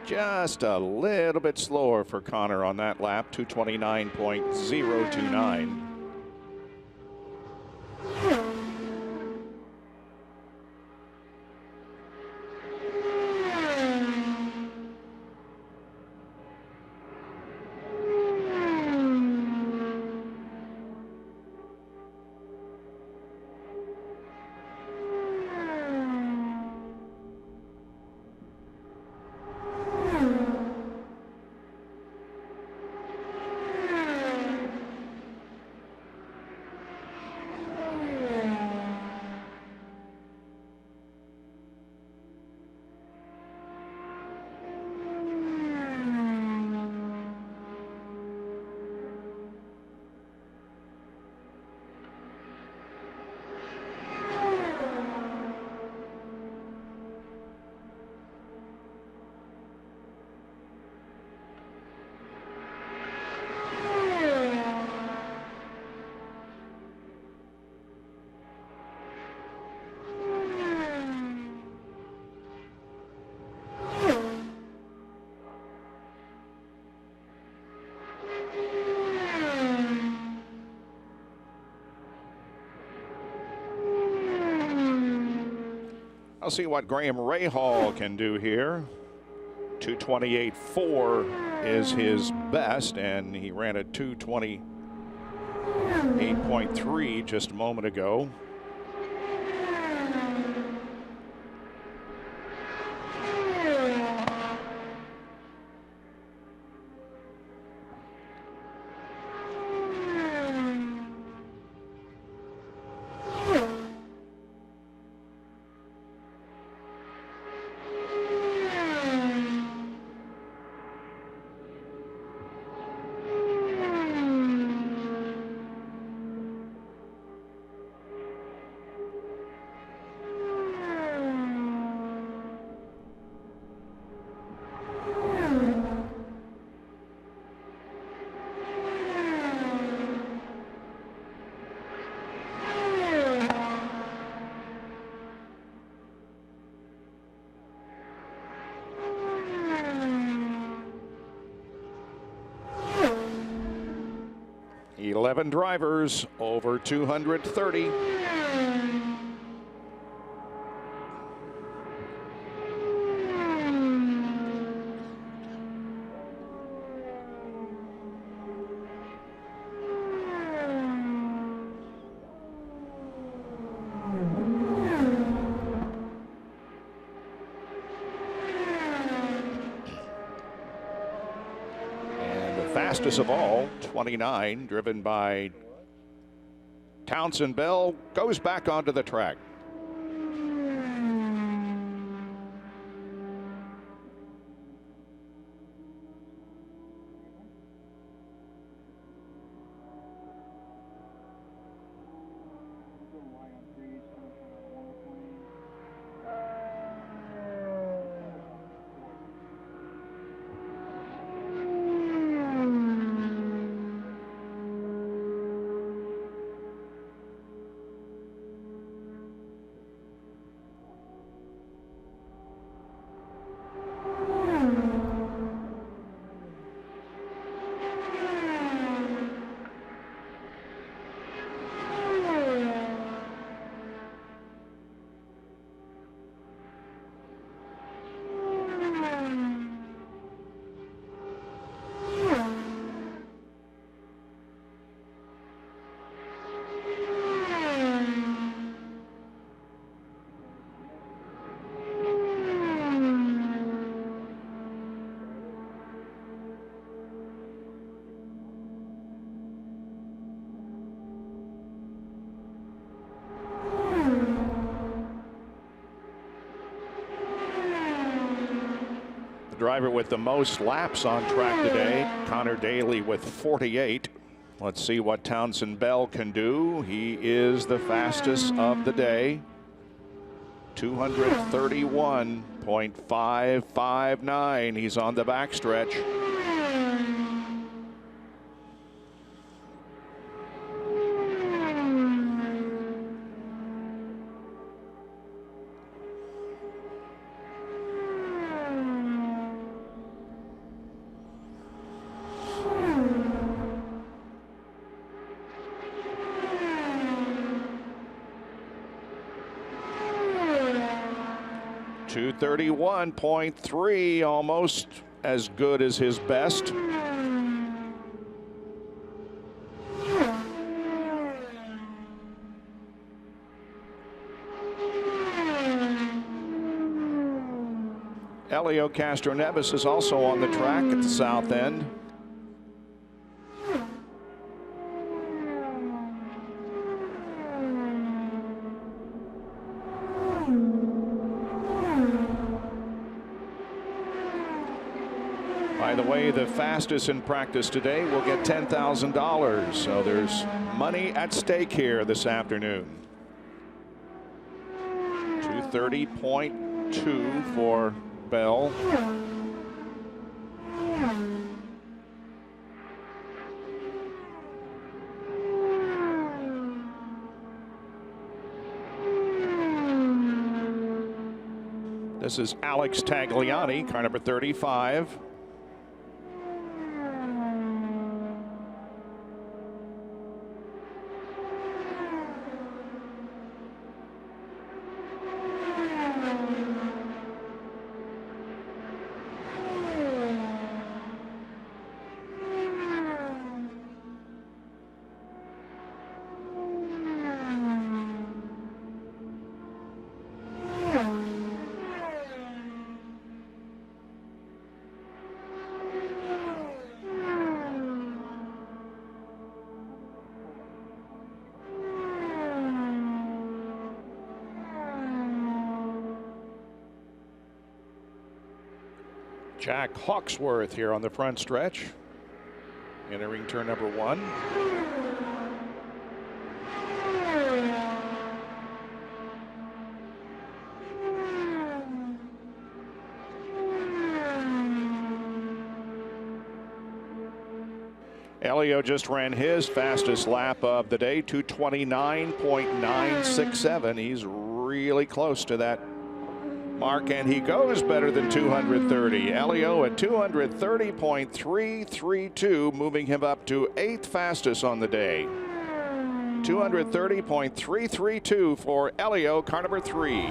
Just a little bit slower for Connor on that lap, 2:29.029. I'll see what Graham Rahal can do here. 2:28.4 is his best, and he ran a 2:28.3 just a moment ago. 11 drivers over 230. Fastest of all, 29, driven by Townsend Bell, goes back onto the track. Driver with the most laps on track today, Connor Daly with 48. Let's see what Townsend Bell can do. He is the fastest of the day. 231.559. He's on the backstretch. .3, almost as good as his best. Elio Castroneves is also on the track at the south end. By the way, the fastest in practice today will get $10,000. So there's money at stake here this afternoon. 230.2 for Bell. This is Alex Tagliani, car number 35. Jack Hawksworth here on the front stretch, entering turn number 1. Elio just ran his fastest lap of the day, 229.967. He's really close to that mark, and he goes better than 230. Elio at 230.332, moving him up to 8th fastest on the day. 230.332 for Elio, car number 3.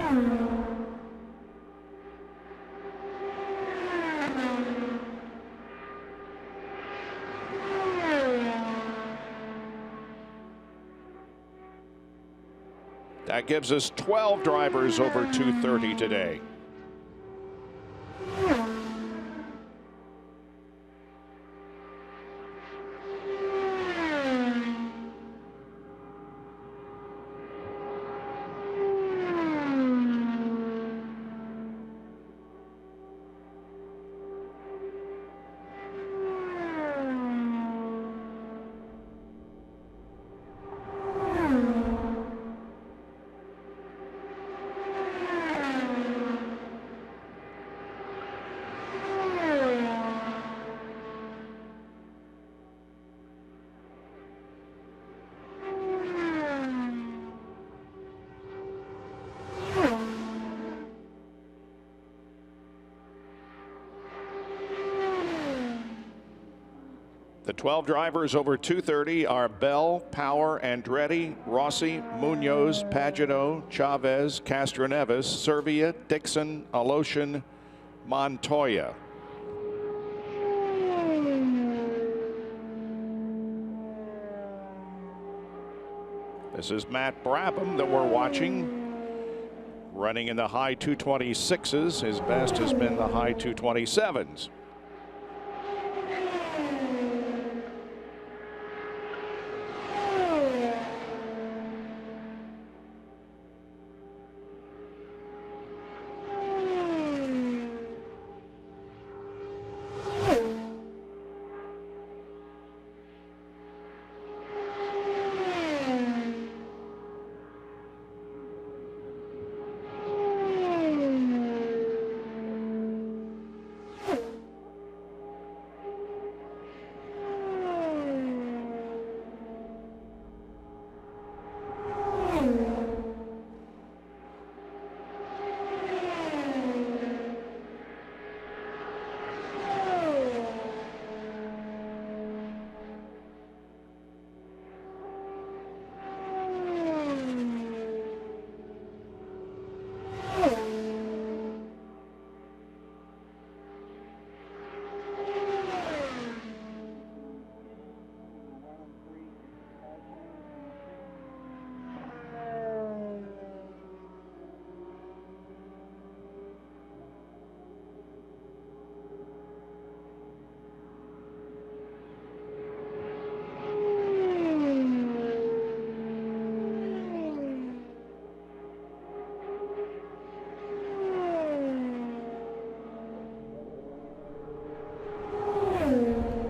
That gives us 12 drivers over 230 today. The 12 drivers over 230 are Bell, Power, Andretti, Rossi, Munoz, Pagano, Chavez, Castroneves, Servia, Dixon, Aloshin, Montoya. This is Matt Brabham that we're watching, running in the high 226s. His best has been the high 227s.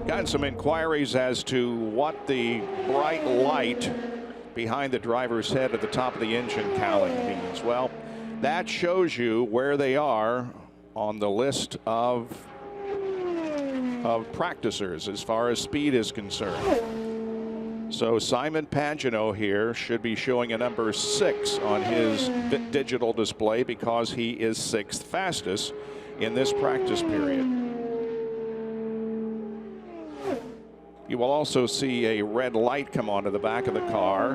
Got some inquiries as to what the bright light behind the driver's head at the top of the engine cowling means. Well, that shows you where they are on the list of practicers as far as speed is concerned. So Simon Pagano here should be showing a number 6 on his digital display because he is 6th fastest in this practice period. You will also see a red light come onto the back of the car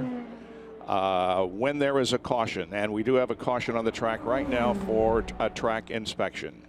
when there is a caution. And we do have a caution on the track right now for a track inspection.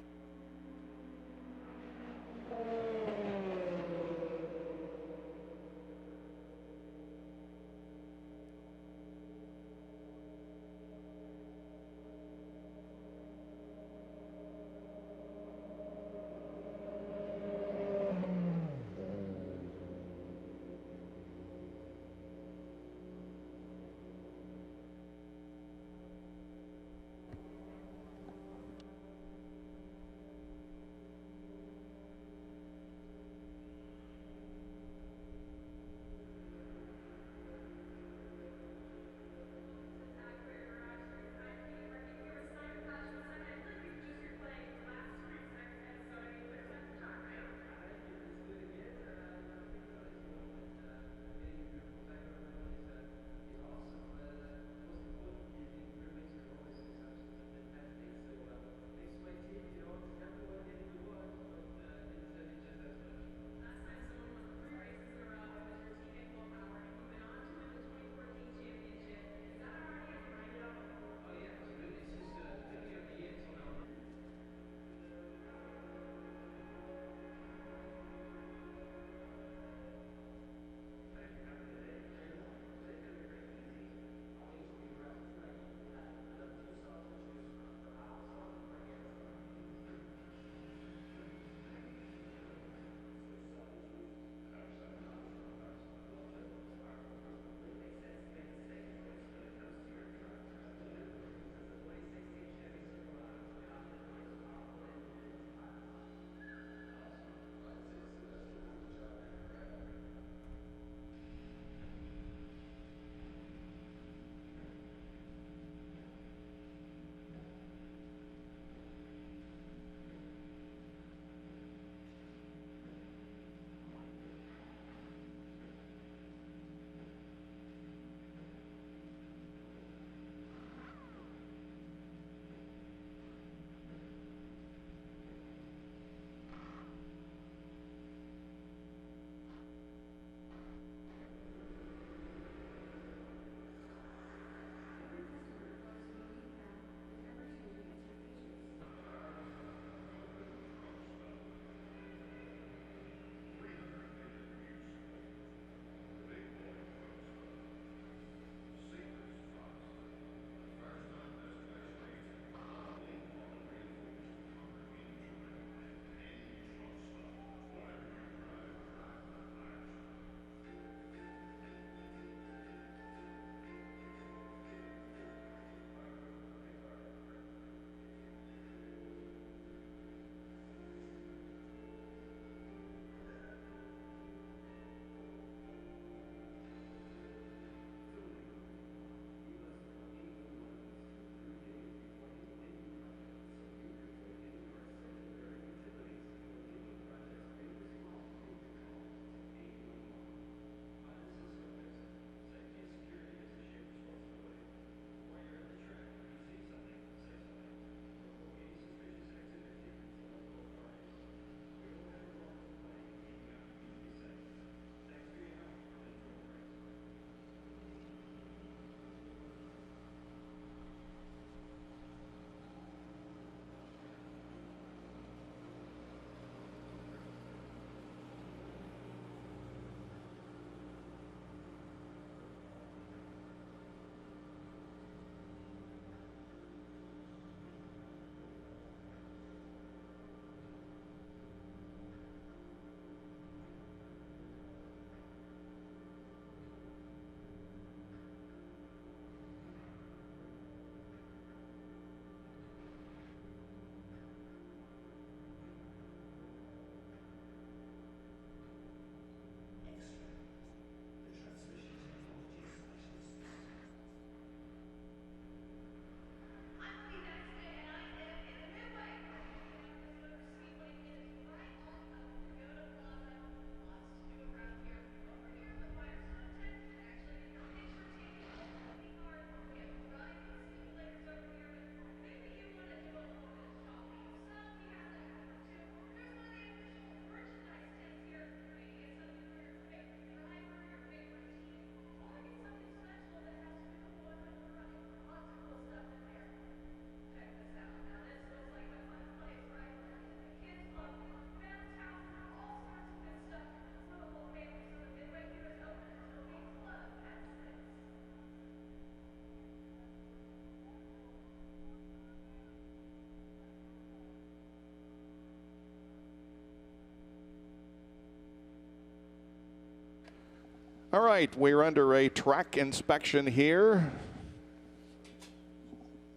All right, we're under a track inspection here.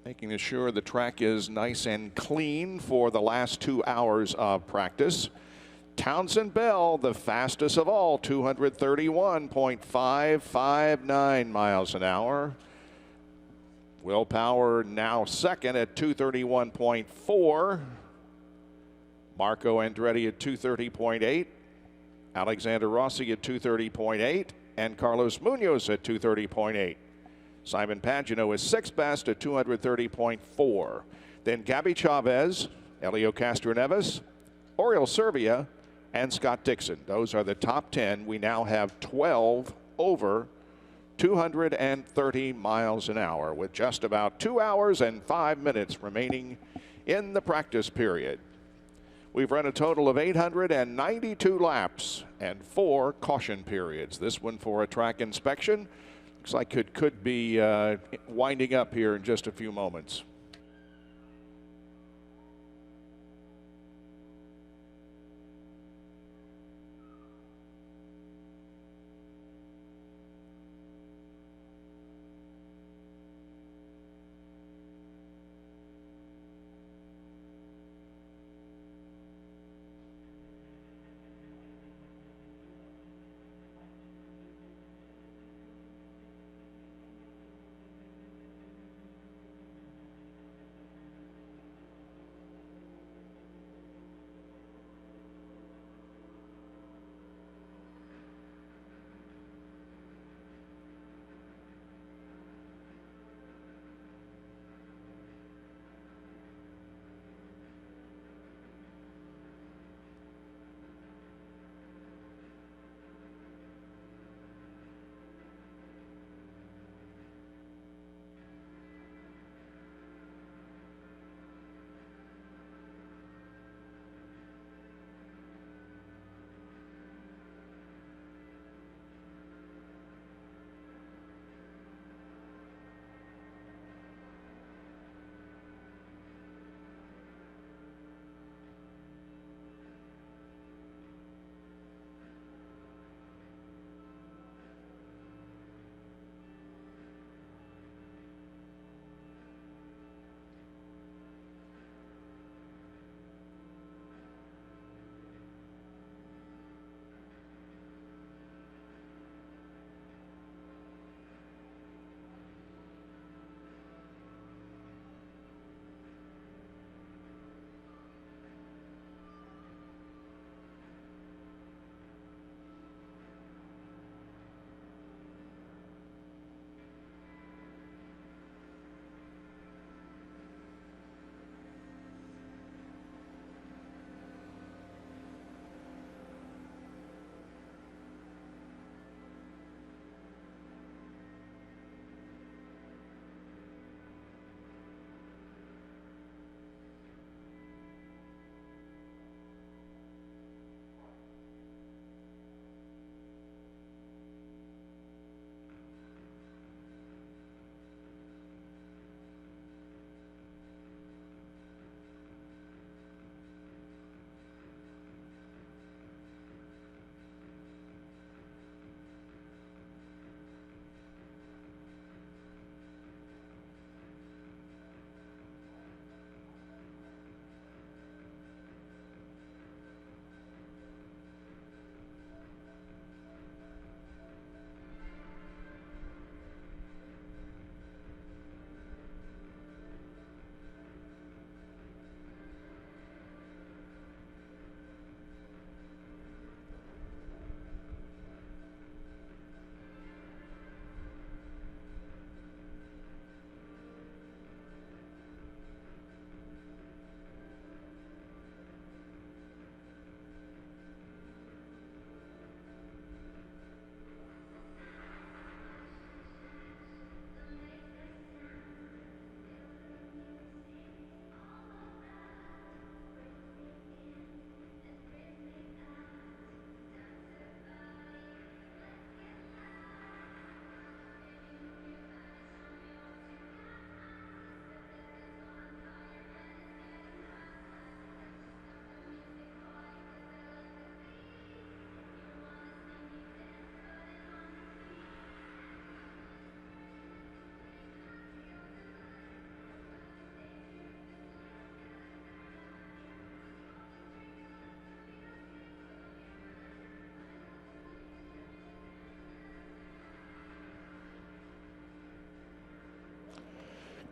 Making sure the track is nice and clean for the last 2 hours of practice. Townsend Bell, the fastest of all, 231.559 miles an hour. Will Power now second at 231.4. Marco Andretti at 230.8. Alexander Rossi at 230.8. And Carlos Munoz at 230.8. Simon Pagenaud is sixth best at 230.4. Then Gabby Chavez, Elio Castroneves, Oriol Servia, and Scott Dixon. Those are the top 10. We now have 12 over 230 miles an hour with just about 2 hours and 5 minutes remaining in the practice period. We've run a total of 892 laps and 4 caution periods. This one for a track inspection. Looks like it could be winding up here in just a few moments.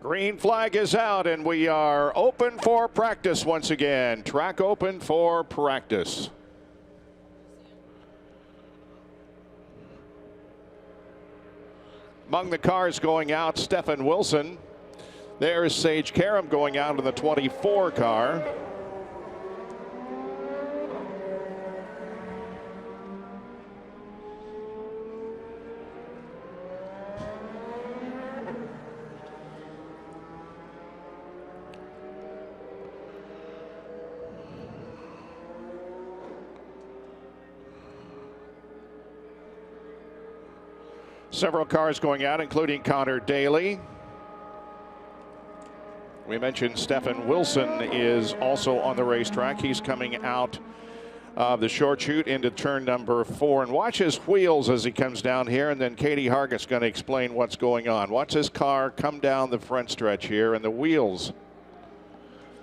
Green flag is out, and we are open for practice once again. Track open for practice. Among the cars going out, Stephen Wilson. There's Sage Karam going out in the 24 car. Several cars going out, including Connor Daly. We mentioned Stephen Wilson is also on the racetrack. He's coming out of the short chute into turn number 4. And watch his wheels as he comes down here. And then Katie Hargett's going to explain what's going on. Watch his car come down the front stretch here, and the wheels.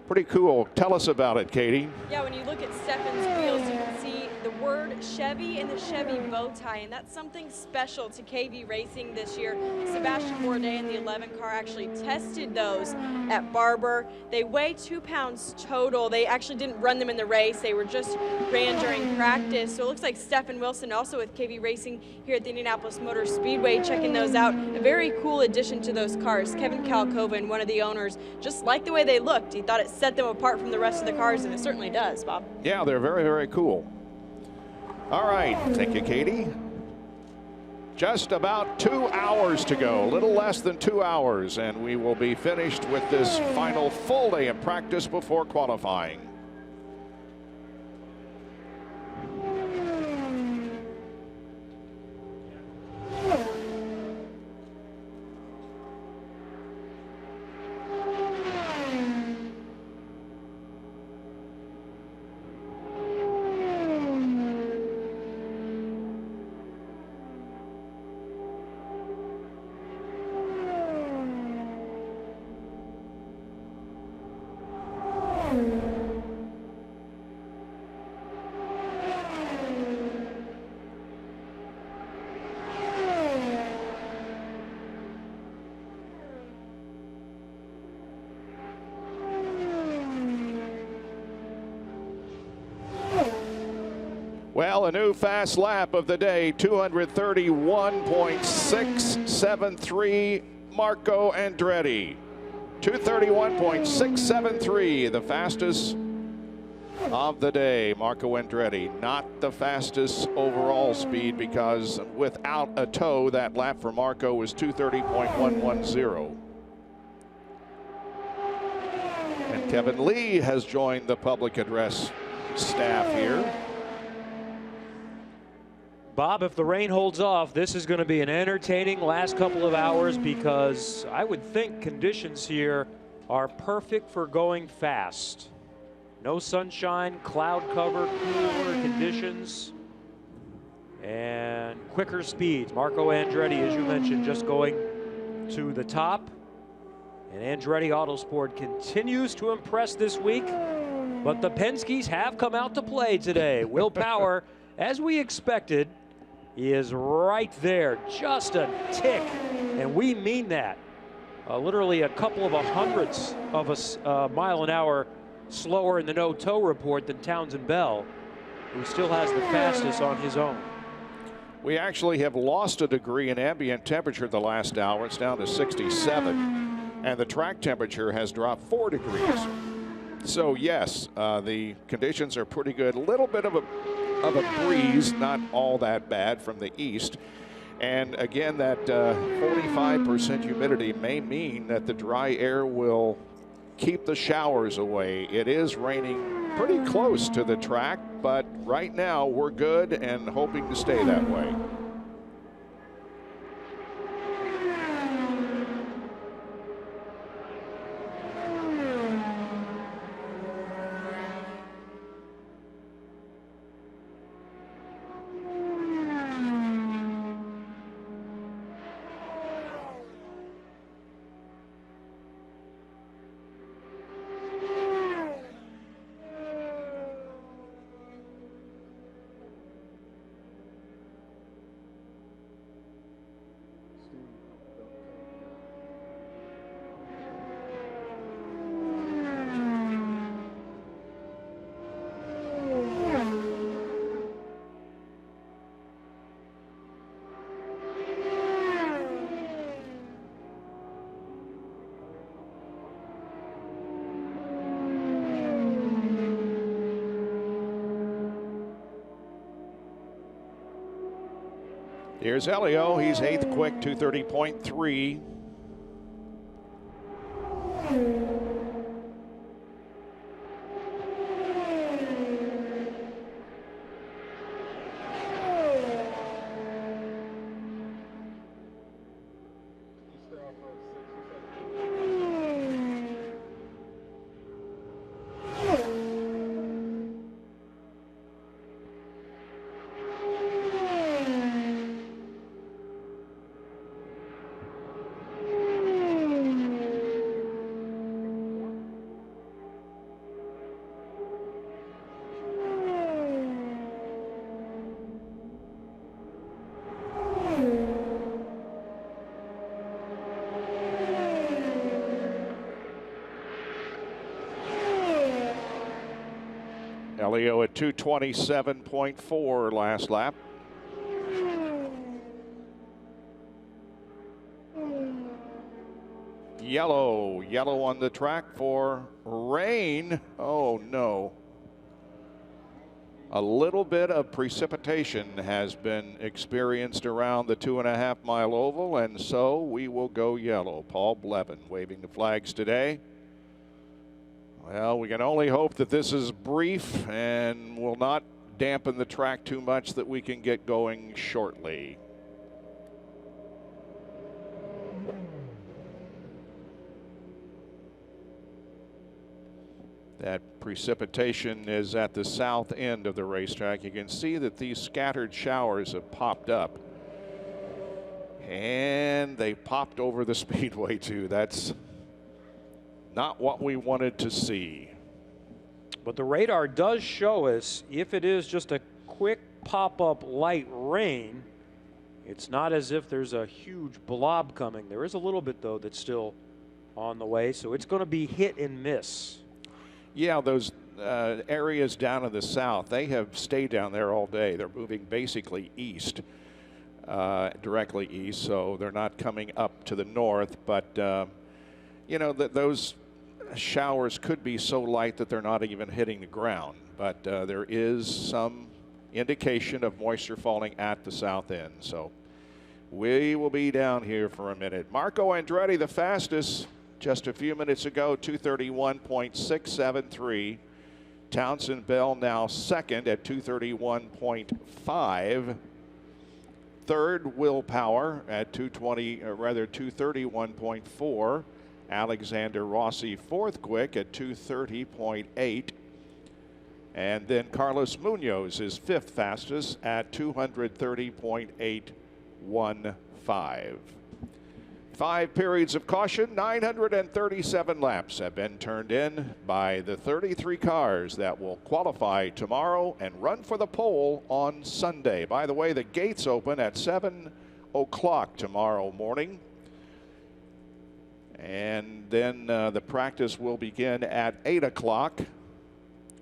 Pretty cool. Tell us about it, Katie. Yeah, when you look at Stephen's wheels, you can see the word Chevy and the Chevy bow tie, and that's something special to KV Racing this year. Sebastian Bourdais in the 11 car actually tested those at Barber. They weigh 2 pounds total. They actually didn't run them in the race. They were just ran during practice. So it looks like Stephen Wilson, also with KV Racing here at the Indianapolis Motor Speedway, checking those out. A very cool addition to those cars. Kevin Kalkoven, one of the owners, just liked the way they looked. He thought it set them apart from the rest of the cars, and it certainly does, Bob. Yeah, they're very, very cool. All right, thank you, Katie. Just about 2 hours to go, a little less than 2 hours, and we will be finished with this final full day of practice before qualifying. Well, a new fast lap of the day, 231.673, Marco Andretti. 231.673, the fastest of the day, Marco Andretti. Not the fastest overall speed, because without a tow, that lap for Marco was 230.110. And Kevin Lee has joined the public address staff here. Bob, if the rain holds off, this is going to be an entertaining last couple of hours, because I would think conditions here are perfect for going fast. No sunshine, cloud cover, cooler conditions, and quicker speeds. Marco Andretti, as you mentioned, just going to the top. And Andretti Autosport continues to impress this week, but the Penske's have come out to play today. Will Power, as we expected, is right there, just a tick, and we mean that. Literally a couple of hundredths of a mile an hour slower in the no-tow report than Townsend Bell, who still has the fastest on his own. We actually have lost a degree in ambient temperature the last hour. It's down to 67, and the track temperature has dropped 4 degrees. So yes, the conditions are pretty good. A little bit of a breeze, not all that bad, from the east. And again, that 45% humidity may mean that the dry air will keep the showers away. It is raining pretty close to the track, but right now we're good and hoping to stay that way. Here's Elio. He's 8th quick, 2:30.3. Elio at 2:27.4 last lap. Yellow on the track for rain. Oh no. A little bit of precipitation has been experienced around the 2.5 mile oval, and so we will go yellow. Paul Blevin waving the flags today. Well, we can only hope that this is brief and will not dampen the track too much, that we can get going shortly. That precipitation is at the south end of the racetrack. You can see that these scattered showers have popped up. And they popped over the speedway too. That's not what we wanted to see. But the radar does show us if it is just a quick pop-up light rain, it's not as if there's a huge blob coming. There is a little bit, though, that's still on the way, so it's going to be hit and miss. Yeah, those areas down in the south, they have stayed down there all day. They're moving basically east, directly east, so they're not coming up to the north. But, you know, those showers could be so light that they're not even hitting the ground. But there is some indication of moisture falling at the south end. So we will be down here for a minute. Marco Andretti, the fastest just a few minutes ago, 2:31.673. Townsend Bell now second at 2:31.5. Third, Will Power at 2:31.4. Alexander Rossi fourth quick at 2:30.8. And then Carlos Munoz is fifth fastest at 230.815. 5 periods of caution, 937 laps have been turned in by the 33 cars that will qualify tomorrow and run for the pole on Sunday. By the way, the gates open at 7 o'clock tomorrow morning. And then the practice will begin at 8 o'clock.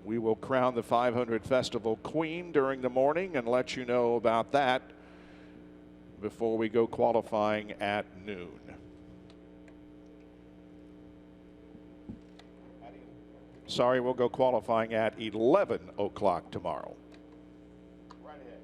We will crown the 500 Festival Queen during the morning and let you know about that before we go qualifying at noon. Sorry, we'll go qualifying at 11 o'clock tomorrow. Right ahead.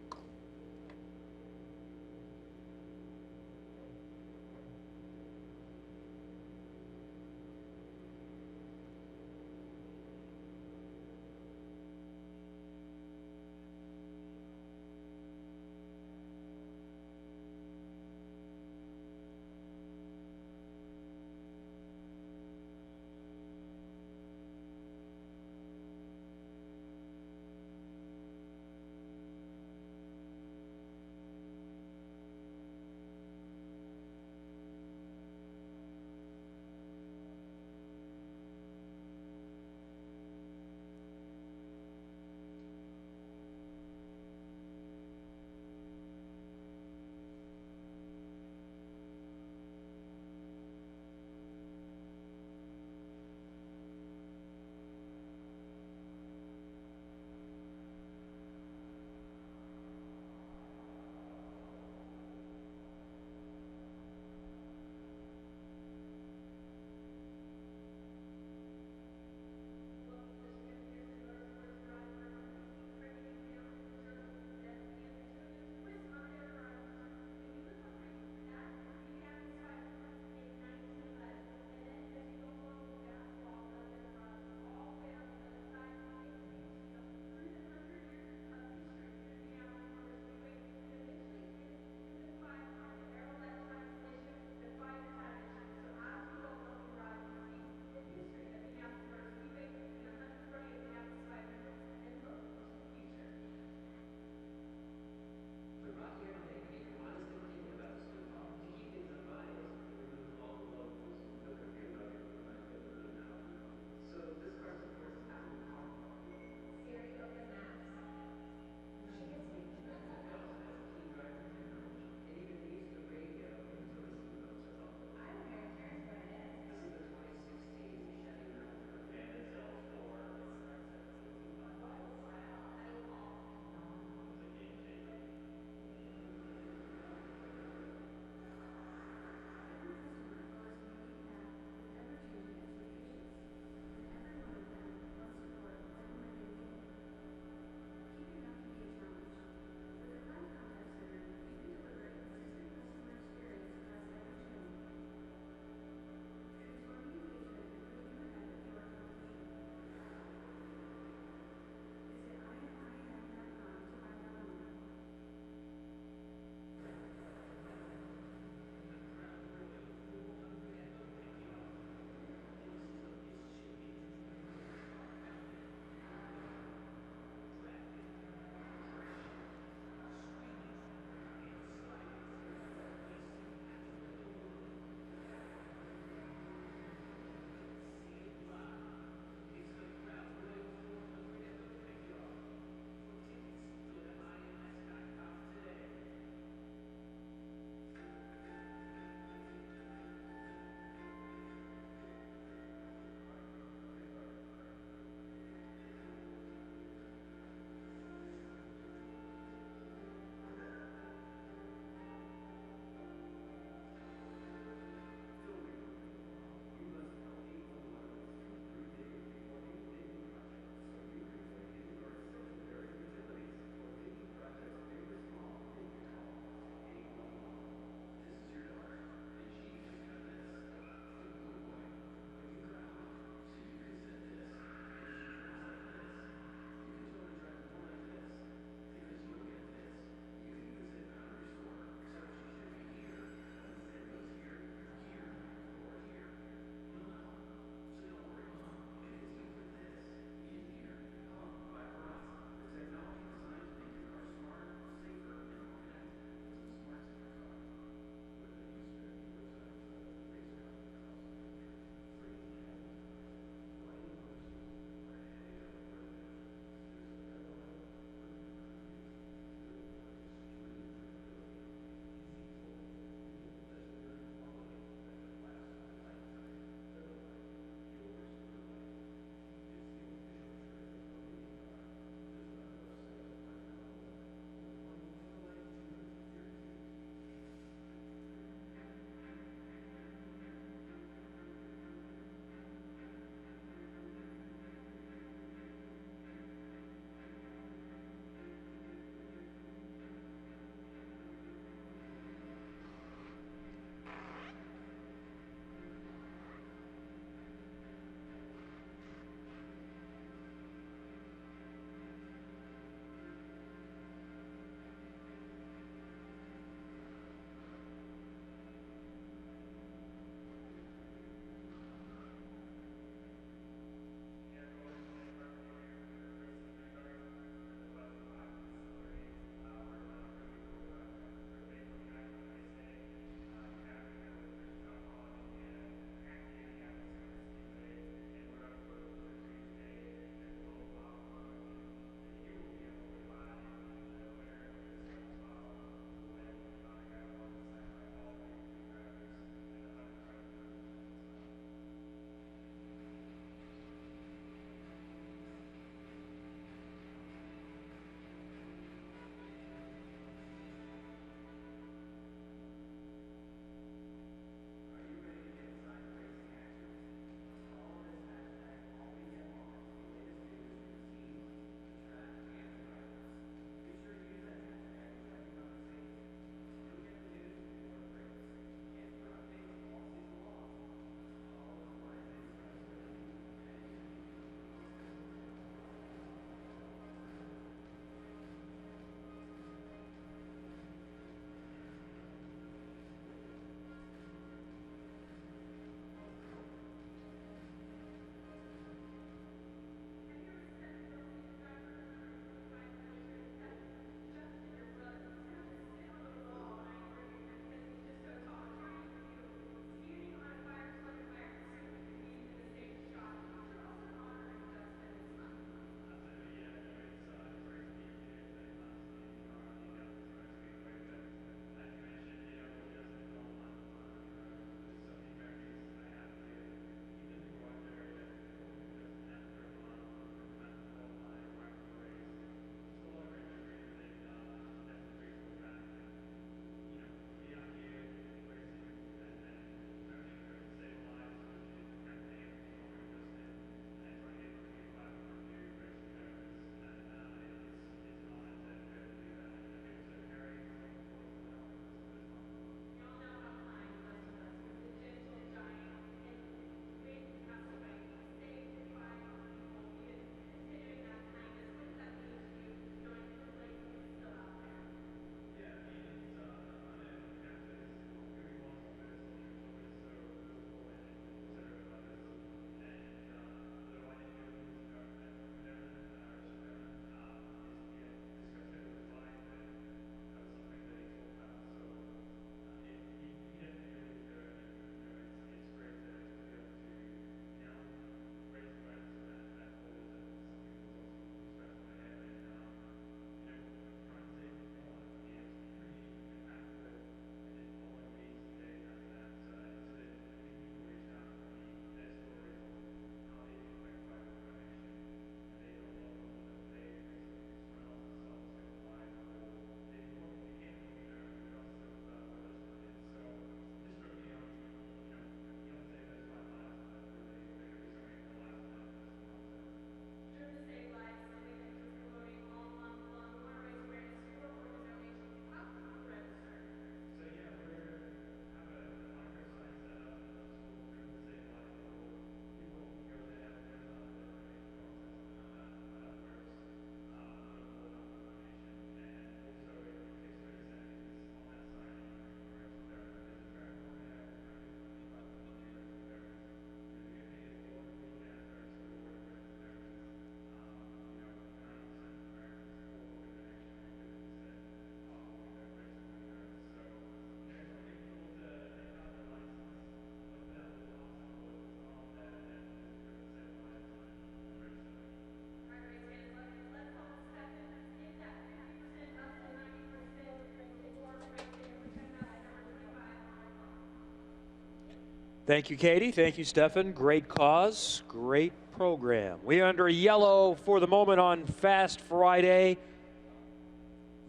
Thank you, Katie. Thank you, Stefan. Great cause, great program. We are under yellow for the moment on Fast Friday.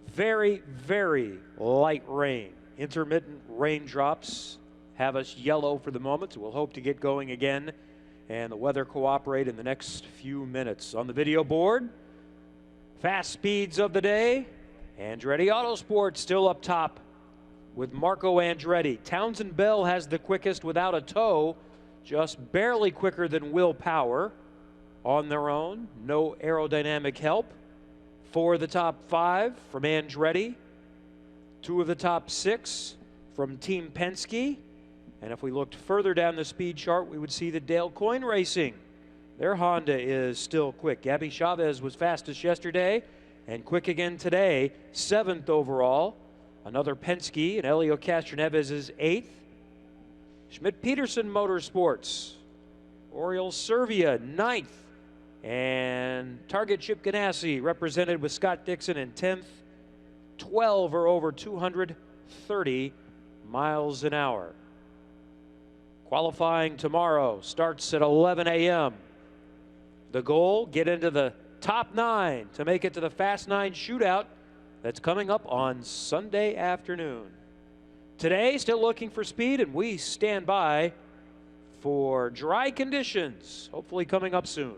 Very, very light rain. Intermittent raindrops have us yellow for the moment, so we'll hope to get going again and the weather cooperate in the next few minutes. On the video board, fast speeds of the day. Andretti Autosport still up top with Marco Andretti. Townsend Bell has the quickest without a tow, just barely quicker than Will Power on their own. No aerodynamic help. 4 of the top 5 from Andretti. 2 of the top 6 from Team Penske. And if we looked further down the speed chart, we would see that Dale Coyne Racing, their Honda is still quick. Gabby Chavez was fastest yesterday and quick again today, 7th overall. Another Penske, and Elio Castroneves is 8th. Schmidt-Peterson Motorsports, Oriol Servia 9th. And Target Chip Ganassi represented with Scott Dixon in 10th. 12 are over 230 miles an hour. Qualifying tomorrow starts at 11 a.m. The goal, get into the top 9 to make it to the Fast 9 shootout that's coming up on Sunday afternoon. Today, still looking for speed, and we stand by for dry conditions, hopefully coming up soon.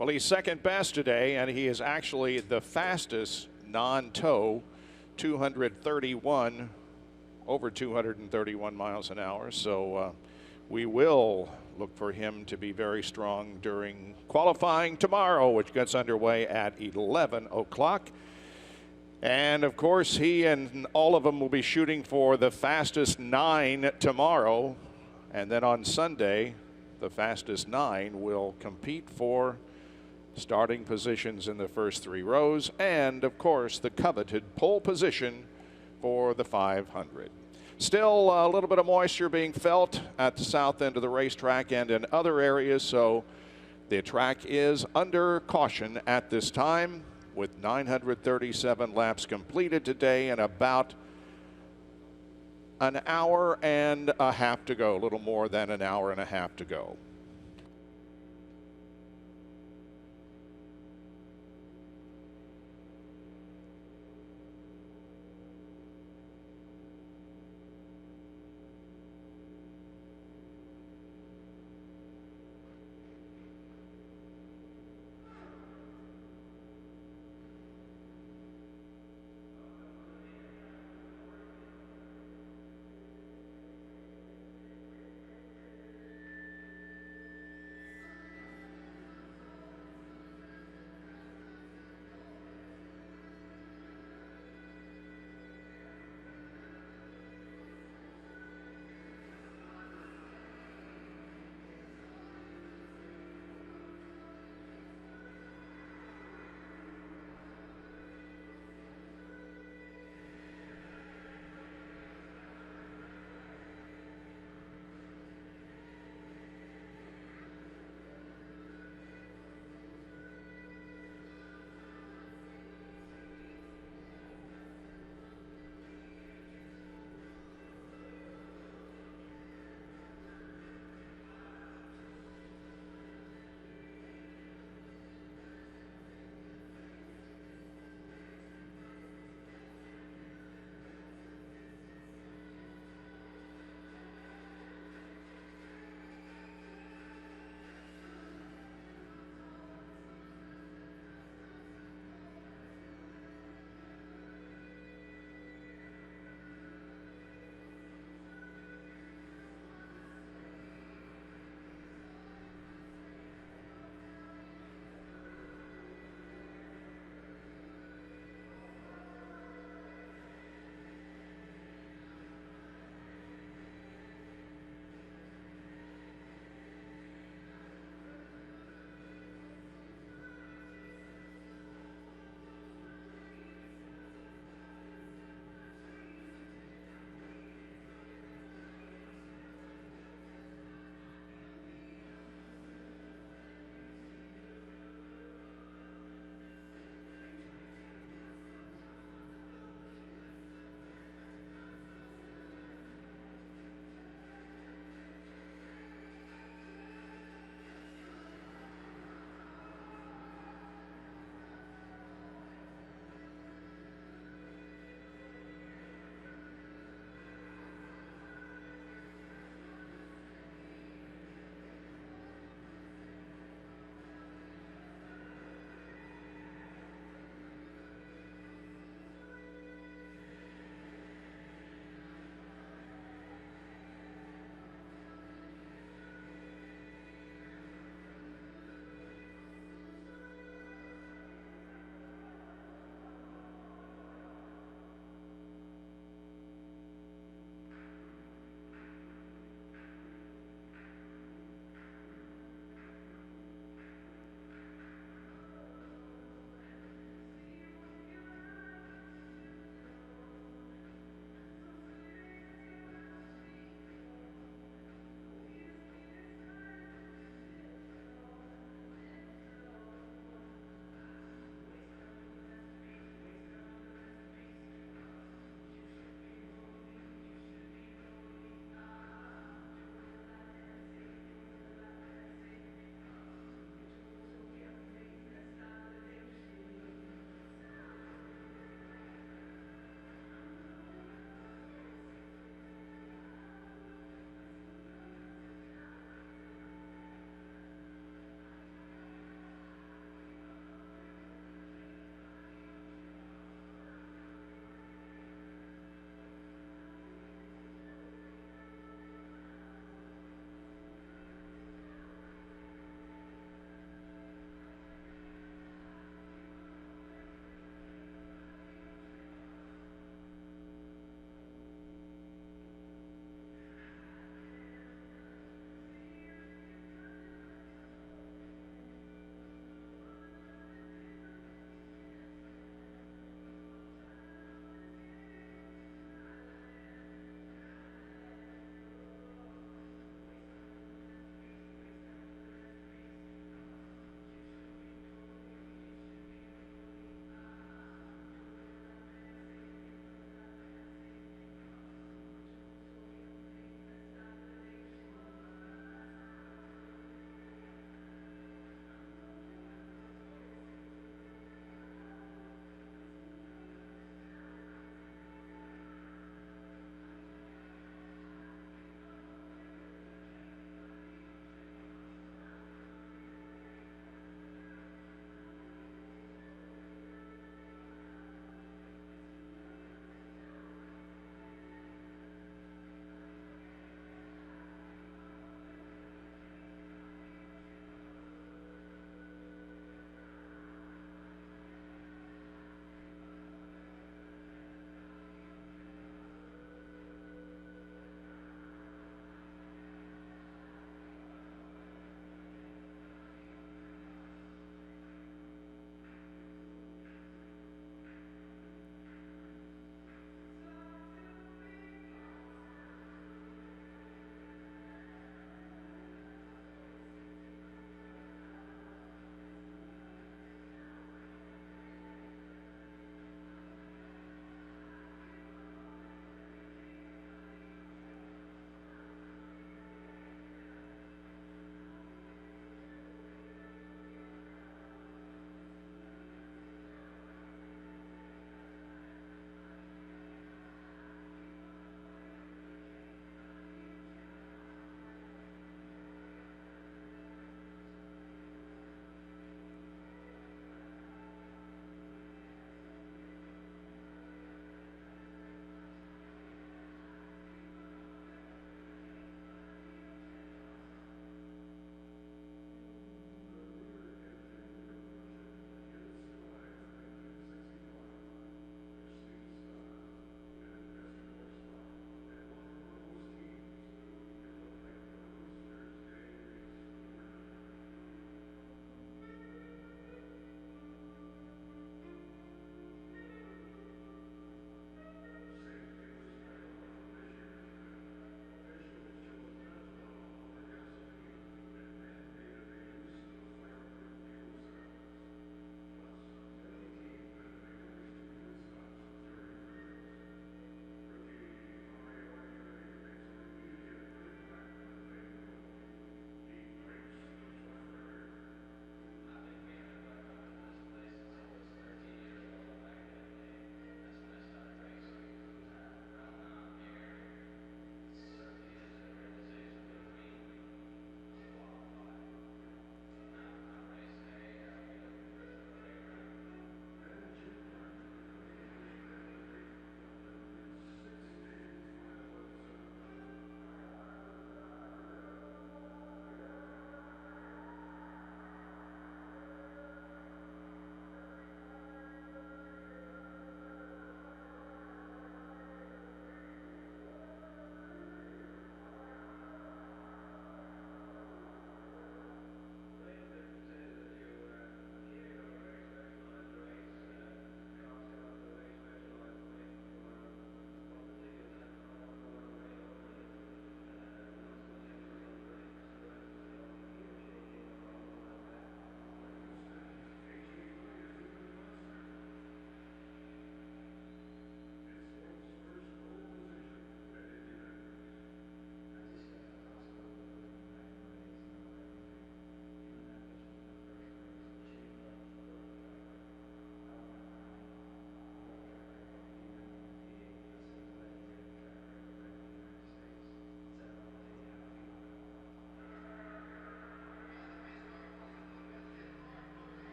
Well, he's second best today, and he is actually the fastest non-tow, 231, over 231 miles an hour. So we will look for him to be very strong during qualifying tomorrow, which gets underway at 11 o'clock. And of course, he and all of them will be shooting for the fastest 9 tomorrow. And then on Sunday, the fastest 9 will compete for starting positions in the first 3 rows, and of course the coveted pole position for the 500. Still a little bit of moisture being felt at the south end of the racetrack and in other areas, so the track is under caution at this time, with 937 laps completed today and about an hour and a half to go, a little more than an hour and a half to go.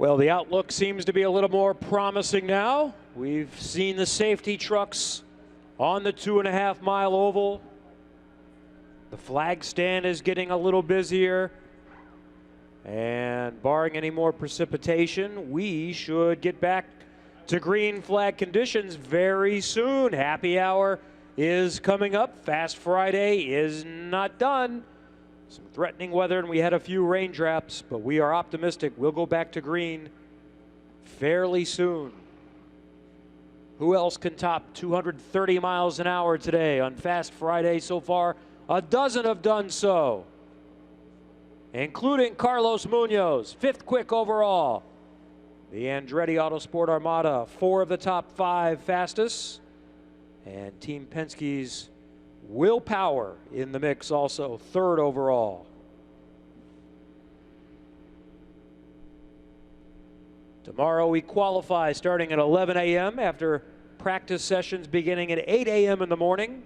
Well, the outlook seems to be a little more promising now. We've seen the safety trucks on the 2.5-mile oval. The flag stand is getting a little busier. And barring any more precipitation, we should get back to green flag conditions very soon. Happy hour is coming up. Fast Friday is not done. Some threatening weather, and we had a few raindrops, but we are optimistic we'll go back to green fairly soon. Who else can top 230 miles an hour today on Fast Friday so far? A dozen have done so, including Carlos Munoz, 5th quick overall. The Andretti Autosport Armada, 4 of the top 5 fastest. And Team Penske's Will Power in the mix also, 3rd overall. Tomorrow we qualify starting at 11 a.m. after practice sessions beginning at 8 a.m. in the morning.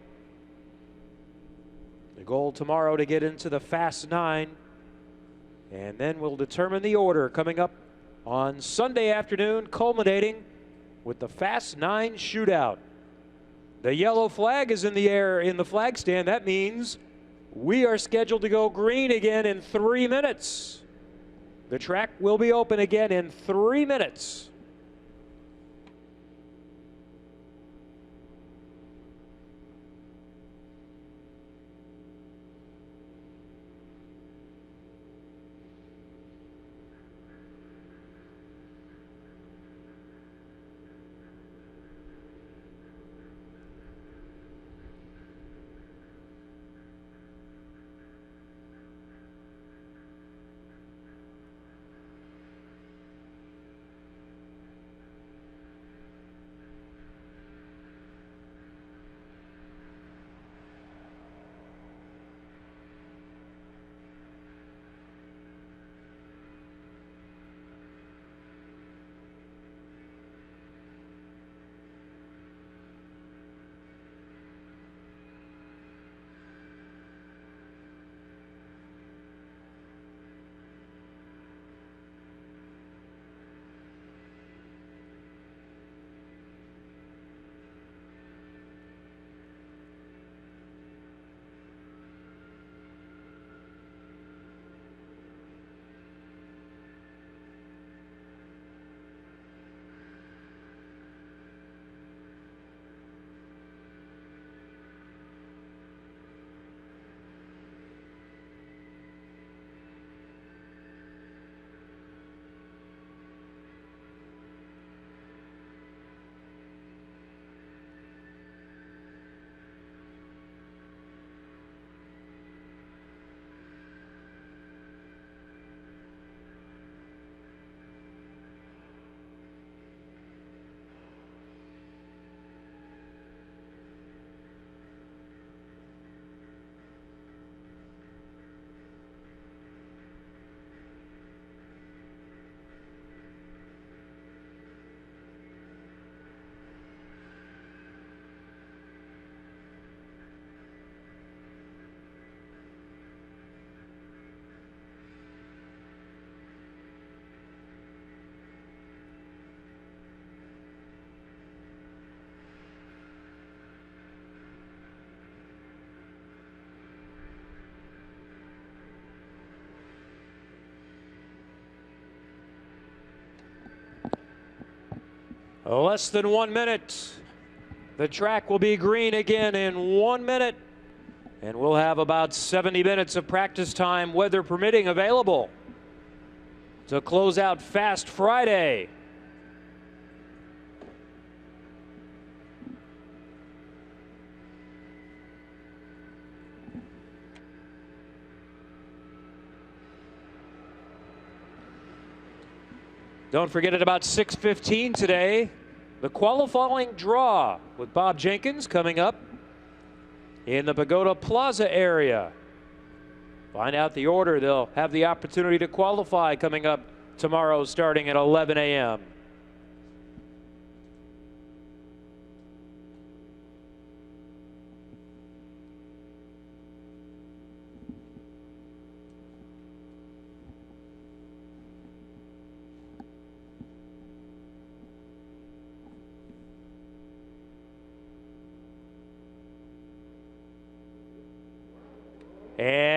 The goal tomorrow to get into the Fast 9. And then we'll determine the order coming up on Sunday afternoon, culminating with the Fast 9 shootout. The yellow flag is in the air in the flag stand. That means we are scheduled to go green again in 3 minutes. The track will be open again in 3 minutes. Less than 1 minute. The track will be green again in 1 minute. And we'll have about 70 minutes of practice time, weather permitting, available to close out Fast Friday. Don't forget at about 6:15 today, the qualifying draw with Bob Jenkins coming up in the Pagoda Plaza area. Find out the order. They'll have the opportunity to qualify coming up tomorrow starting at 11 a.m.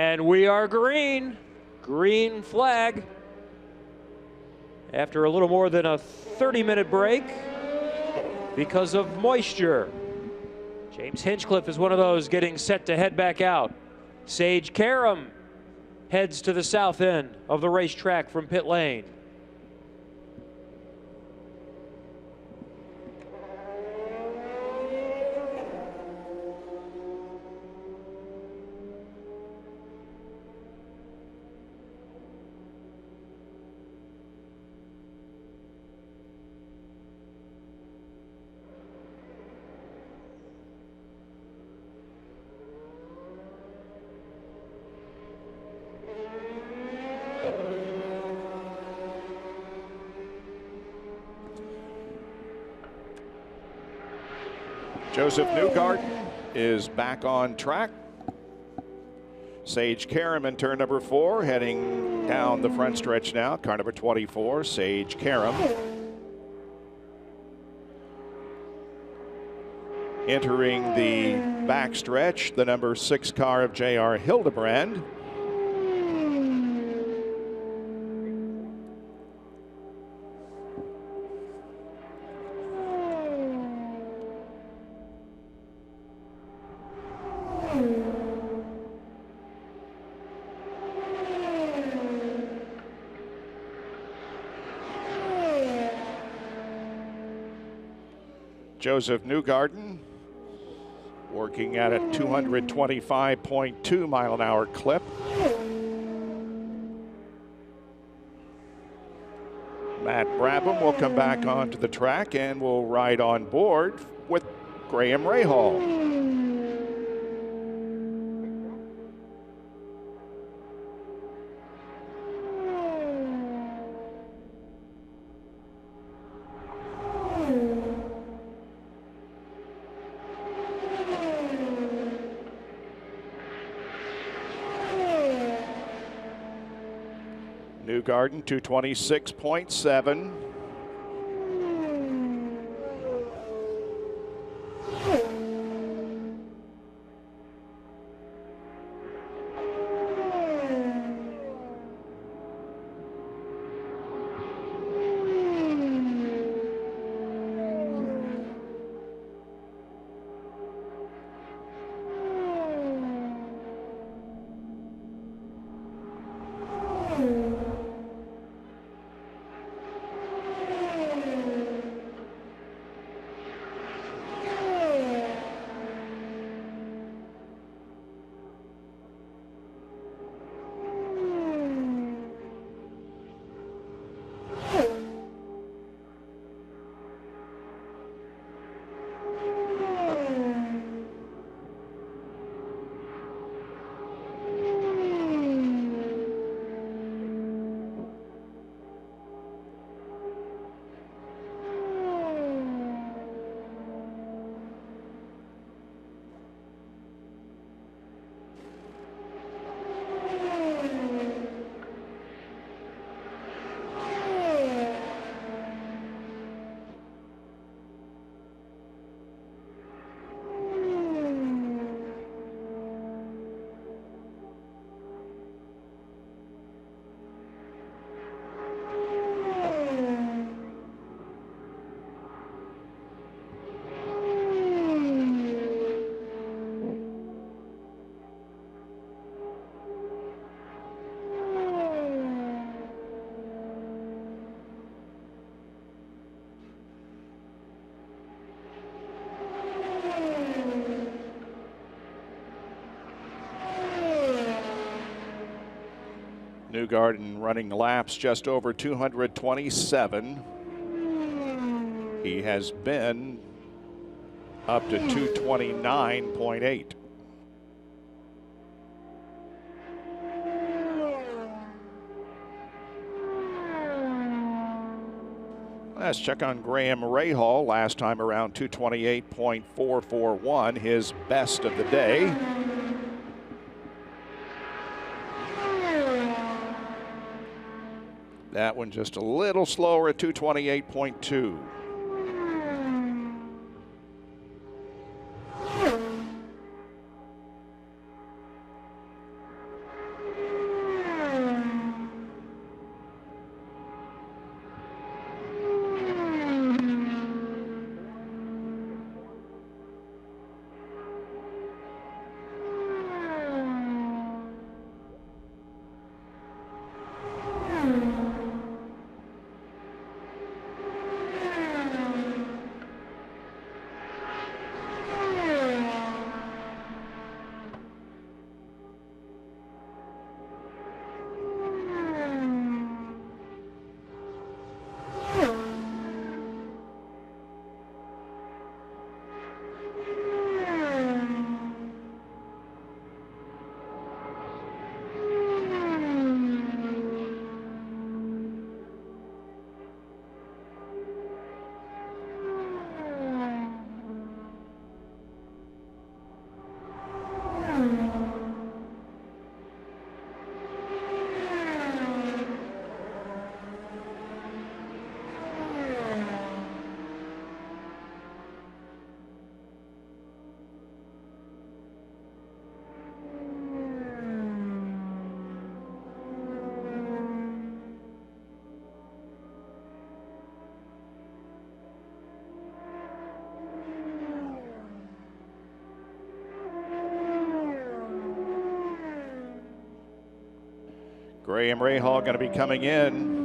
And we are green. Green flag. After a little more than a 30-minute break because of moisture. James Hinchcliffe is one of those getting set to head back out. Sage Karam heads to the south end of the racetrack from pit lane. Joseph Newgarden is back on track. Sage Karam in turn number 4, heading down the front stretch now. Car number 24, Sage Karam. Entering the back stretch, the number 6 car of J.R. Hildebrand. Joseph Newgarden working at a 225.2 mile an hour clip. Matt Brabham will come back onto the track and will ride on board with Graham Rahal. Newgarden 226.7. Newgarden running laps just over 227. He has been up to 229.8. Let's check on Graham Rahal. Last time around 228.441, his best of the day. That one just a little slower at 228.2. Graham Rahal going to be coming in.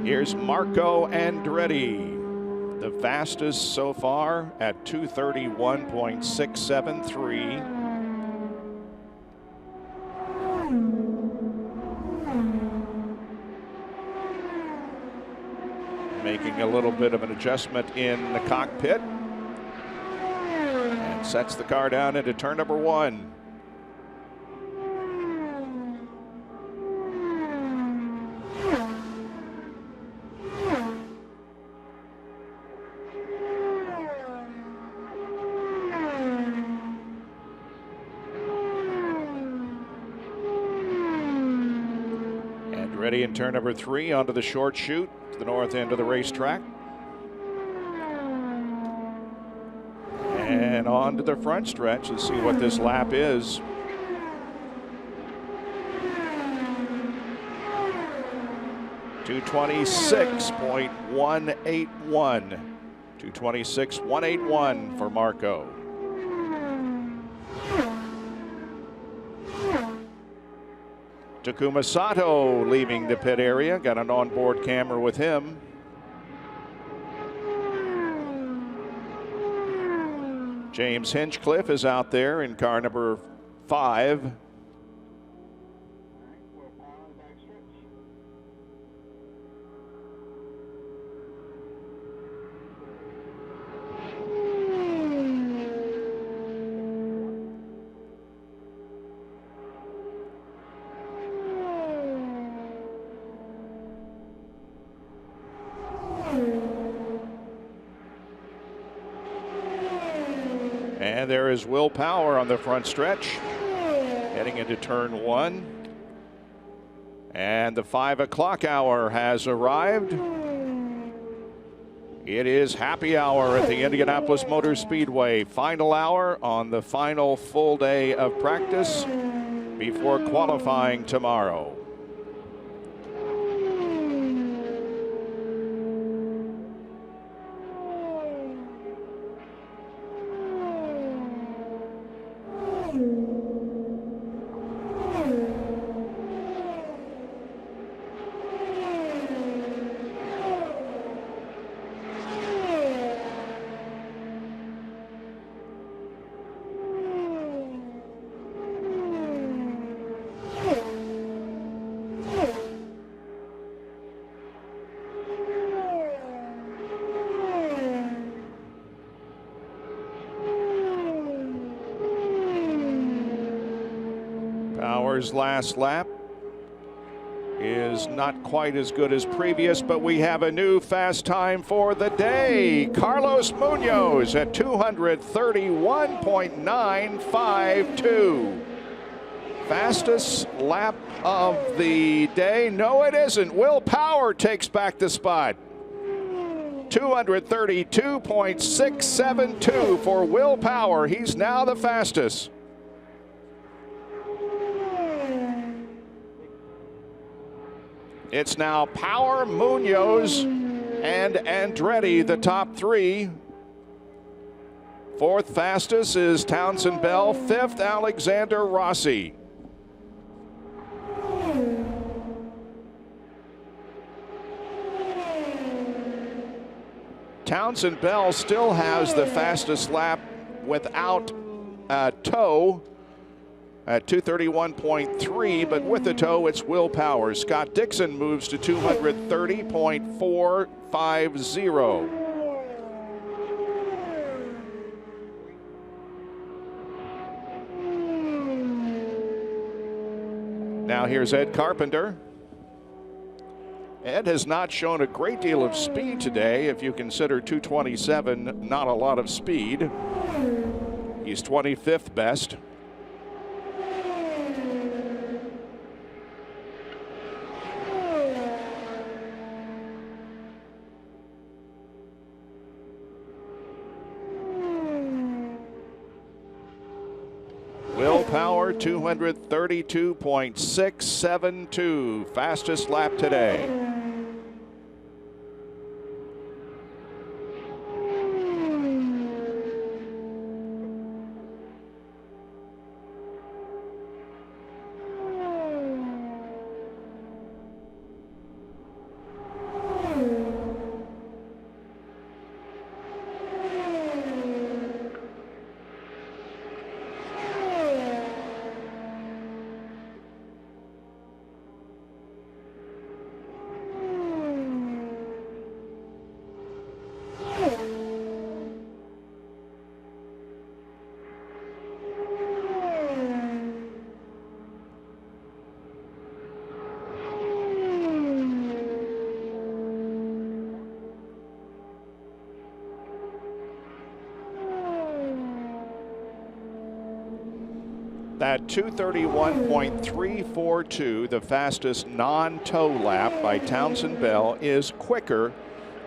Here's Marco Andretti, the fastest so far at 2:31.673. Making a little bit of an adjustment in the cockpit and sets the car down into turn number 1. Ready in turn number 3 onto the short chute to the north end of the racetrack. And on to the front stretch. Let's see what this lap is. .226.181. 226.181 for Marco. Takuma Sato leaving the pit area. Got an onboard camera with him. James Hinchcliffe is out there in car number 5. And there is Will Power on the front stretch, heading into turn 1. And the 5 o'clock hour has arrived. It is happy hour at the Indianapolis Motor Speedway. Final hour on the final full day of practice before qualifying tomorrow. Power's last lap is not quite as good as previous, but we have a new fast time for the day. Carlos Munoz at 231.952. Fastest lap of the day. No, it isn't. Will Power takes back the spot. 232.672 for Will Power. He's now the fastest. It's now Power, Munoz, and Andretti, the top 3. 4th fastest is Townsend Bell. 5th, Alexander Rossi. Townsend Bell still has the fastest lap without tow at 231.3, but with the tow, it's Will Power. Scott Dixon moves to 230.450. Now here's Ed Carpenter. Ed has not shown a great deal of speed today. If you consider 227 not a lot of speed, he's 25th best. Will Power 232.672, fastest lap today. That 2:31.342, the fastest non-tow lap by Townsend Bell, is quicker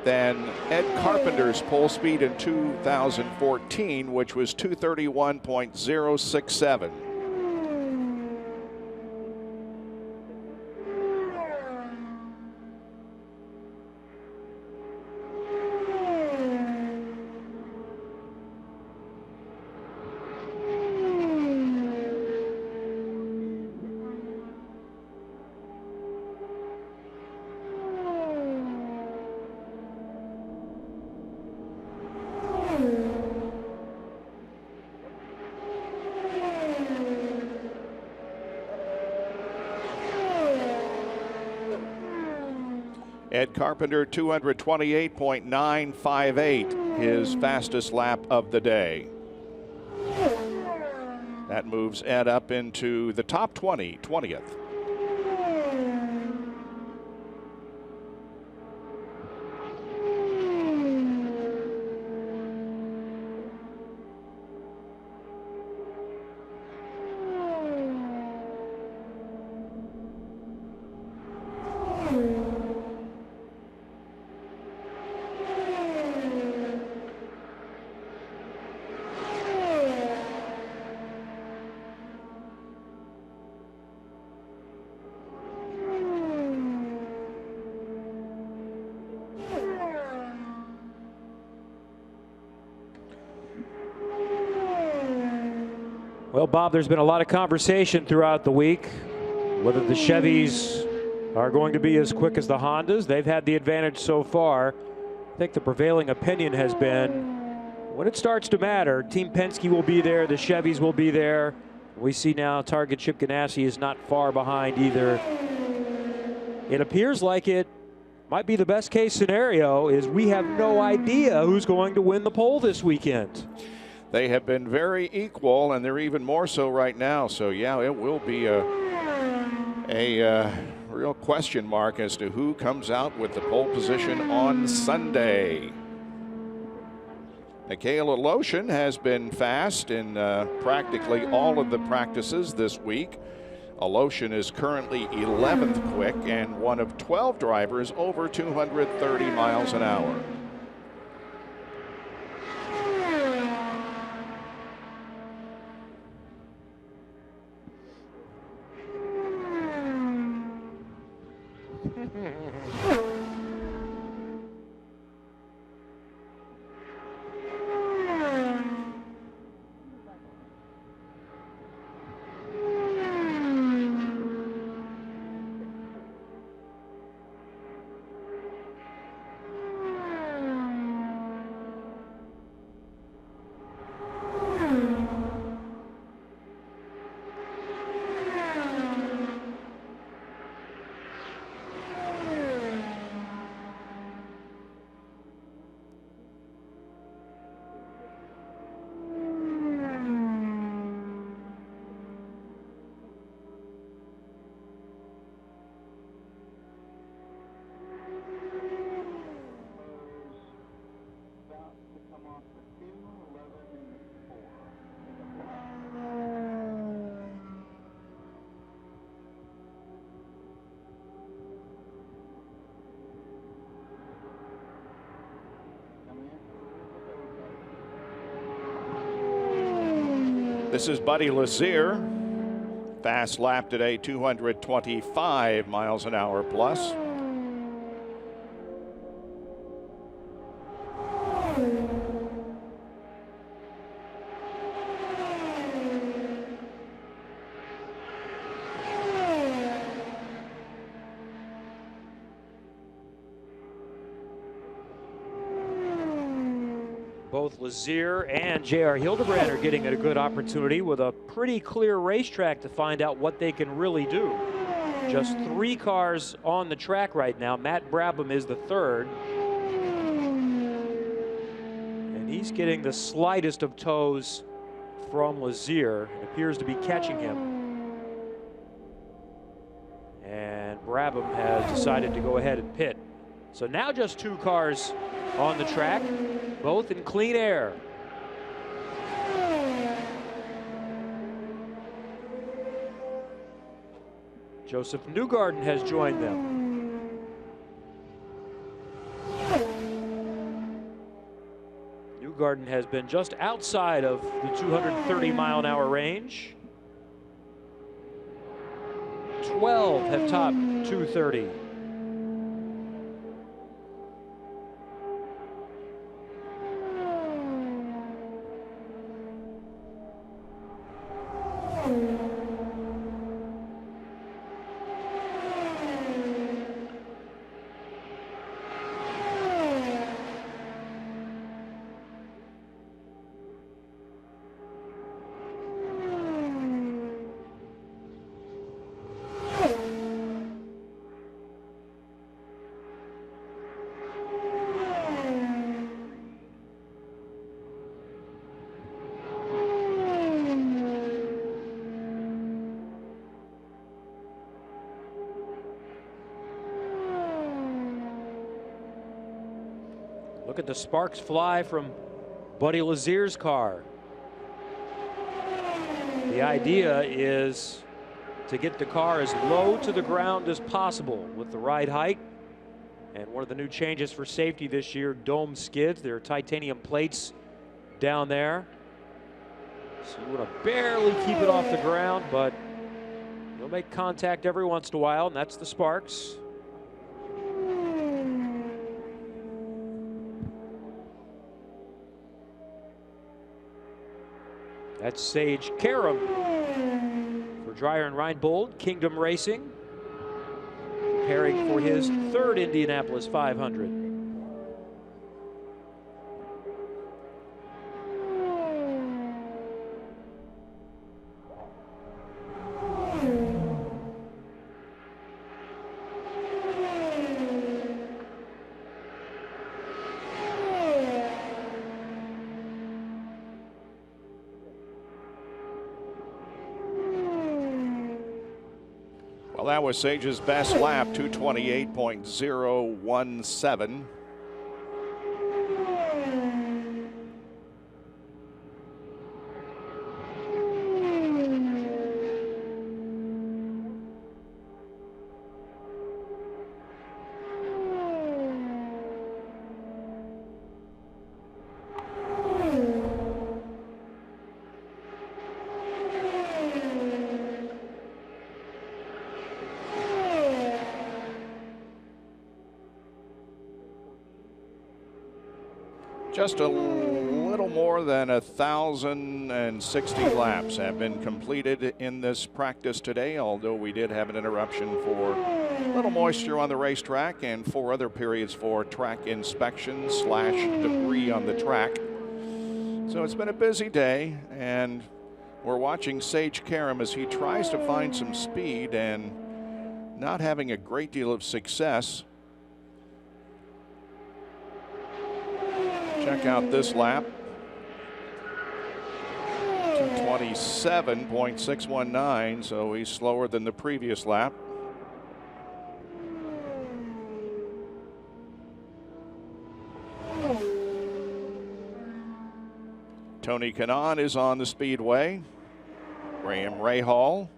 than Ed Carpenter's pole speed in 2014, which was 2:31.067. Ed Carpenter, 228.958, his fastest lap of the day. That moves Ed up into the top 20, 20th. Well, Bob, there's been a lot of conversation throughout the week whether the Chevys are going to be as quick as the Hondas. They've had the advantage so far. I think the prevailing opinion has been when it starts to matter, Team Penske will be there, the Chevys will be there. We see now Target Chip Ganassi is not far behind either. It appears like it might be the best case scenario is we have no idea who's going to win the pole this weekend. They have been very equal, and they're even more so right now. So, yeah, it will be a real question mark as to who comes out with the pole position on Sunday. Michaela Lotion has been fast in practically all of the practices this week. Lotion is currently 11th quick and one of 12 drivers over 230 miles an hour. This is Buddy Lazier. Fast lap today, 225 miles an hour plus. Both Lazier and J.R. Hildebrand are getting a good opportunity with a pretty clear racetrack to find out what they can really do. Just 3 cars on the track right now. Matt Brabham is the third. And he's getting the slightest of tows from Lazier. It appears to be catching him. And Brabham has decided to go ahead and pit. So now just 2 cars on the track, both in clean air. Joseph Newgarden has joined them. Newgarden has been just outside of the 230-mile-an-hour range. 12 have topped 230. Look at the sparks fly from Buddy Lazier's car. The idea is to get the car as low to the ground as possible with the right height. And one of the new changes for safety this year, dome skids. There are titanium plates down there. So you want to barely keep it off the ground, but you'll make contact every once in a while, and that's the sparks. That's Sage Karam for Dreyer and Reinbold, Kingdom Racing, preparing for his third Indianapolis 500. Well, that was Sage's best lap, 228.017. Just a little more than 1,060 laps have been completed in this practice today, although we did have an interruption for a little moisture on the racetrack and 4 other periods for track inspection / debris on the track. So it's been a busy day, and we're watching Sage Karam as he tries to find some speed and not having a great deal of success. Check out this lap. 227.619, so he's slower than the previous lap. Tony Kanaan is on the Speedway. Graham Rahal.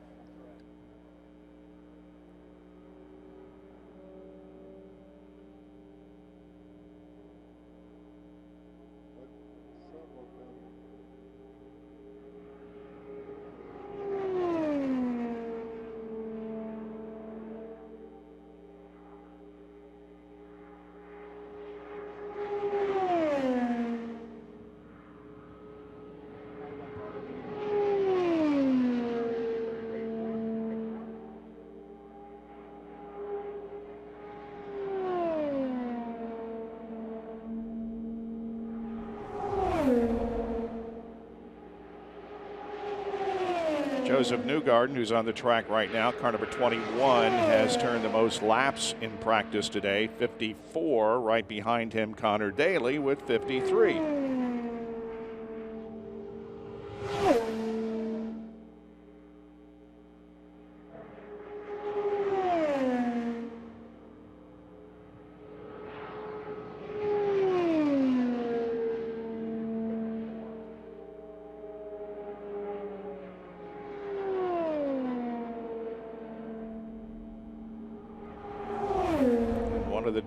Joseph Newgarden, who's on the track right now, car number 21, has turned the most laps in practice today, 54. Right behind him, Connor Daly with 53.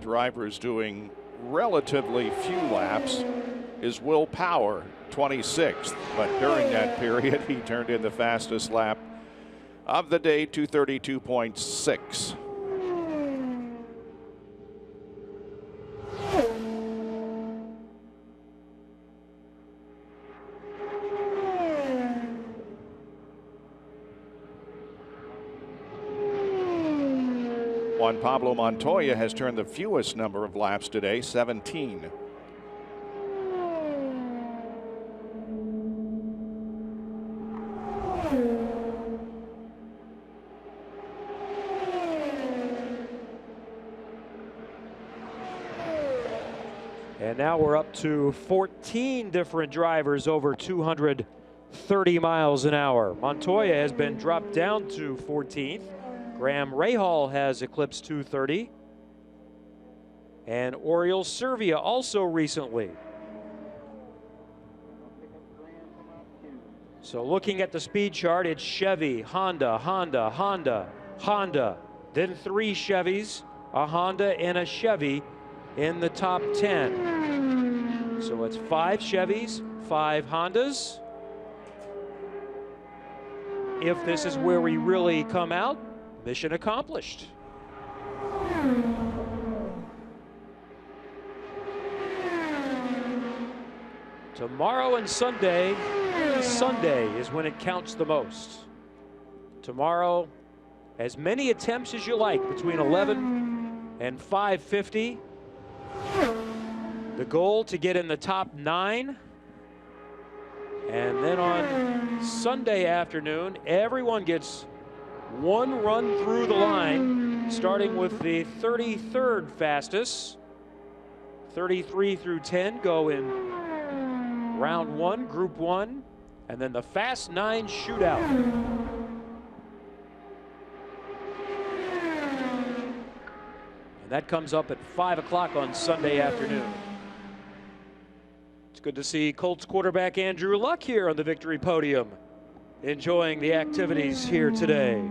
drivers doing relatively few laps is Will Power, 26th. But during that period, he turned in the fastest lap of the day, 2:32.6. Juan Pablo Montoya has turned the fewest number of laps today, 17. And now we're up to 14 different drivers over 230 miles an hour. Montoya has been dropped down to 14th. Graham Rahal has eclipsed 230. And Oriol Servia also recently. So looking at the speed chart, it's Chevy, Honda, Honda, Honda, Honda. Then 3 Chevys, a Honda, and a Chevy in the top 10. So it's 5 Chevys, 5 Hondas. If this is where we really come out, mission accomplished. Tomorrow and Sunday is when it counts the most. Tomorrow, as many attempts as you like between 11 and 550. The goal to get in the top 9. And then on Sunday afternoon, everyone gets one run through the line, starting with the 33rd fastest. 33 through 10 go in round 1, group 1, and then the Fast 9 shootout. And that comes up at 5 o'clock on Sunday afternoon. It's good to see Colts quarterback Andrew Luck here on the victory podium, enjoying the activities here today.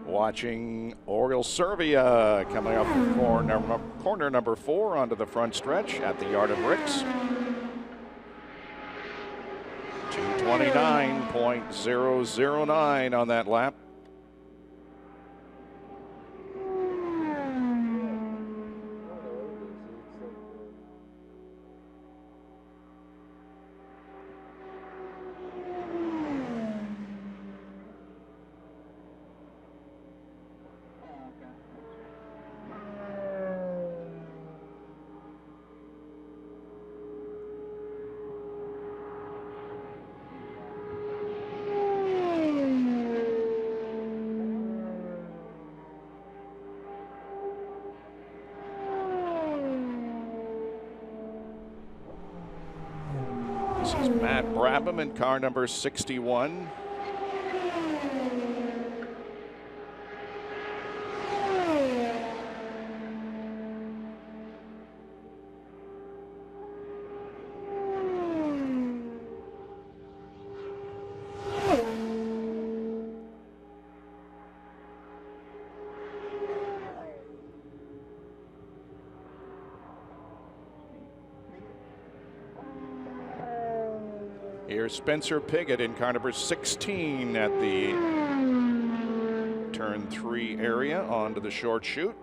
Watching Oriol Servia coming up from corner number 4 onto the front stretch at the Yard of Bricks. 2:29.009 on that lap. This is Matt Brabham in car number 61. Here's Spencer Piggott in car number 16 at the turn 3 area onto the short chute.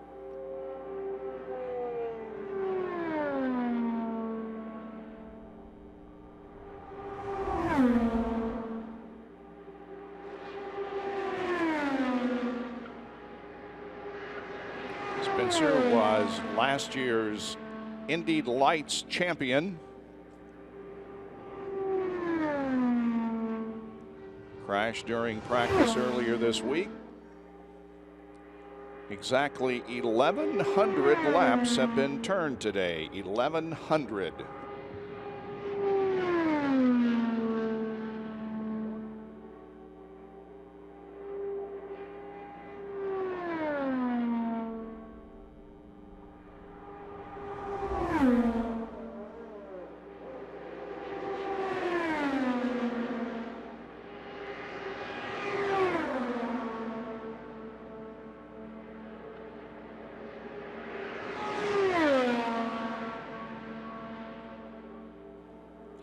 Spencer was last year's Indy Lights champion. Crashed during practice earlier this week. Exactly 1,100 laps have been turned today. 1,100.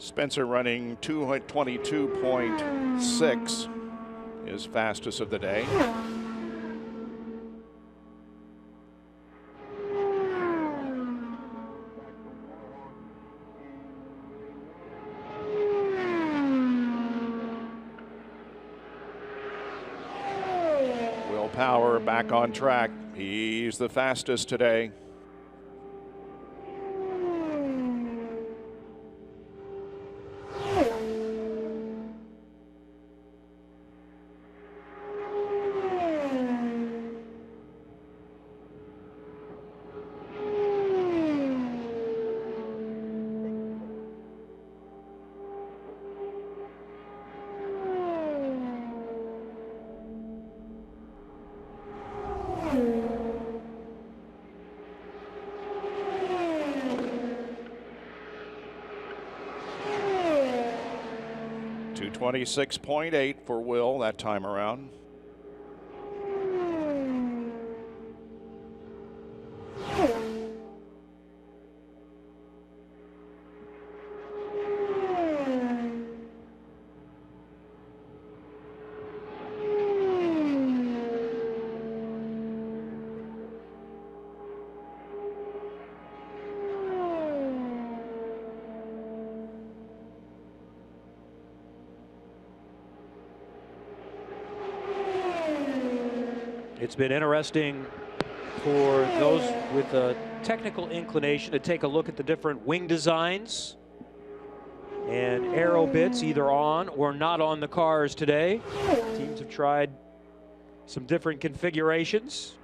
Spencer running 222.6, his fastest of the day. Will Power back on track. He's the fastest today. .8 for Will that time around. It's been interesting for those with a technical inclination to take a look at the different wing designs and aero bits either on or not on the cars today. Teams have tried some different configurations.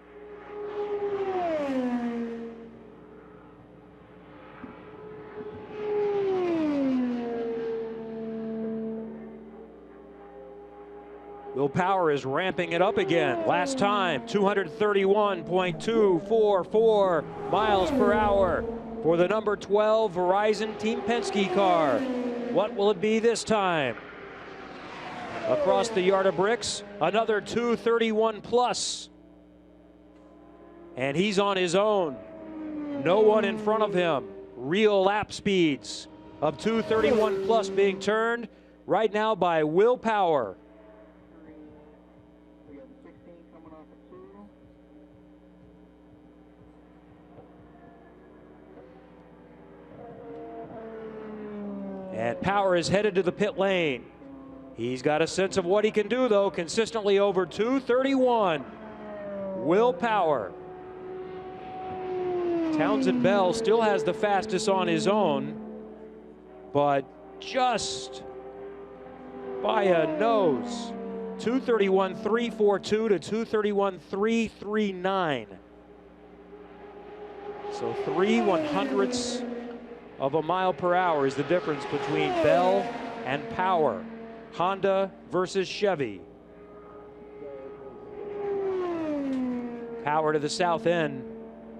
Will Power is ramping it up again. Last time, 231.244 miles per hour for the number 12 Verizon Team Penske car. What will it be this time? Across the yard of bricks, another 231 plus. And he's on his own. No one in front of him. Real lap speeds of 231 plus being turned right now by Will Power. And Power is headed to the pit lane. He's got a sense of what he can do, though, consistently over 231. Will Power. Townsend Bell still has the fastest on his own, but just by a nose. 231.342 to 231.339. So 3/100ths of a mile per hour is the difference between Bell and Power. Honda versus Chevy. Power to the south end,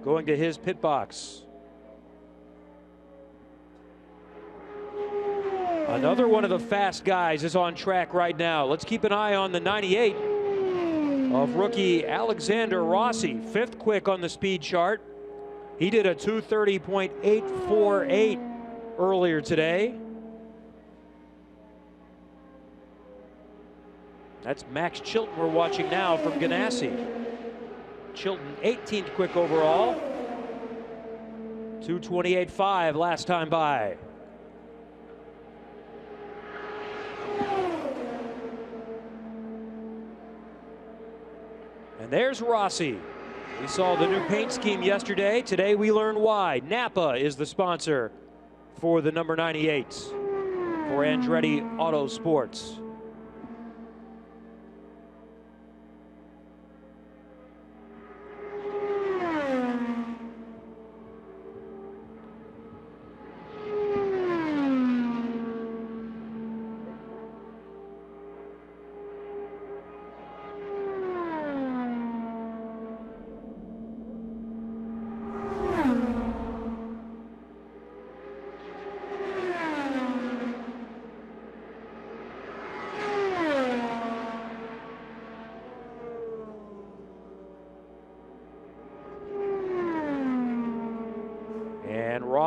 going to his pit box. Another one of the fast guys is on track right now. Let's keep an eye on the 98 of rookie Alexander Rossi. Fifth quick on the speed chart. He did a 230.848 earlier today. That's Max Chilton we're watching now from Ganassi. Chilton 18th quick overall. 228.5 last time by. And there's Rossi. We saw the new paint scheme yesterday. Today we learn why. Napa is the sponsor for the number 98s for Andretti Autosports.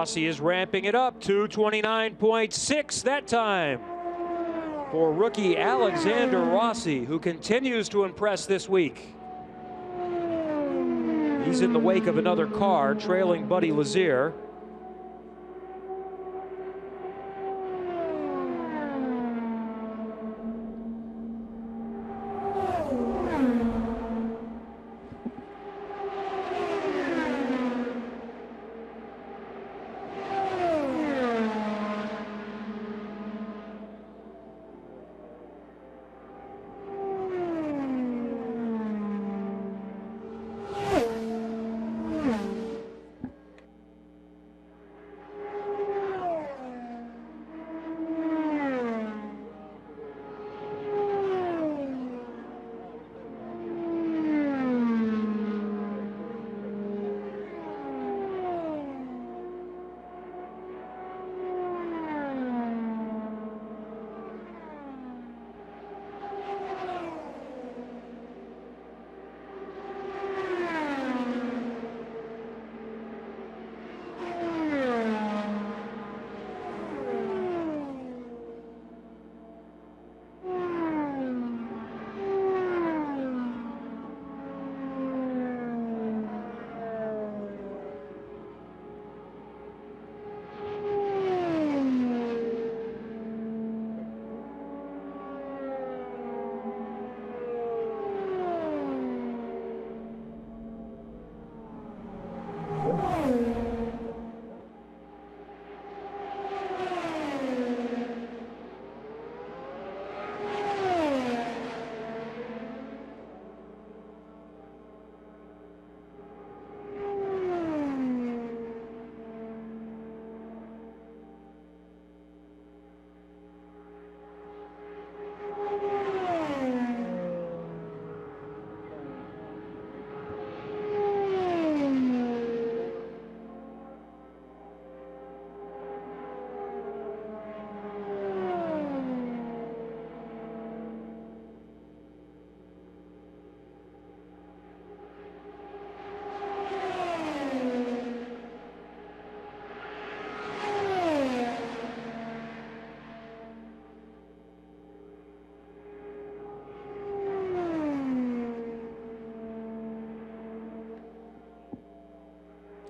Rossi is ramping it up. 2:29.6 that time for rookie Alexander Rossi, who continues to impress this week. He's in the wake of another car, trailing Buddy Lazier.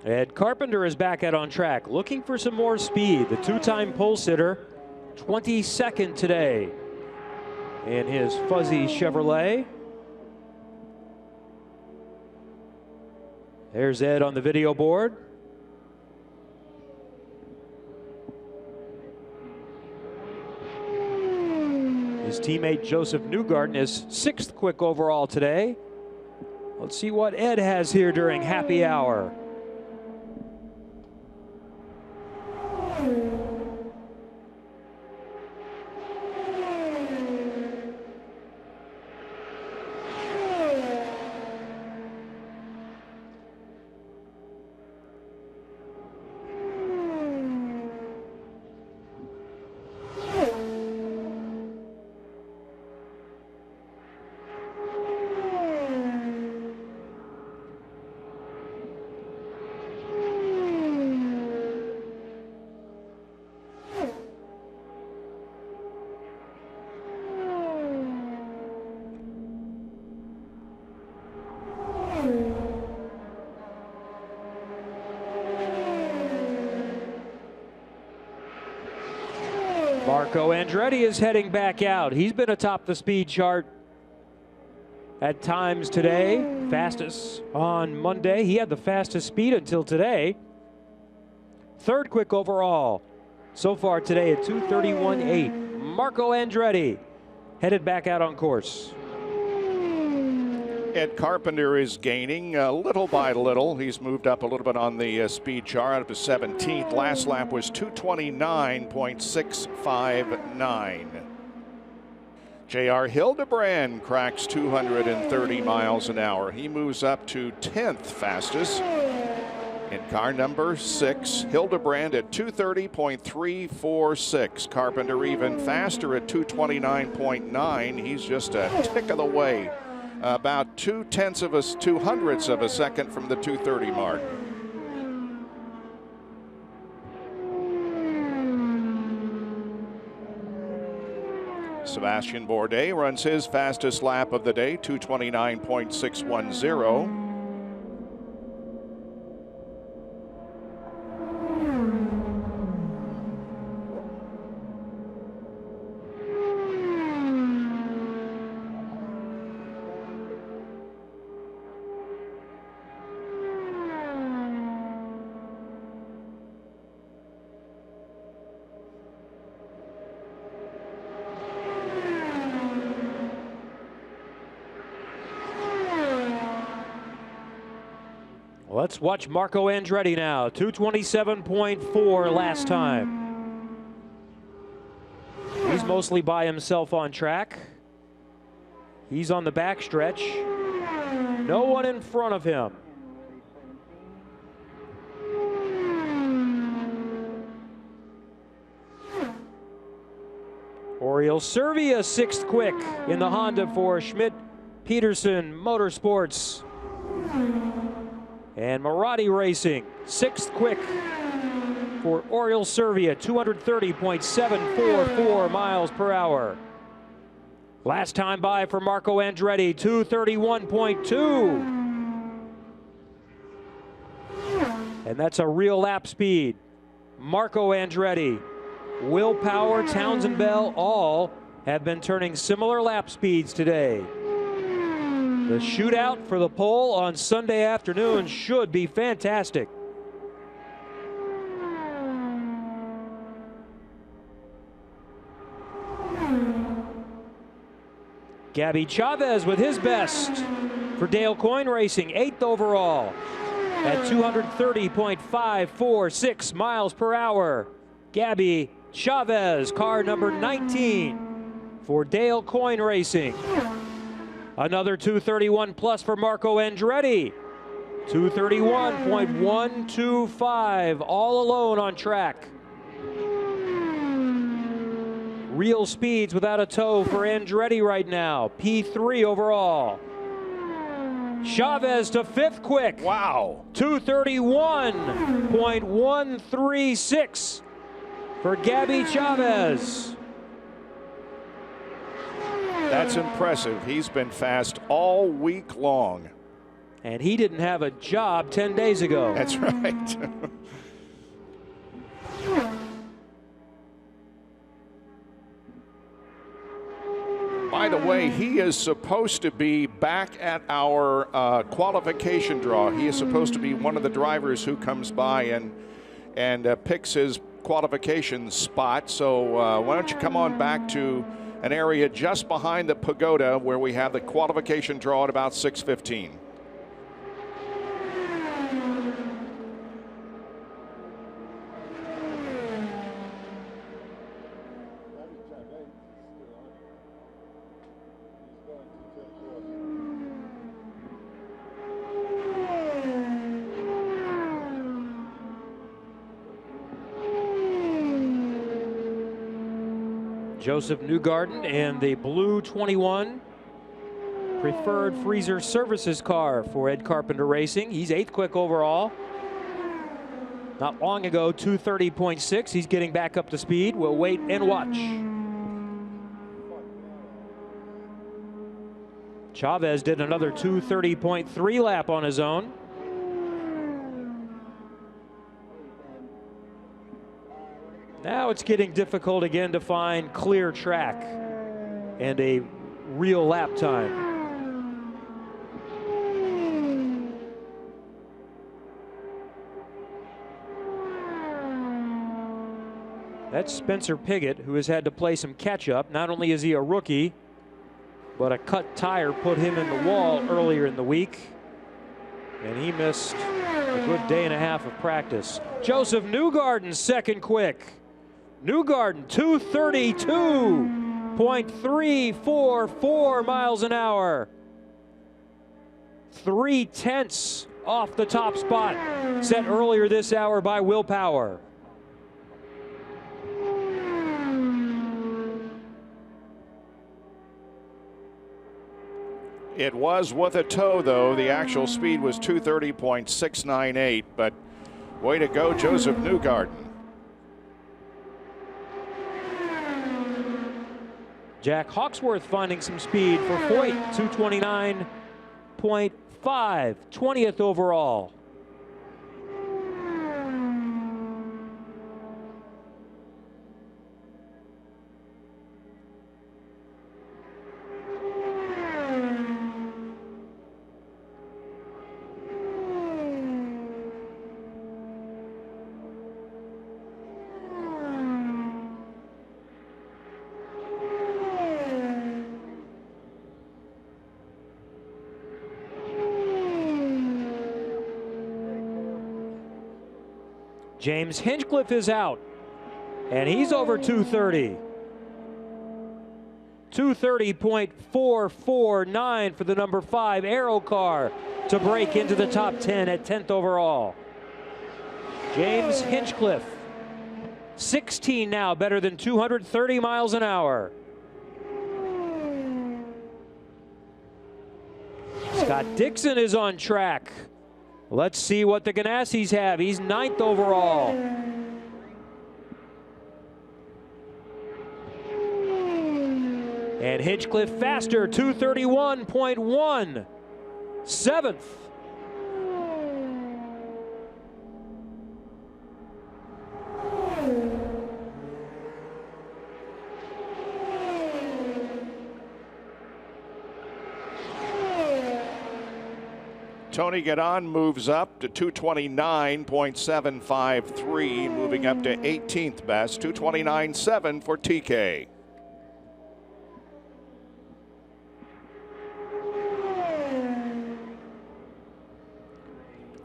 Ed Carpenter is back out on track, looking for some more speed. The two-time pole sitter, 22nd today in his fuzzy Chevrolet. There's Ed on the video board. His teammate Joseph Newgarden is 6th quick overall today. Let's see what Ed has here during happy hour. Marco Andretti is heading back out. He's been atop the speed chart at times today. Fastest on Monday. He had the fastest speed until today. 3rd quick overall so far today at 2:31.8. Marco Andretti headed back out on course. Ed Carpenter is gaining little by little. He's moved up a little bit on the speed chart up to 17th. Last lap was 2:29.659. J.R. Hildebrand cracks 230 miles an hour. He moves up to 10th fastest in car number 6. Hildebrand at 2:30.346. Carpenter even faster at 2:29.9. He's just a tick of the way. About 2/2 of a second from the 2:30 mark. Sebastian Bourdais runs his fastest lap of the day, 229.610. Let's watch Marco Andretti now. 227.4 last time. He's mostly by himself on track. He's on the backstretch. No one in front of him. Oriol Servia, 6th quick in the Honda for Schmidt Peterson Motorsports. And Maratti Racing, 6th quick for Oriol Servia, 230.744 miles per hour. Last time by for Marco Andretti, 231.2. And that's a real lap speed. Marco Andretti, Will Power, Townsend Bell, all have been turning similar lap speeds today. The shootout for the pole on Sunday afternoon should be fantastic. Gabby Chavez with his best for Dale Coyne Racing, 8th overall at 230.546 miles per hour. Gabby Chavez, car number 19 for Dale Coyne Racing. Another 231 plus for Marco Andretti. 231.125, all alone on track. Real speeds without a toe for Andretti right now. P3 overall. Chavez to 5th quick. Wow. 231.136 for Gabby Chavez. That's impressive. He's been fast all week long. And he didn't have a job 10 days ago. That's right. By the way, he is supposed to be back at our qualification draw. He is supposed to be one of the drivers who comes by and picks his qualification spot. So why don't you come on back to an area just behind the pagoda where we have the qualification draw at about 6:15. Joseph Newgarden and the blue 21 preferred freezer services car for Ed Carpenter Racing. He's 8th quick overall. Not long ago, 230.6. He's getting back up to speed. We'll wait and watch. Chavez did another 230.3 lap on his own. Now it's getting difficult again to find clear track and a real lap time. That's Spencer Piggott, who has had to play some catch up. Not only is he a rookie, but a cut tire put him in the wall earlier in the week, and he missed a good day and a half of practice. Joseph Newgarden, 2nd quick. Newgarden, 232.344 miles an hour. 3/10 off the top spot, set earlier this hour by Will Power. It was with a toe, though. The actual speed was 230.698, but way to go, Joseph Newgarden. Jack Hawksworth finding some speed for Foyt, 229.5, 20th overall. James Hinchcliffe is out, and he's over 230. 230.449 for the number 5 Aero car to break into the top 10 at 10th overall. James Hinchcliffe, 16 now, better than 230 miles an hour. Scott Dixon is on track. Let's see what the Ganassis have. He's 9th overall. And Hinchcliffe faster, 231.1, 7th. Tony Guidon moves up to 229.753, moving up to 18th best, 229.7 for TK.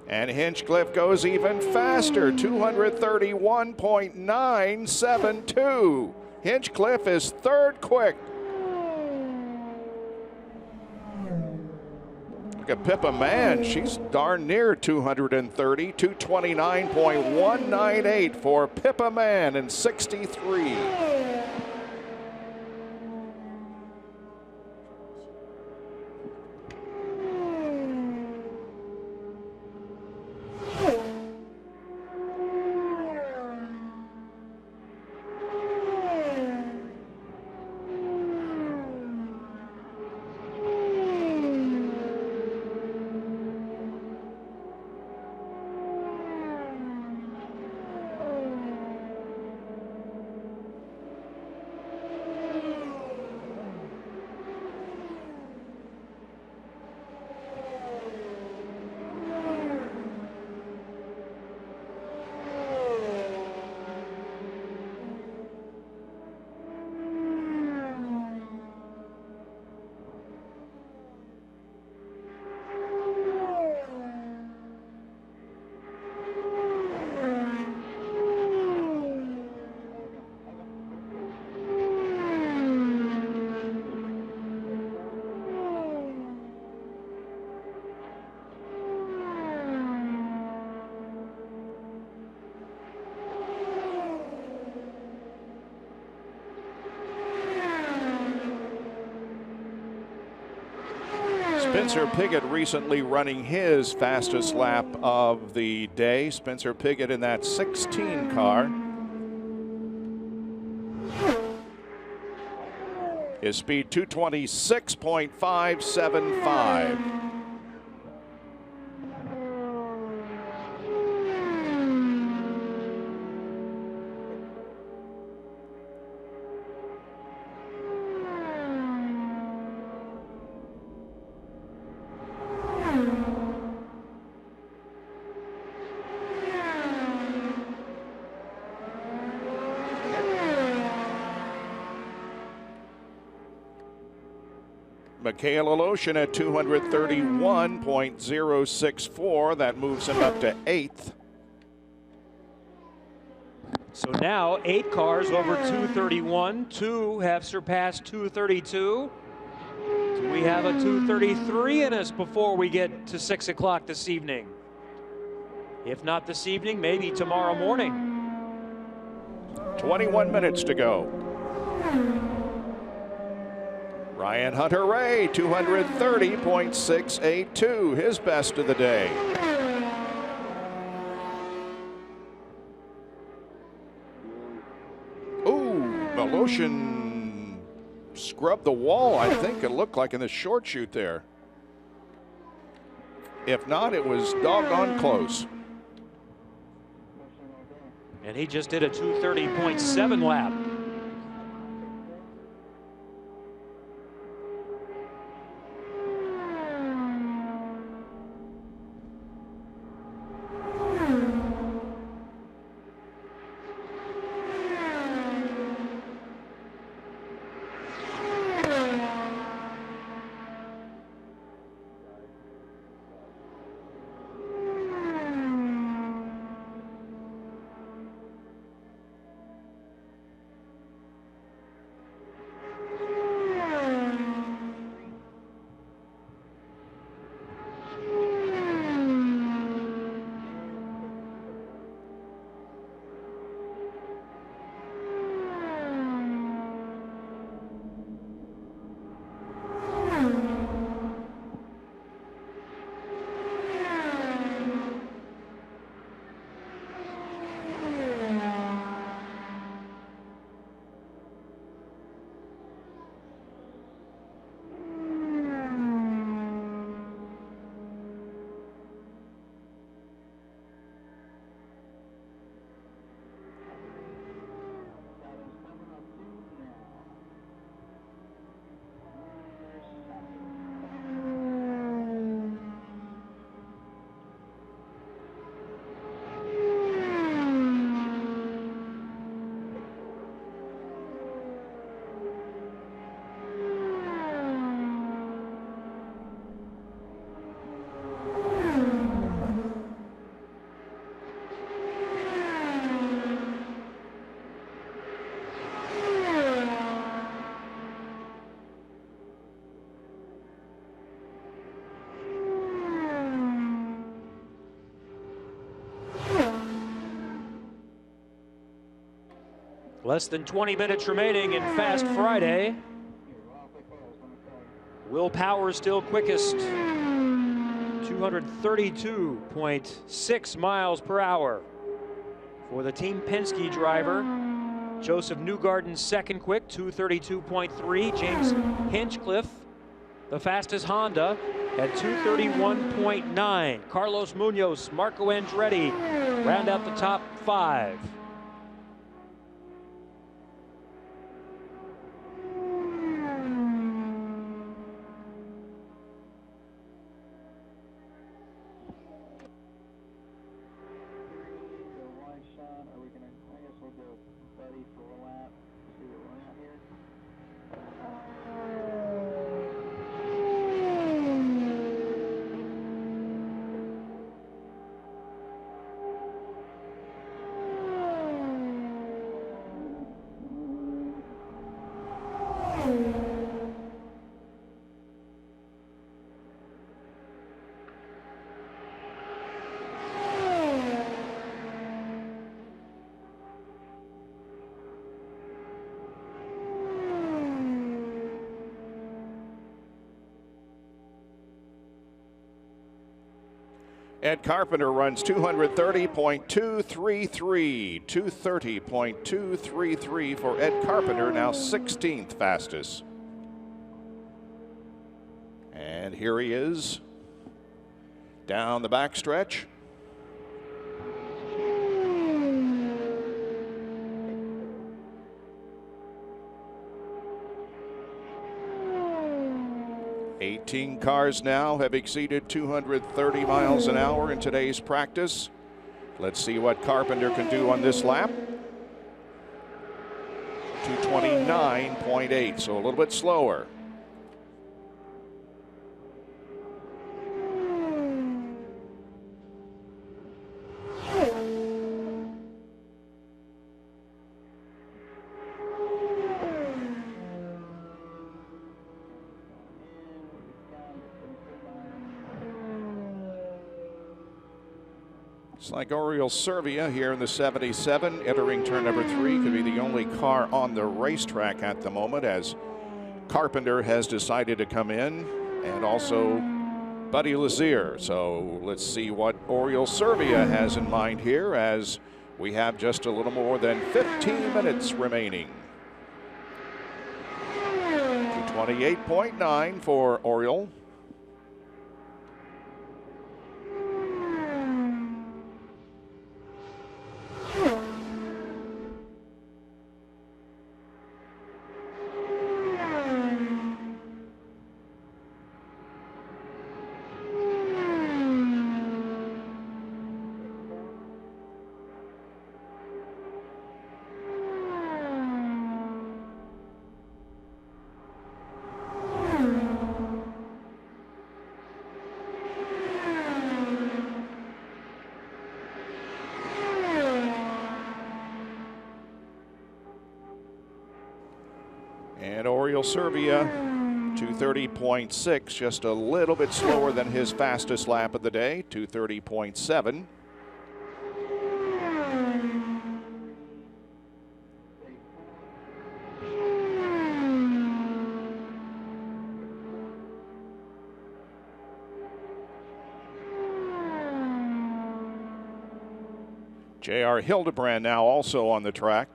And Hinchcliffe goes even faster, 231.972. Hinchcliffe is third quick. Look at Pippa Mann, she's darn near 230, 229.198 for Pippa Mann in 63. Spencer Pigot recently running his fastest lap of the day. Spencer Pigot in that 16 car. His speed 226.575. Mikhail Aloshin at 231.064. That moves him up to 8th. So now 8 cars over 231. 2 have surpassed 232. So we have a 233 in us before we get to 6 o'clock this evening. If not this evening, maybe tomorrow morning. 21 minutes to go. Ryan Hunter-Reay, 230.682, his best of the day. Ooh, Aloshin scrubbed the wall, I think it looked like, in the short chute there. If not, it was doggone close. And he just did a 2:30.7 lap. Less than 20 minutes remaining in Fast Friday. Will Power still quickest. 232.6 miles per hour for the Team Penske driver. Joseph Newgarden second quick, 232.3. James Hinchcliffe, the fastest Honda, at 231.9. Carlos Munoz, Marco Andretti round out the top 5. Ed Carpenter runs 230.233. 230.233 for Ed Carpenter, now 16th fastest. And here he is down the backstretch. Eighteen cars now have exceeded 230 miles an hour in today's practice. Let's see what Carpenter can do on this lap. 229.8, so a little bit slower. It's like Oriol Servia here in the 77, entering turn number 3. Could be the only car on the racetrack at the moment, as Carpenter has decided to come in, and also Buddy Lazier. So let's see what Oriol Servia has in mind here, as we have just a little more than 15 minutes remaining. 28.9 for Oriole. And Oriole Servia, 2:30.6, just a little bit slower than his fastest lap of the day, 2:30.7. J.R. Hildebrand now also on the track.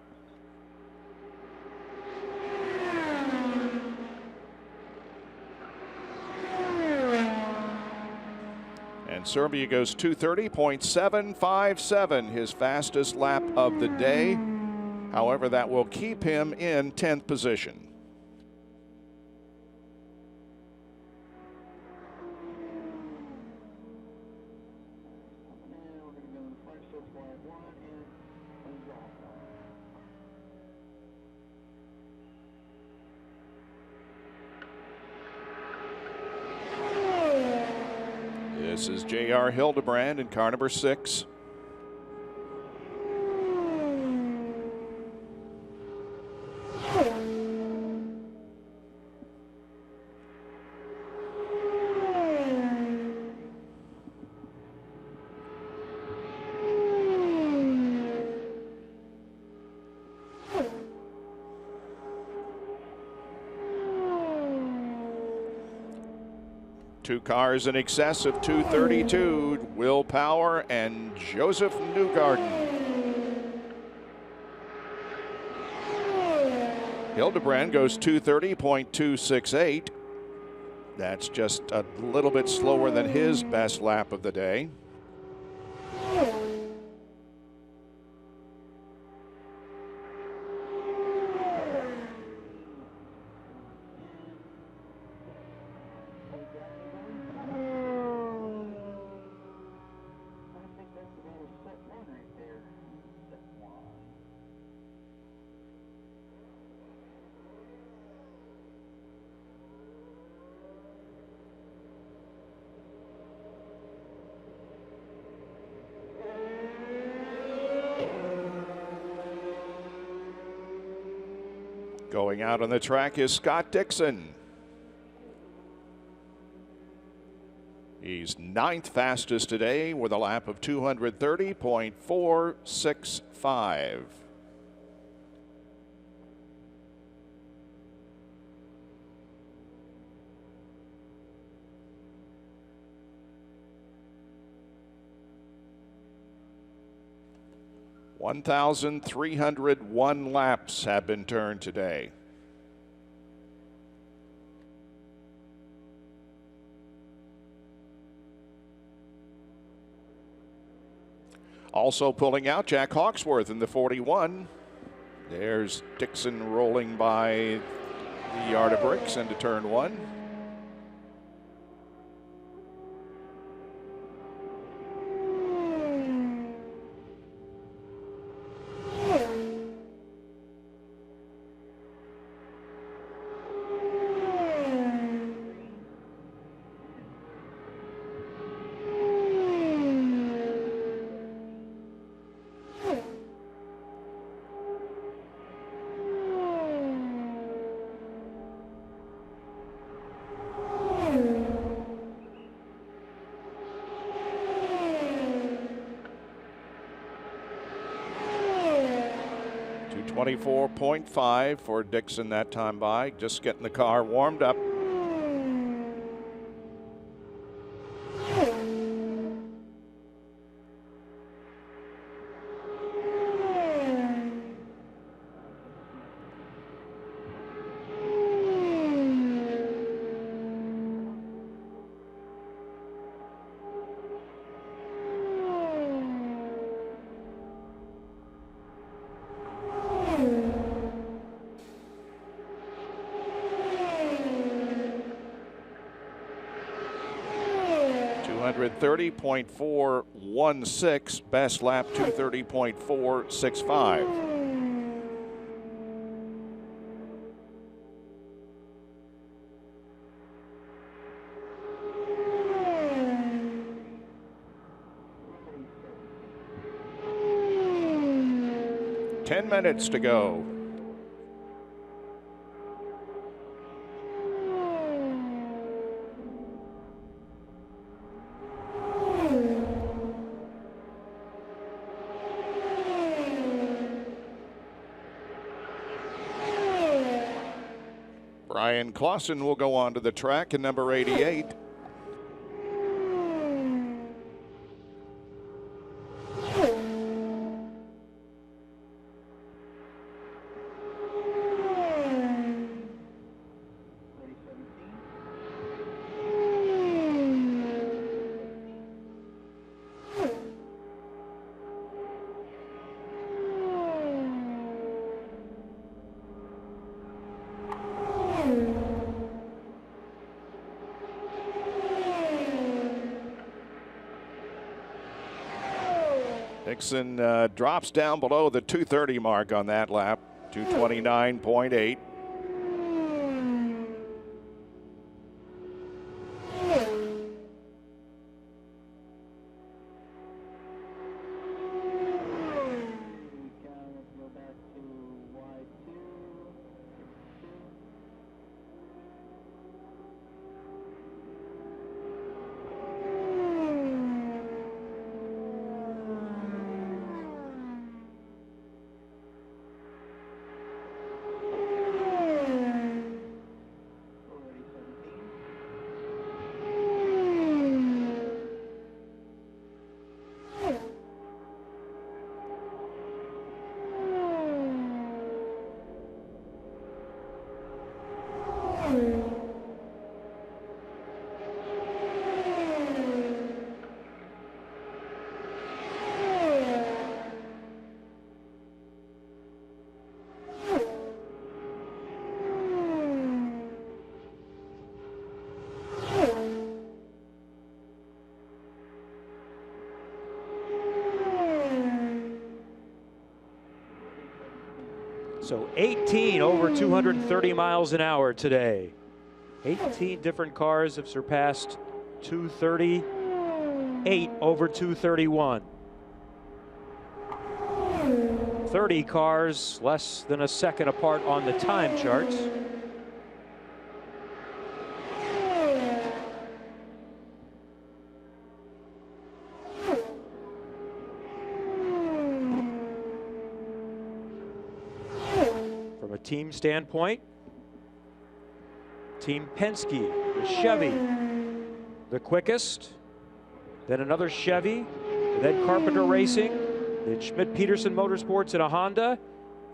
And Serbia goes 2:30.757, his fastest lap of the day. However, that will keep him in 10th position. This is J.R. Hildebrand in car number 6. Two cars in excess of 2:32, Will Power and Joseph Newgarden. Hildebrand goes 2:30.268. That's just a little bit slower than his best lap of the day. Going out on the track is Scott Dixon. He's 9th fastest today with a lap of 230.465. (1,301 laps have been turned today. Also pulling out, Jack Hawksworth in the 41. There's Dixon rolling by the yard of bricks into turn 1. .5 for Dixon that time by, just getting the car warmed up. 230.416. Best lap 230.465. Minutes to go. Brian Clausen will go on to the track in number 88. Dixon drops down below the 230 mark on that lap, 229.8. So 18 over 230 miles an hour today. 18 different cars have surpassed 230, 8 over 231. 30 cars less than a second apart on the time charts. From a team standpoint, Team Penske, the Chevy, the quickest, then another Chevy, then Carpenter Racing, then Schmidt-Peterson Motorsports in a Honda,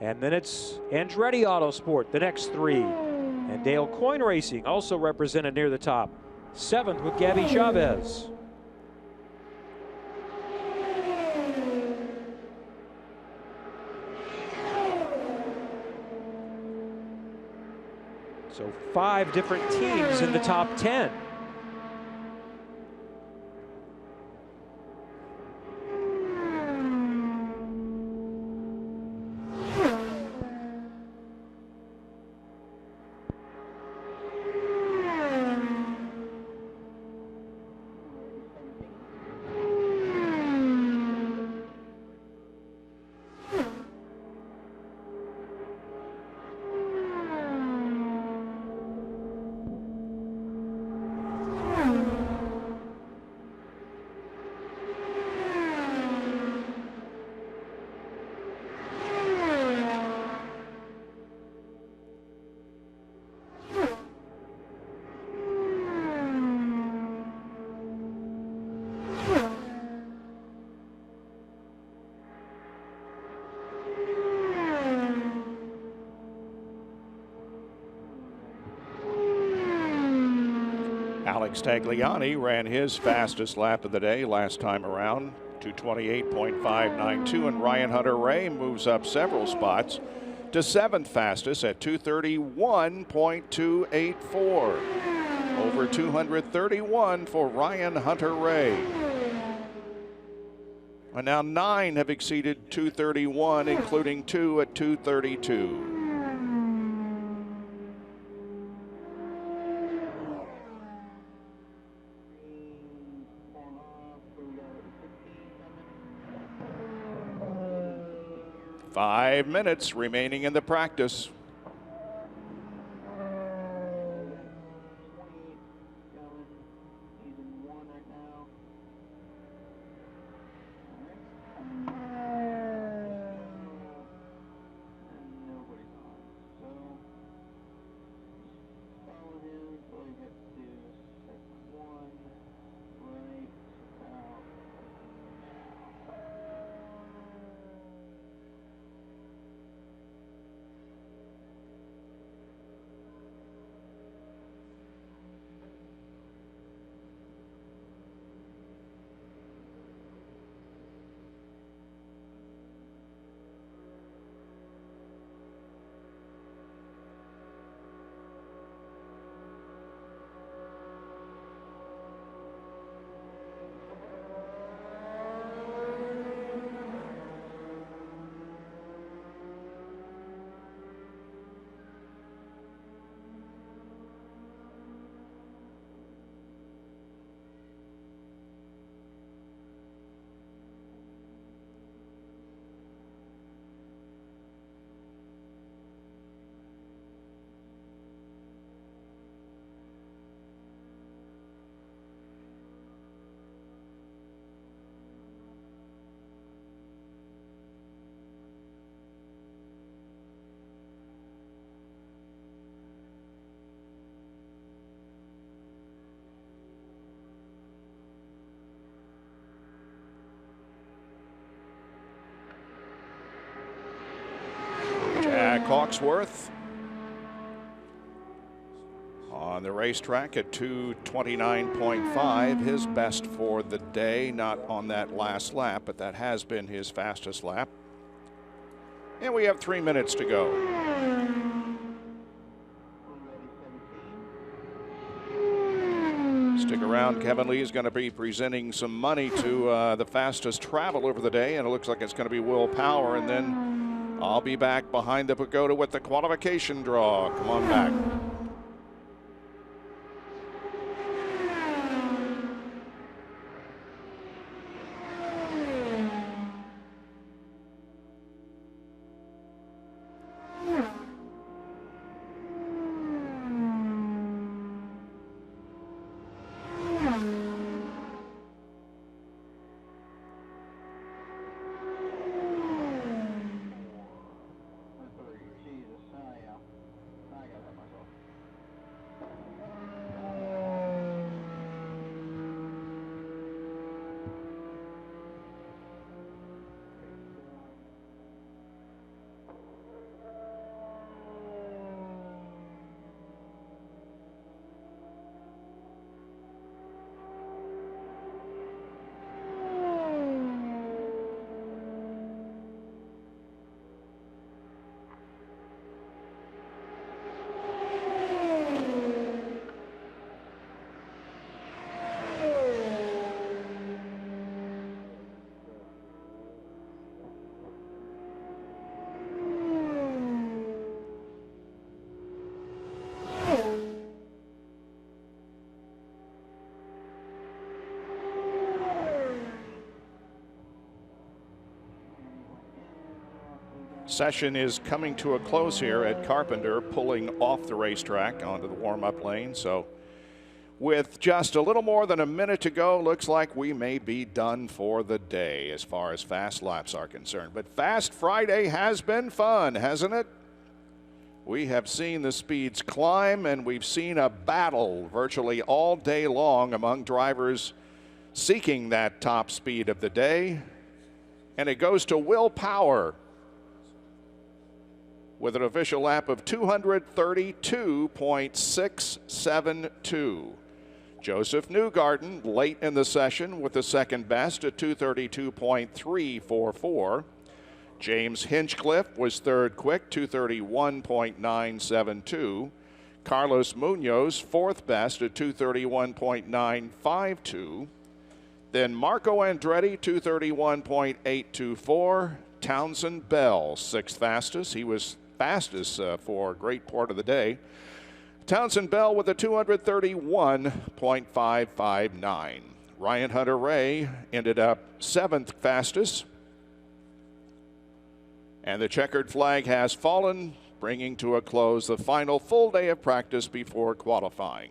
and then it's Andretti Autosport, the next three. And Dale Coyne Racing also represented near the top, 7th with Gabby Chavez. So 5 different teams in the top 10. Alex Tagliani ran his fastest lap of the day last time around, 228.592, and Ryan Hunter-Reay moves up several spots to 7th fastest at 231.284. over 231 for Ryan Hunter-Reay. And now 9 have exceeded 231, including 2 at 232. Five minutes remaining in the practice. Jack Hawksworth on the racetrack at 2:29.5, his best for the day, not on that last lap, but that has been his fastest lap. And we have 3 minutes to go. Stick around. Kevin Lee is going to be presenting some money to the fastest travel over the day, and it looks like it's going to be Will Power. And then I'll be back behind the pagoda with the qualification draw. Come on back. Session is coming to a close here at Carpenter, pulling off the racetrack onto the warm-up lane. So with just a little more than a minute to go, looks like we may be done for the day as far as fast laps are concerned. But Fast Friday has been fun, hasn't it? We have seen the speeds climb, and we've seen a battle virtually all day long among drivers seeking that top speed of the day. And it goes to Will Power with an official lap of 232.672. Joseph Newgarden late in the session with the second best at 232.344. James Hinchcliffe was third quick, 231.972. Carlos Munoz, fourth best at 231.952. Then Marco Andretti, 231.824. Townsend Bell, sixth fastest. He was fastest for a great part of the day. Townsend Bell with a 231.559. Ryan Hunter-Reay ended up seventh fastest. And the checkered flag has fallen, bringing to a close the final full day of practice before qualifying.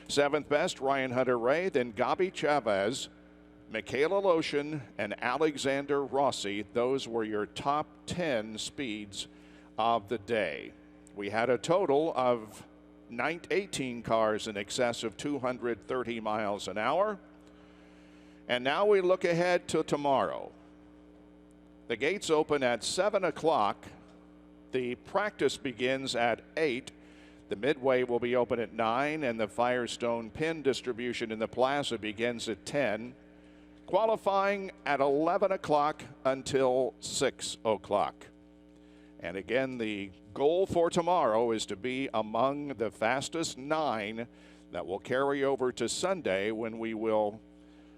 Seventh best, Ryan Hunter-Reay, then Gabi Chavez, Michaela Lotion, and Alexander Rossi. Those were your top 10 speeds of the day. We had a total of 18 cars in excess of 230 miles an hour. And now we look ahead to tomorrow. The gates open at 7 o'clock. The practice begins at 8. The midway will be open at 9, and the Firestone pin distribution in the plaza begins at 10. Qualifying at 11 o'clock until 6 o'clock. And again, the goal for tomorrow is to be among the fastest 9 that will carry over to Sunday, when we will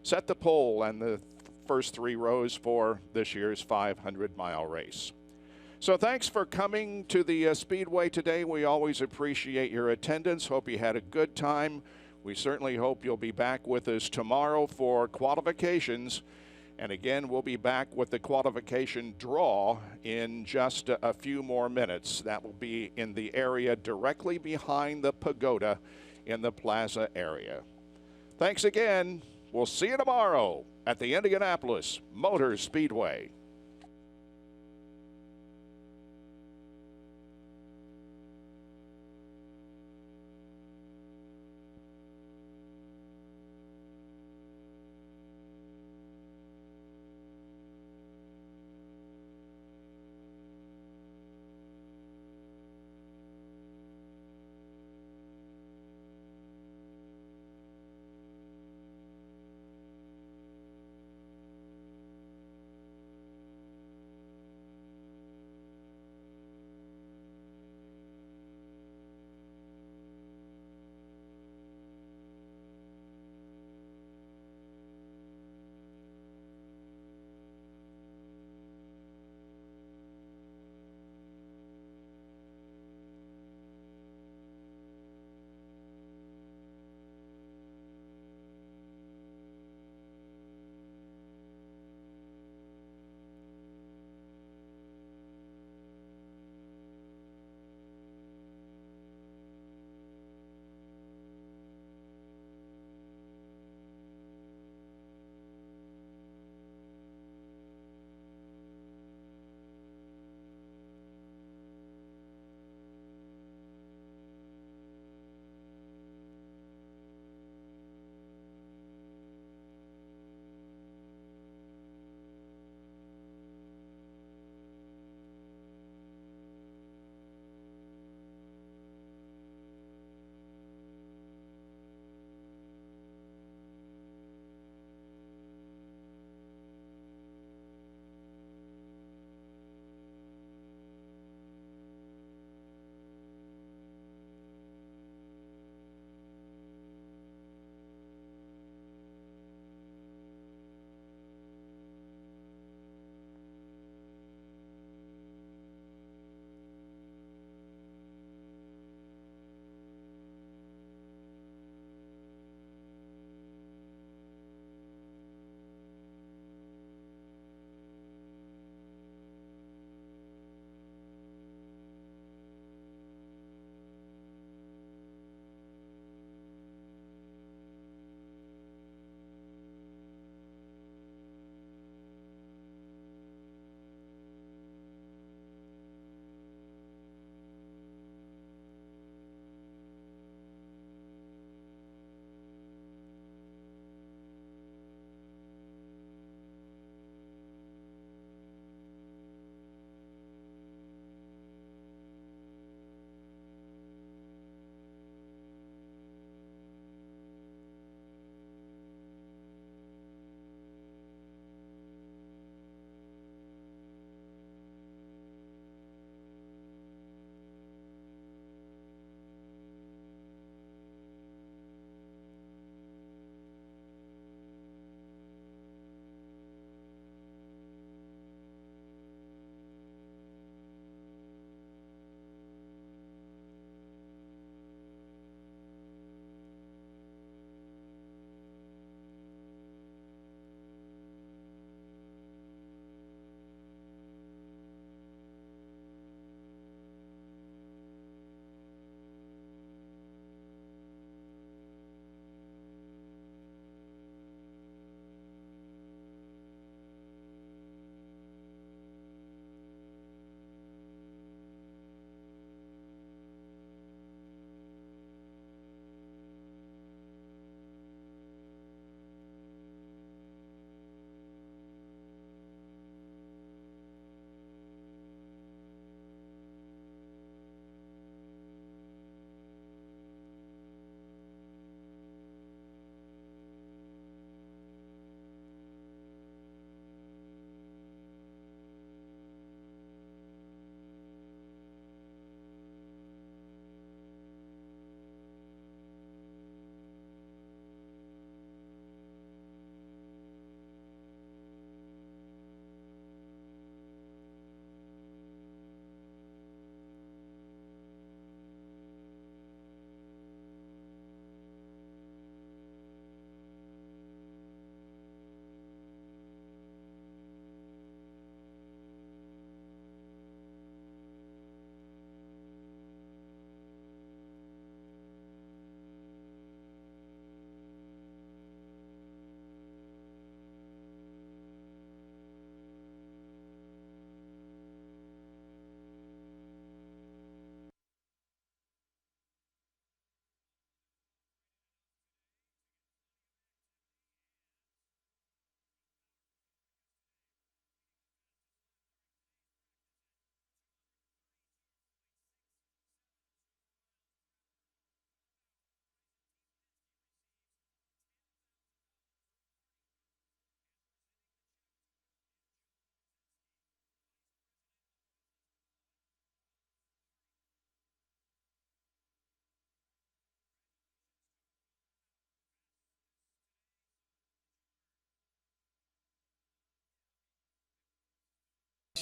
set the pole and the first 3 rows for this year's 500-mile race. So thanks for coming to the Speedway today. We always appreciate your attendance. Hope you had a good time. We certainly hope you'll be back with us tomorrow for qualifications. And again, we'll be back with the qualification draw in just a few more minutes. That will be in the area directly behind the pagoda in the plaza area. Thanks again. We'll see you tomorrow at the Indianapolis Motor Speedway.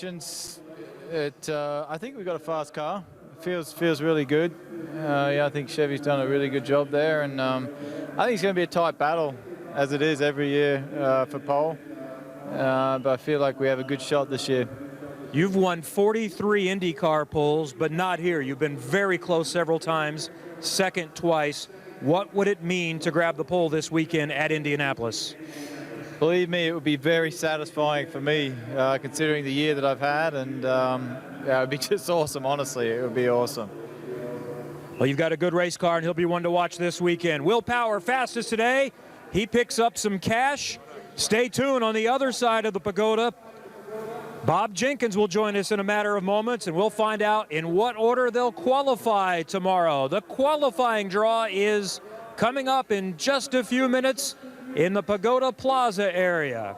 I think we've got a fast car. Feels really good. Yeah, I think Chevy's done a really good job there, and I think it's going to be a tight battle, as it is every year for pole. But I feel like we have a good shot this year. You've won 43 IndyCar poles, but not here. You've been very close several times, second twice. What would it mean to grab the pole this weekend at Indianapolis? Believe me, it would be very satisfying for me, considering the year that I've had, and yeah, it would be just awesome, honestly. It would be awesome. Well, you've got a good race car, and he'll be one to watch this weekend. Will Power, fastest today. He picks up some cash. Stay tuned on the other side of the pagoda. Bob Jenkins will join us in a matter of moments, and we'll find out in what order they'll qualify tomorrow. The qualifying draw is coming up in just a few minutes in the Pagoda Plaza area.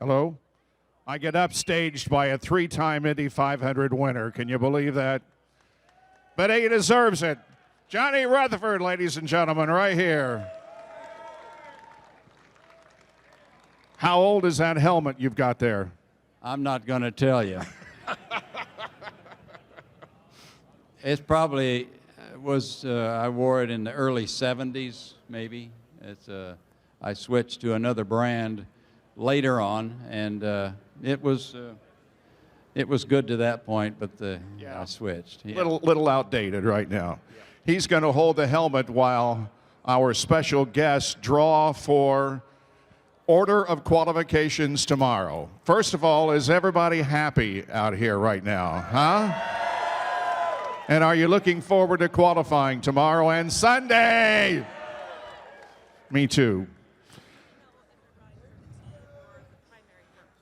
Hello? I get upstaged by a 3-time Indy 500 winner. Can you believe that? But he deserves it. Johnny Rutherford, ladies and gentlemen, right here. How old is that helmet you've got there? I'm not going to tell you. It's probably I wore it in the early 70s, maybe. I switched to another brand later on, and it was good to that point, but I switched. Yeah. Little outdated right now. Yeah. He's going to hold the helmet while our special guests draw for order of qualifications tomorrow. First of all, is everybody happy out here right now, huh? And are you looking forward to qualifying tomorrow and Sunday? Me too.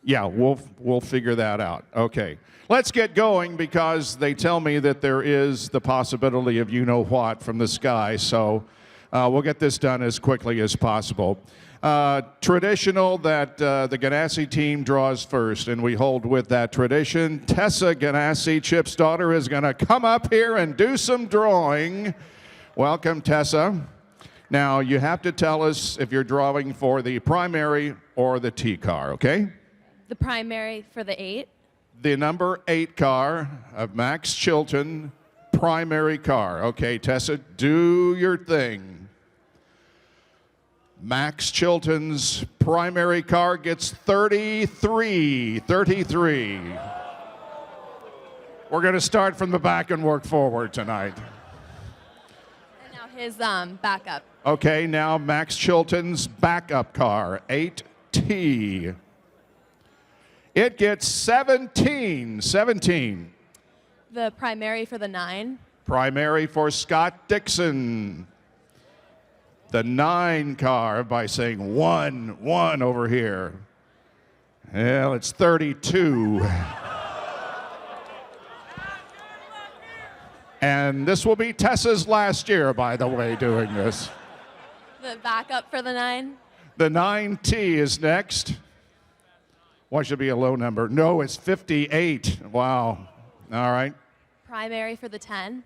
Yeah, we'll figure that out. Okay. Let's get going because they tell me that there is the possibility of you-know-what from the sky, so we'll get this done as quickly as possible. Traditional that the Ganassi team draws first, and we hold with that tradition. Tessa Ganassi, Chip's daughter, is going to come up here and do some drawing. Welcome, Tessa. Now, you have to tell us if you're drawing for the primary or the T car, okay? The primary for the 8. The number 8 car of Max Chilton, primary car. Okay, Tessa, do your thing. Max Chilton's primary car gets 33. We're going to start from the back and work forward tonight. And now his backup. Okay, now Max Chilton's backup car, 8T. It gets 17. The primary for the 9. Primary for Scott Dixon. The 9 car by saying 1 over here. Well, it's 32. And this will be Tessa's last year, by the way, doing this. The backup for the 9. The 9T is next. Why should it be a low number? No, it's 58. Wow. All right. Primary for the 10.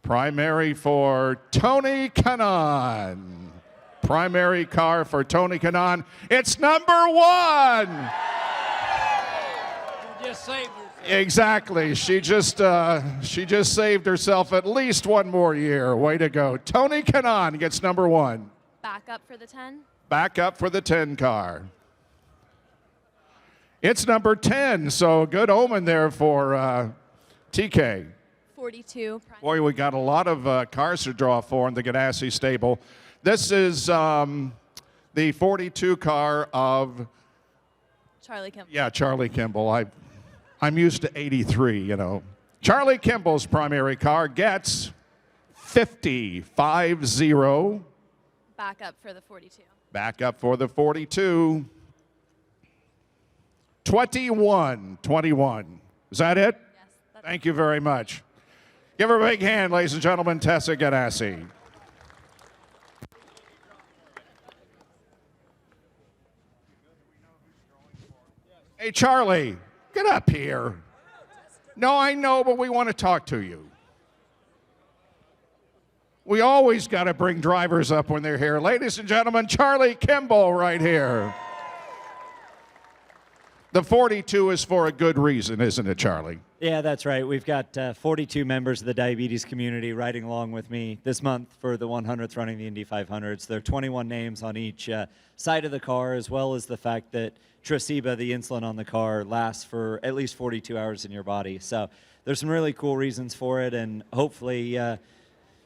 Primary for Tony Kanaan. Primary car for Tony Kanaan. It's number 1. You just saved yourself. Exactly. She just saved herself at least one more year. Way to go. Tony Kanaan gets number 1. Backup for the 10. Backup for the 10 car. It's number 10, so good omen there for TK. 42. Boy, we got a lot of cars to draw for in the Ganassi stable. This is the 42 car of Charlie Kimball. Yeah, Charlie Kimball. I'm used to 83, you know. Charlie Kimball's primary car gets 50. Backup for the 42. Backup for the 42. 21. Is that it? Yes. Thank you very much. Give her a big hand, ladies and gentlemen, Tessa Ganassi. Hey, Charlie, get up here. No, I know, but we want to talk to you. We always got to bring drivers up when they're here. Ladies and gentlemen, Charlie Kimball right here. The 42 is for a good reason, isn't it, Charlie? Yeah, that's right. We've got 42 members of the diabetes community riding along with me this month for the 100th running the Indy 500s. There are 21 names on each side of the car, as well as the fact that Tresiba, the insulin on the car, lasts for at least 42 hours in your body. So there's some really cool reasons for it, and hopefully, you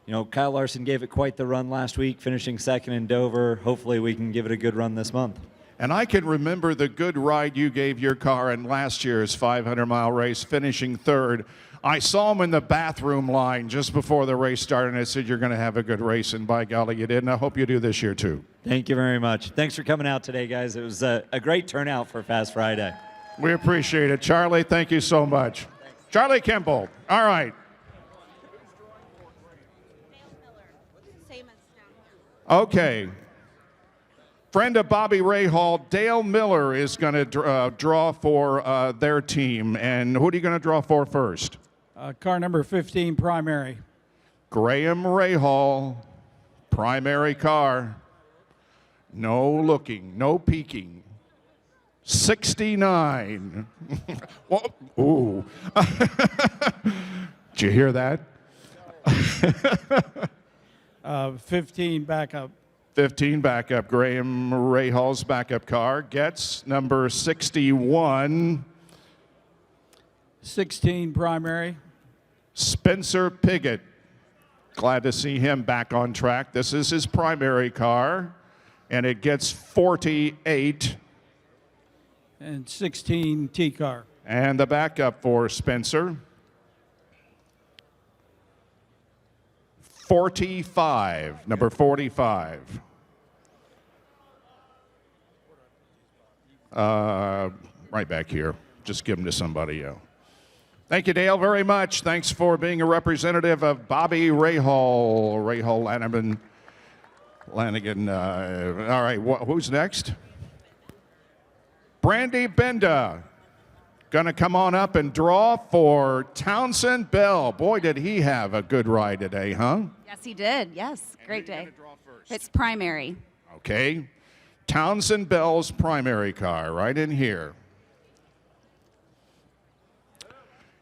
know, Kyle Larson gave it quite the run last week, finishing second in Dover. Hopefully we can give it a good run this month. And I can remember the good ride you gave your car in last year's 500-mile race, finishing third. I saw him in the bathroom line just before the race started, and I said, you're going to have a good race, and by golly, you did, and I hope you do this year, too. Thank you very much. Thanks for coming out today, guys. It was a great turnout for Fast Friday. We appreciate it. Charlie, thank you so much. Thanks. Charlie Kimball. All right. Okay. Friend of Bobby Rahal, Dale Miller is going to draw for their team. And who are you going to draw for first? Car number 15, primary. Graham Rahal, primary car. No looking, no peeking. 69. Whoa. Ooh. Did you hear that? 15 backup. 15 backup. Graham Rahal's backup car gets number 61. 16 primary. Spencer Piggott. Glad to see him back on track. This is his primary car, and it gets 48. And 16 T car. And the backup for Spencer. 45, number 45. Right back here. Just give them to somebody else. Thank you, Dale, very much. Thanks for being a representative of Bobby Rahal. Rahal Lanigan. All right, who's next? Brandy Benda. Going to come on up and draw for Townsend Bell. Boy, did he have a good ride today, huh? Yes, he did. Yes, great day. It's primary. Okay. Townsend Bell's primary car, right in here.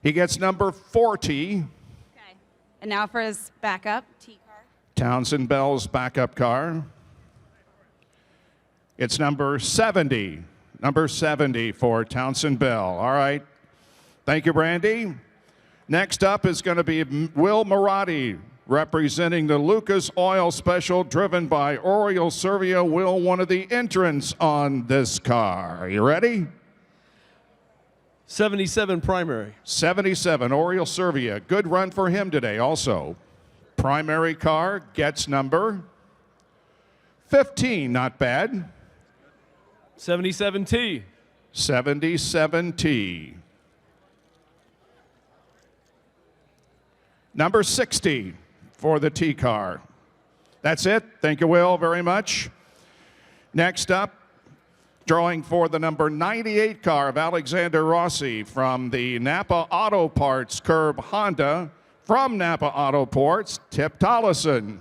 He gets number 40. Okay. And now for his backup, T car. Townsend Bell's backup car. It's number 70. Number 70 for Townsend Bell. All right. Thank you, Brandy. Next up is going to be Will Marotti, representing the Lucas Oil Special, driven by Oriole Servia. Will, one of the entrants on this car. Are you ready? 77 primary. 77, Oriole Servia. Good run for him today also. Primary car gets number 15. Not bad. 77T. 77T. Number 60 for the T car. That's it. Thank you, Will, very much. Next up, drawing for the number 98 car of Alexander Rossi from the Napa Auto Parts Curb Honda. From Napa Auto Parts, Tip Tollison.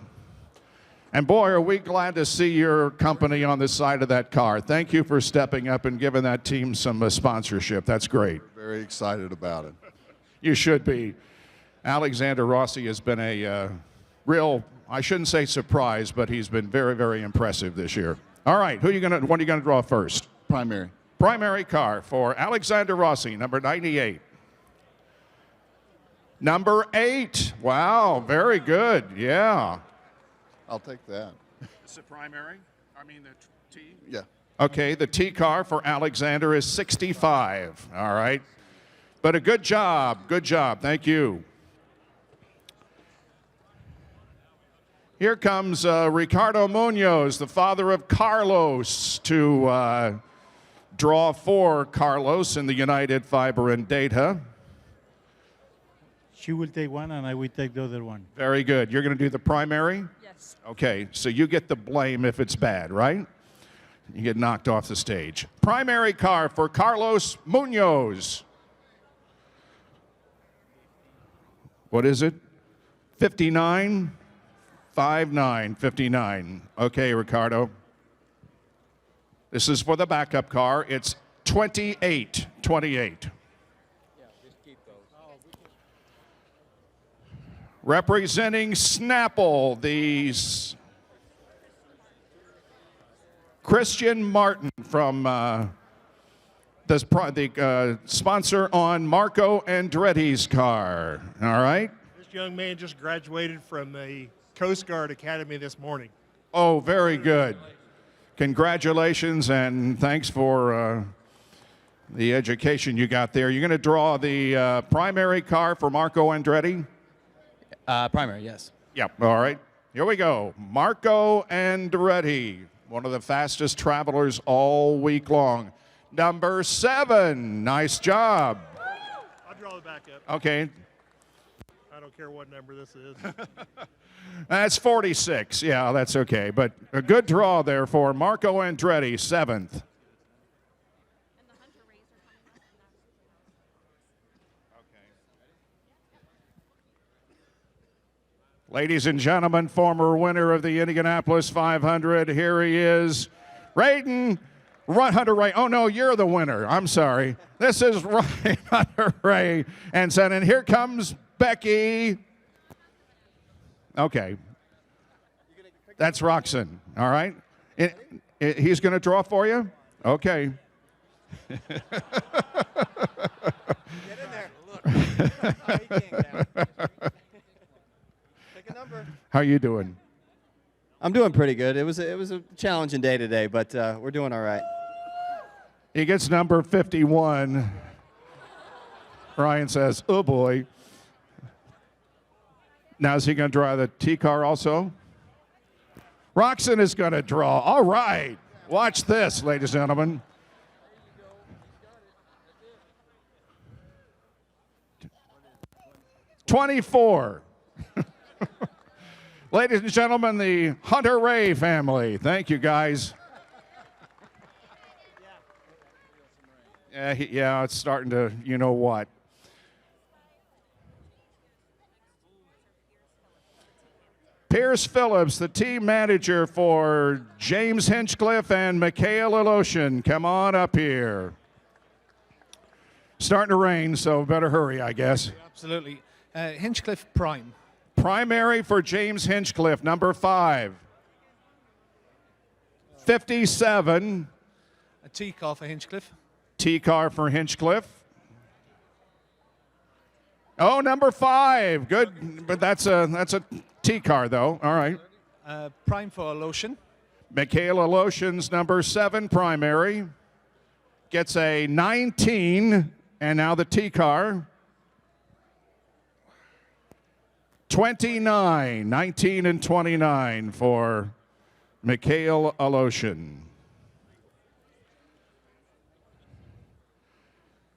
And boy, are we glad to see your company on the side of that car. Thank you for stepping up and giving that team some sponsorship. That's great. Very excited about it. You should be. Alexander Rossi has been a real, I shouldn't say surprise, but he's been very, very impressive this year. All right, what are you gonna draw first? Primary. Primary car for Alexander Rossi, number 98. Number 8. Wow, very good. Yeah. I'll take that. It's the primary? I mean the T? Yeah. Okay, the T car for Alexander is 65. All right. But a good job. Good job. Thank you. Here comes Ricardo Munoz, the father of Carlos, to draw for Carlos in the United Fiber and Data. She will take one and I will take the other one. Very good. You're going to do the primary? Yes. Okay, so you get the blame if it's bad, right? You get knocked off the stage. Primary car for Carlos Munoz. What is it? 59? 59, 59. Okay, Ricardo. This is for the backup car. It's 28, 28. Representing Snapple, the Christian Martin from the sponsor on Marco Andretti's car. All right? This young man just graduated from the Coast Guard Academy this morning. Oh, very good. Congratulations and thanks for the education you got there. You're going to draw the primary car for Marco Andretti? Primary, yes. Yep, all right. Here we go. Marco Andretti, one of the fastest travelers all week long. Number 7, nice job. I'll draw the backup. Okay. All I don't care what number this is. That's 46. Yeah, that's okay. But a good draw there for Marco Andretti, 7th. Ladies and gentlemen, former winner of the Indianapolis 500. Here he is, Rayden Hunter Ray. Oh, no, you're the winner. I'm sorry. This is Hunter Ray. And here comes Becky. Okay. That's Roxon. All right. He's going to draw for you? Okay. Get in there. Look. Oh, he can't get it. Pick a number. How you doing? I'm doing pretty good. It was a challenging day today, but we're doing all right. He gets number 51. Ryan says, oh, boy. Now, is he going to draw the T car also? Roxon is going to draw. All right. Watch this, ladies and gentlemen. '24. Ladies and gentlemen, the Hunter Ray family. Thank you, guys. Yeah, it's starting to, you know what. Pierce Phillips, the team manager for James Hinchcliffe and Mikhail Iloshin. Come on up here. Starting to rain, so better hurry, I guess. Absolutely. Hinchcliffe Prime. Primary for James Hinchcliffe, number 5. 57. A T car for Hinchcliffe. T car for Hinchcliffe. Oh, number 5. Good, but that's a T car though. All right. Prime for Iloshin. Mikhail Iloshin's number 7 primary. Gets a 19, and now the T car. 29, 19 and 29 for Mikhail Iloshin.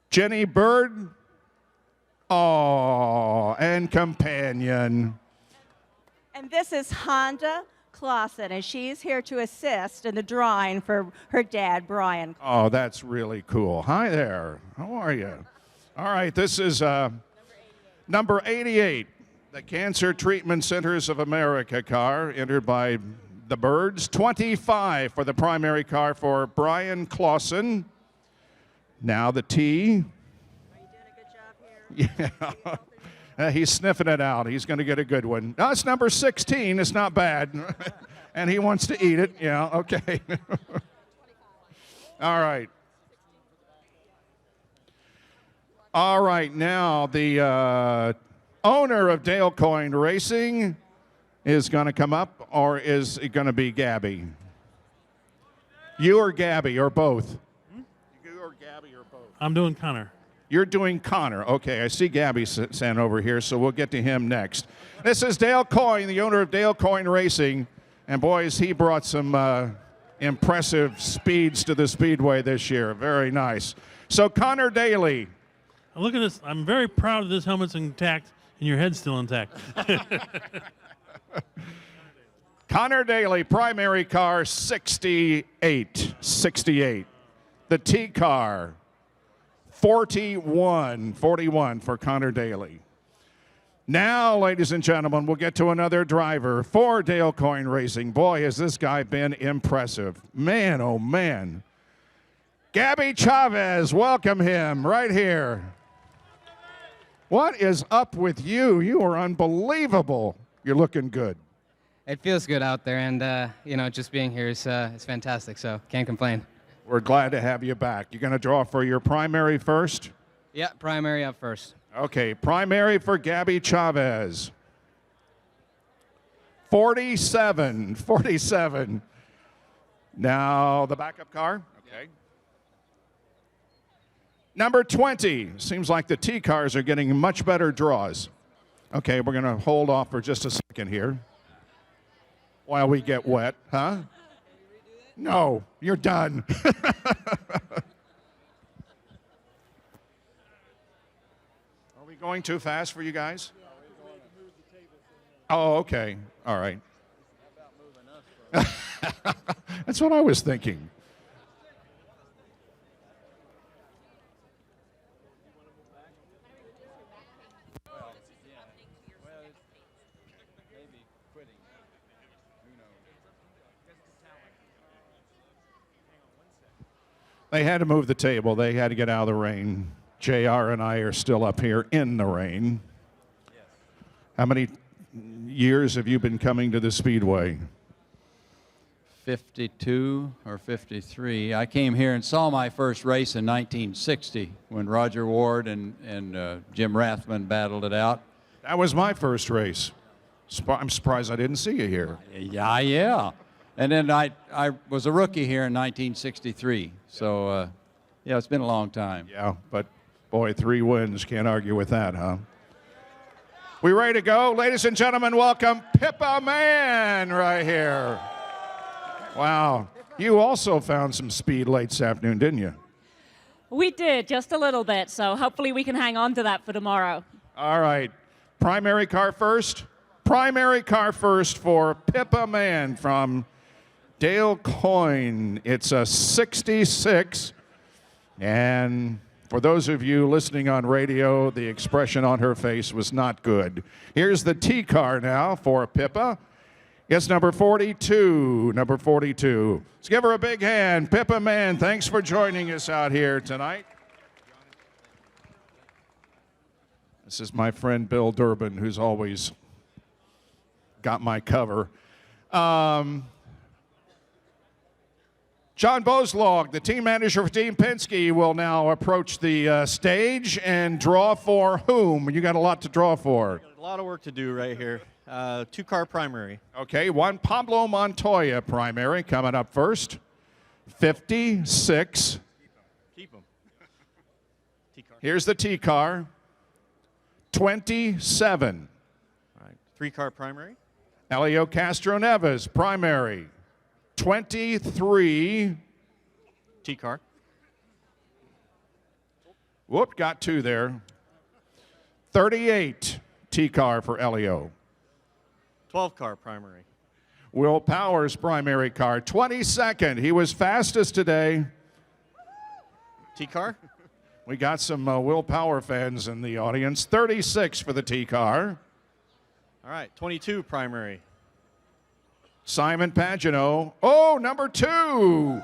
Jenny Bird. Oh, and companion. And this is Honda Clausen, and she's here to assist in the drawing for her dad, Brian. Oh, that's really cool. Hi there. How are you? All right, this is number 88, the Cancer Treatment Centers of America car, entered by the Birds. 25 for the primary car for Brian Clausen. Now the T. Yeah. He's sniffing it out. He's going to get a good one. No, it's number 16. It's not bad. And he wants to eat it. Yeah, okay. All right. All right, now the owner of Dale Coyne Racing is going to come up, or is it going to be Gabby? You or Gabby, or both? You or Gabby, or both? I'm doing Connor. You're doing Connor. Okay, I see Gabby sent over here, so we'll get to him next. This is Dale Coyne, the owner of Dale Coyne Racing. And boys, he brought some impressive speeds to the Speedway this year. Very nice. So Connor Daly. Look at this. I'm very proud of this helmet's intact and your head's still intact. Connor Daly, primary car, 68. 68. The T car, 41 for Connor Daly. Now, ladies and gentlemen, we'll get to another driver for Dale Coyne Racing. Boy, has this guy been impressive. Man, oh man. Gabby Chavez, welcome him right here. What is up with you? You are unbelievable. You're looking good. It feels good out there, and you know, just being here is fantastic, so can't complain. We're glad to have you back. You're going to draw for your primary first? Yeah, primary up first. Okay, primary for Gabby Chavez. 47. Now the backup car. Okay. Number 20. Seems like the T cars are getting much better draws. Okay, we're going to hold off for just a second here while we get wet, huh? No, you're done. Are we going too fast for you guys? Oh, okay. All right. That's what I was thinking. They had to move the table. They had to get out of the rain. JR and I are still up here in the rain. How many years have you been coming to the Speedway? 52 or 53. I came here and saw my first race in 1960 when Roger Ward and Jim Rathman battled it out. That was my first race. I'm surprised I didn't see you here. Yeah. And then I was a rookie here in 1963. So, yeah, it's been a long time. Yeah, but boy, 3 wins. Can't argue with that, huh? We ready to go? Ladies and gentlemen, welcome Pippa Mann right here. Wow. You also found some speed late this afternoon, didn't you? We did, just a little bit. So hopefully we can hang on to that for tomorrow. All right. Primary car first. Primary car first for Pippa Mann from Dale Coyne. It's a 66. And for those of you listening on radio, the expression on her face was not good. Here's the T car now for Pippa. It's number 42. Number 42. Let's give her a big hand. Pippa Mann, thanks for joining us out here tonight. This is my friend Bill Durbin, who's always got my cover. John Boslog, the team manager for Team Penske, will now approach the stage and draw for whom? You got a lot to draw for. A lot of work to do right here. 2-car primary. Okay, Juan Pablo Montoya primary coming up first. 56. Keep them. Here's the T car. 27. All right, 3-car primary. Elio Castro Neves primary. 23. T-car. Whoop, got 2 there. 38. T-car for Elio. 12-car primary. Will Powers primary car. 22nd. He was fastest today. T-car. We got some Will Power fans in the audience. 36 for the T-car. All right, 22 primary. Simon Pagano. Oh, number 2.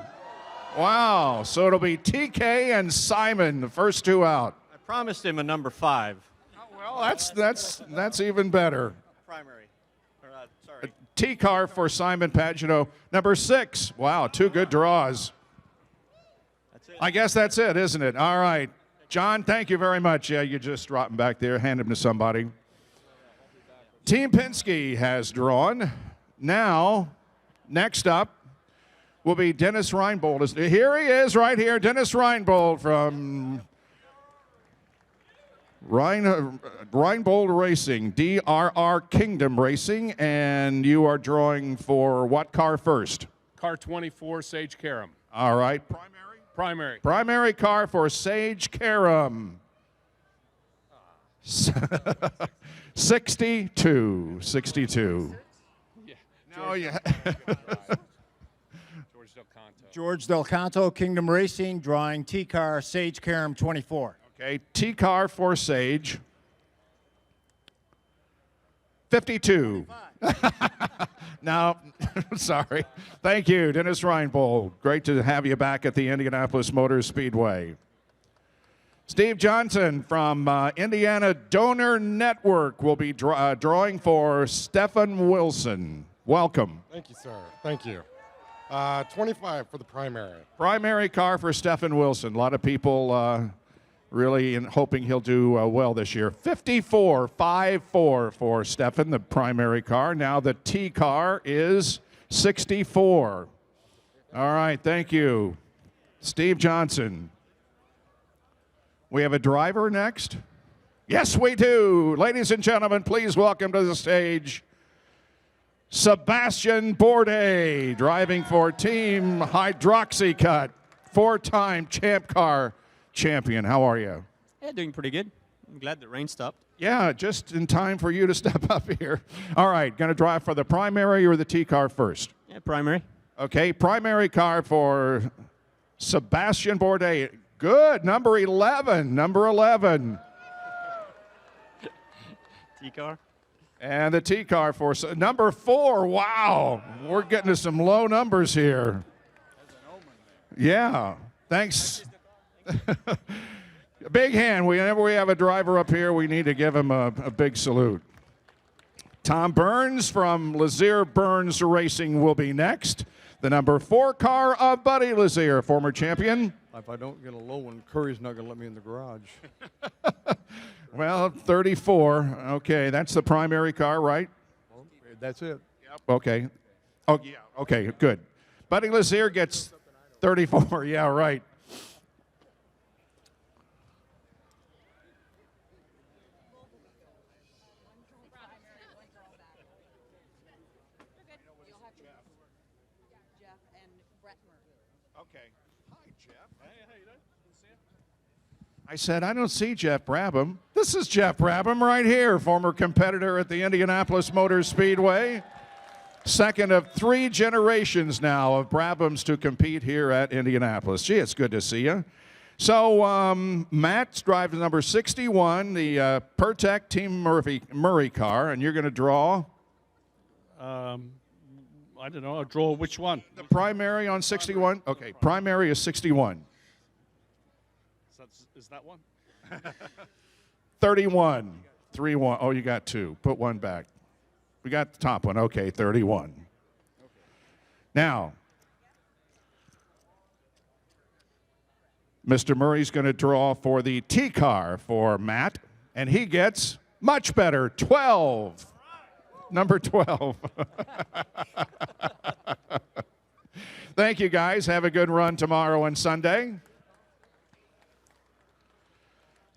Wow. So it'll be TK and Simon, the first 2 out. I promised him a number 5. Well, that's even better. Primary. Sorry. T car for Simon Pagano. Number 6. Wow, 2 good draws. That's it. I guess that's it, isn't it? All right. John, thank you very much. Yeah, you just drop him back there. Hand him to somebody. Team Penske has drawn. Now, next up will be Dennis Reinbold. Here he is right here, Dennis Reinbold from Reinbold Racing, DRR Kingdom Racing, and you are drawing for what car first? Car 24, Sage Karam. All right. Primary. Primary car for Sage Karam. 62. 62. No, yeah. George Del Canto, Kingdom Racing, drawing T-Car, Sage Karam 24. Okay, T-Car for Sage. 52. No, sorry. Thank you, Dennis Reinbold. Great to have you back at the Indianapolis Motor Speedway. Steve Johnson from Indiana Donor Network will be drawing for Stephen Wilson. Welcome. Thank you, sir. Thank you. 25 for the primary. Primary car for Stephen Wilson. A lot of people really hoping he'll do well this year. 54, 5-4 for Stephen, the primary car. Now the T car is 64. All right, thank you. Steve Johnson. We have a driver next? Yes, we do. Ladies and gentlemen, please welcome to the stage Sebastian Bourdais, driving for Team Hydroxycut, 4-time Champ Car champion. How are you? Yeah, doing pretty good. I'm glad the rain stopped. Yeah, just in time for you to step up here. All right, going to drive for the primary or the T car first? Yeah, primary. Okay, primary car for Sebastian Bourdais. Good, number 11, number 11. T car. And the T car for number 4. Wow, we're getting to some low numbers here. Yeah, thanks. Big hand. Whenever we have a driver up here, we need to give him a big salute. Tom Burns from Lazier Burns Racing will be next. The number 4 car of Buddy Lazier, former champion. If I don't get a low one, Curry's not going to let me in the garage. Well, 34. Okay, that's the primary car, right? Well, that's it. Yep. Okay. Oh, yeah. Okay, good. Buddy Lazier gets 34. Yeah, right. Okay. Hi, Jeff. Hey, how you doing? I said, I don't see Jeff Brabham. This is Jeff Brabham right here, former competitor at the Indianapolis Motor Speedway. Second of 3 generations now of Brabhams to compete here at Indianapolis. Gee, it's good to see you. So Matt's driving number 61, the Pertec Team Murray car, and you're going to draw? I don't know. I'll draw which one? The primary on 61? Okay, primary is 61. Is that one? 31. 3-1. Oh, you got 2. Put 1 back. We got the top one. Okay, 31. Okay. Now, Mr. Murray's going to draw for the T car for Matt, and he gets much better, 12. Number 12. Thank you, guys. Have a good run tomorrow and Sunday.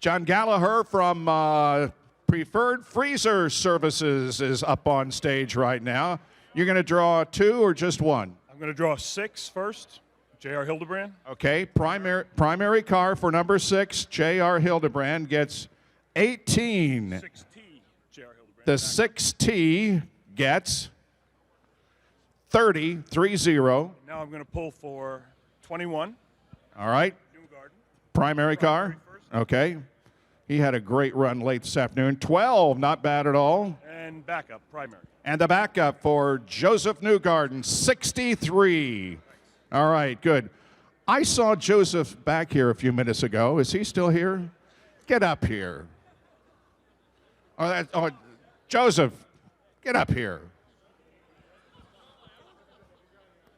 John Gallagher from Preferred Freezer Services is up on stage right now. You're going to draw 2 or just 1? I'm going to draw 6 first. J.R. Hildebrand. Okay, primary car for number 6, J.R. Hildebrand gets 18. 6T, J.R. Hildebrand. The 6T gets 30, 3-0. Now I'm going to pull for 21. All right. Primary car. Okay. He had a great run late this afternoon. 12, not bad at all. And backup, primary. And the backup for Joseph Newgarden, 63. All right, good. I saw Joseph back here a few minutes ago. Is he still here? Get up here. Oh, Joseph, get up here.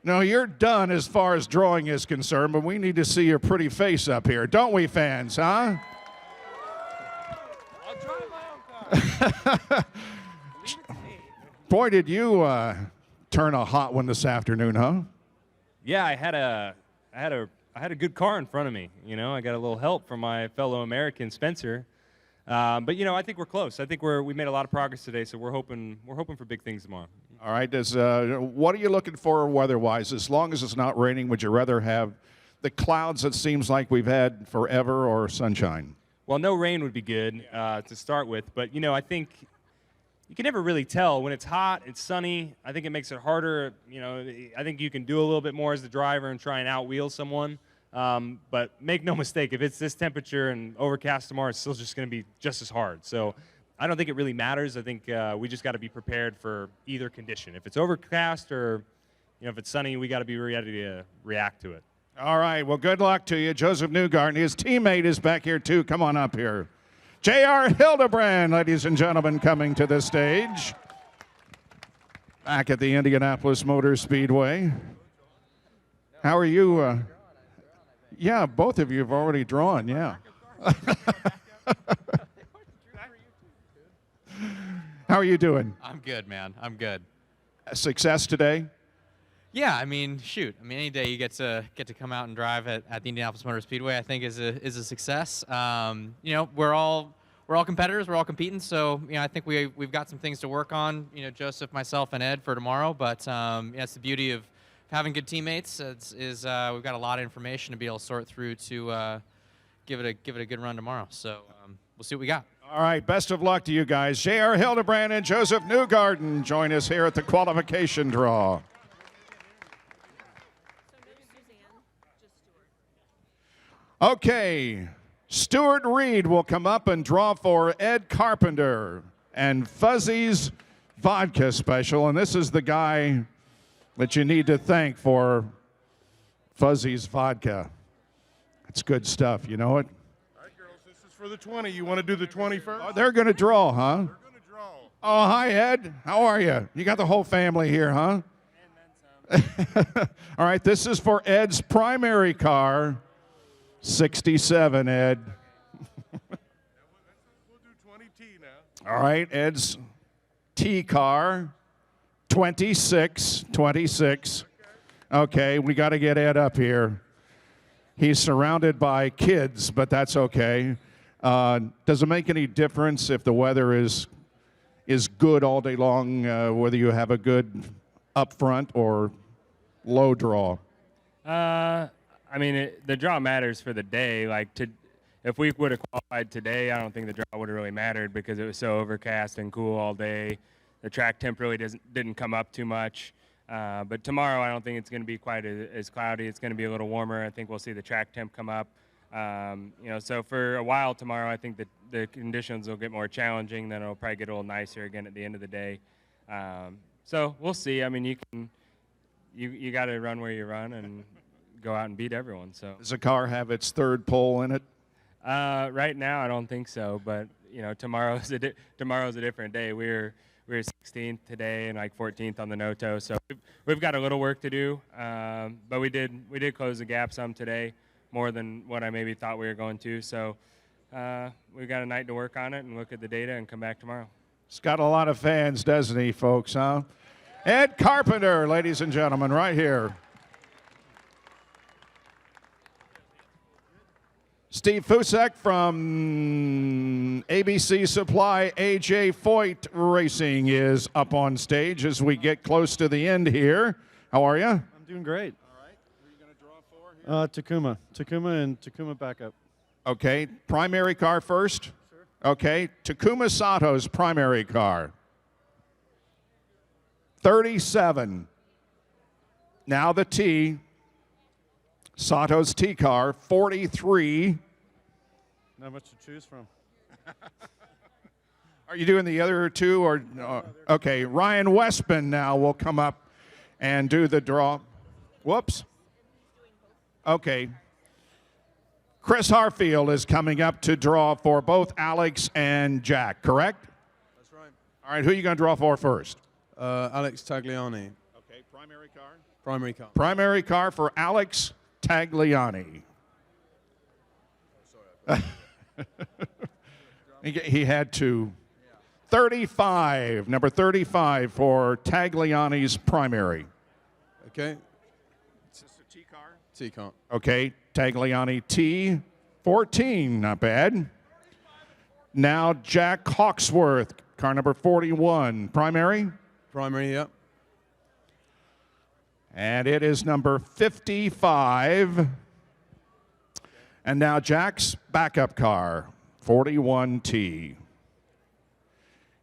No, you're done as far as drawing is concerned, but we need to see your pretty face up here, don't we, fans, huh? Boy, did you turn a hot one this afternoon, huh? Yeah, I had a good car in front of me. You know, I got a little help from my fellow American Spencer. But you know, I think we're close. I think we made a lot of progress today, so we're hoping for big things tomorrow. All right. What are you looking for weather-wise? As long as it's not raining, would you rather have the clouds that seems like we've had forever or sunshine? Well, no rain would be good to start with, but you know, I think you can never really tell. When it's hot, it's sunny, I think it makes it harder. You know, I think you can do a little bit more as the driver and try and outwheel someone. But make no mistake, if it's this temperature and overcast tomorrow, it's still just going to be just as hard. So I don't think it really matters. I think we just got to be prepared for either condition. If it's overcast or, you know, if it's sunny, we got to be ready to react to it. All right. Well, good luck to you. Joseph Newgarden, his teammate, is back here, too. Come on up here. J.R. Hildebrand, ladies and gentlemen, coming to the stage. Back at the Indianapolis Motor Speedway. How are you? Yeah, both of you have already drawn, yeah. How are you doing? I'm good, man. I'm good. Success today? Yeah, I mean, shoot. I mean, any day you get to come out and drive at the Indianapolis Motor Speedway, I think is a success. You know, we're all competitors. We're all competing. So, you know, I think we've got some things to work on. You know, Joseph, myself, and Ed for tomorrow. But yeah, it's the beauty of having good teammates. We've got a lot of information to be able to sort through to give it a good run tomorrow. So we'll see what we got. All right, best of luck to you guys. J.R. Hildebrand and Joseph Newgarden join us here at the qualification draw. Okay, Stuart Reed will come up and draw for Ed Carpenter and Fuzzy's Vodka Special. And this is the guy that you need to thank for Fuzzy's Vodka. It's good stuff, you know it? All right, girls, this is for the 20. You want to do the 20 first? Oh, they're going to draw, huh? They're going to draw. Oh, hi, Ed. How are you? You got the whole family here, huh? And then some. All right, this is for Ed's primary car, 67, Ed. We'll do 20T now. All right, Ed's T car, 26. Okay, we got to get Ed up here. He's surrounded by kids, but that's okay. Does it make any difference if the weather is good all day long, whether you have a good up front or low draw? I mean, the draw matters for the day. Like, if we would have qualified today, I don't think the draw would have really mattered because it was so overcast and cool all day. The track temp really didn't come up too much. But tomorrow, I don't think it's going to be quite as cloudy. It's going to be a little warmer. I think we'll see the track temp come up. So for a while tomorrow, I think that the conditions will get more challenging. Then it'll probably get a little nicer again at the end of the day. So we'll see. I mean, you got to run where you run and go out and beat everyone. So does the car have its third pole in it? Right now, I don't think so. But tomorrow's a different day. We're 16th today and like 14th on the Noto, so we've got a little work to do. But we did close the gap some today, more than what I maybe thought we were going to. So we've got a night to work on it and look at the data and come back tomorrow. He's got a lot of fans, doesn't he, folks? Huh? Ed Carpenter, ladies and gentlemen, right here. Steve Fusek from ABC Supply AJ Foyt Racing is up on stage as we get close to the end here. How are you? I'm doing great. All right. Who are you going to draw for here? Takuma and Takuma backup. Okay. Primary car first? Sure. Okay. Takuma Sato's primary car. 37. Now the T. Sato's T car, 43. Not much to choose from. Are you doing the other two? Or okay, Ryan Westman now will come up and do the draw. Whoops. Okay. Chris Harfield is coming up to draw for both Alex and Jack, correct? That's right. All right, who are you going to draw for first? Alex Tagliani. Okay, primary car? Primary car. Primary car for Alex Tagliani. He had to. 35, number 35 for Tagliani's primary. Okay. Is this a T car? T car. Okay, Tagliani T, 14, not bad. Now Jack Hawksworth, car number 41, primary? Primary, yep. And it is number 55. And now Jack's backup car, 41T.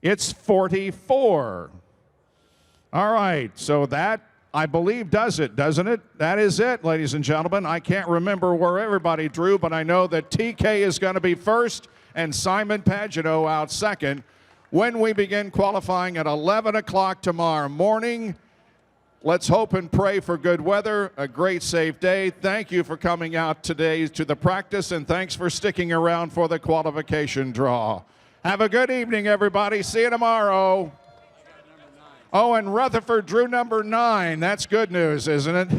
It's 44. All right, so that, I believe, does it, doesn't it? That is it, ladies and gentlemen. I can't remember where everybody drew, but I know that TK is going to be first and Simon Pagenaud out second when we begin qualifying at 11 o'clock tomorrow morning. Let's hope and pray for good weather, a great safe day. Thank you for coming out today to the practice, and thanks for sticking around for the qualification draw. Have a good evening, everybody. See you tomorrow. Oh, and Rutherford drew number 9. That's good news, isn't it?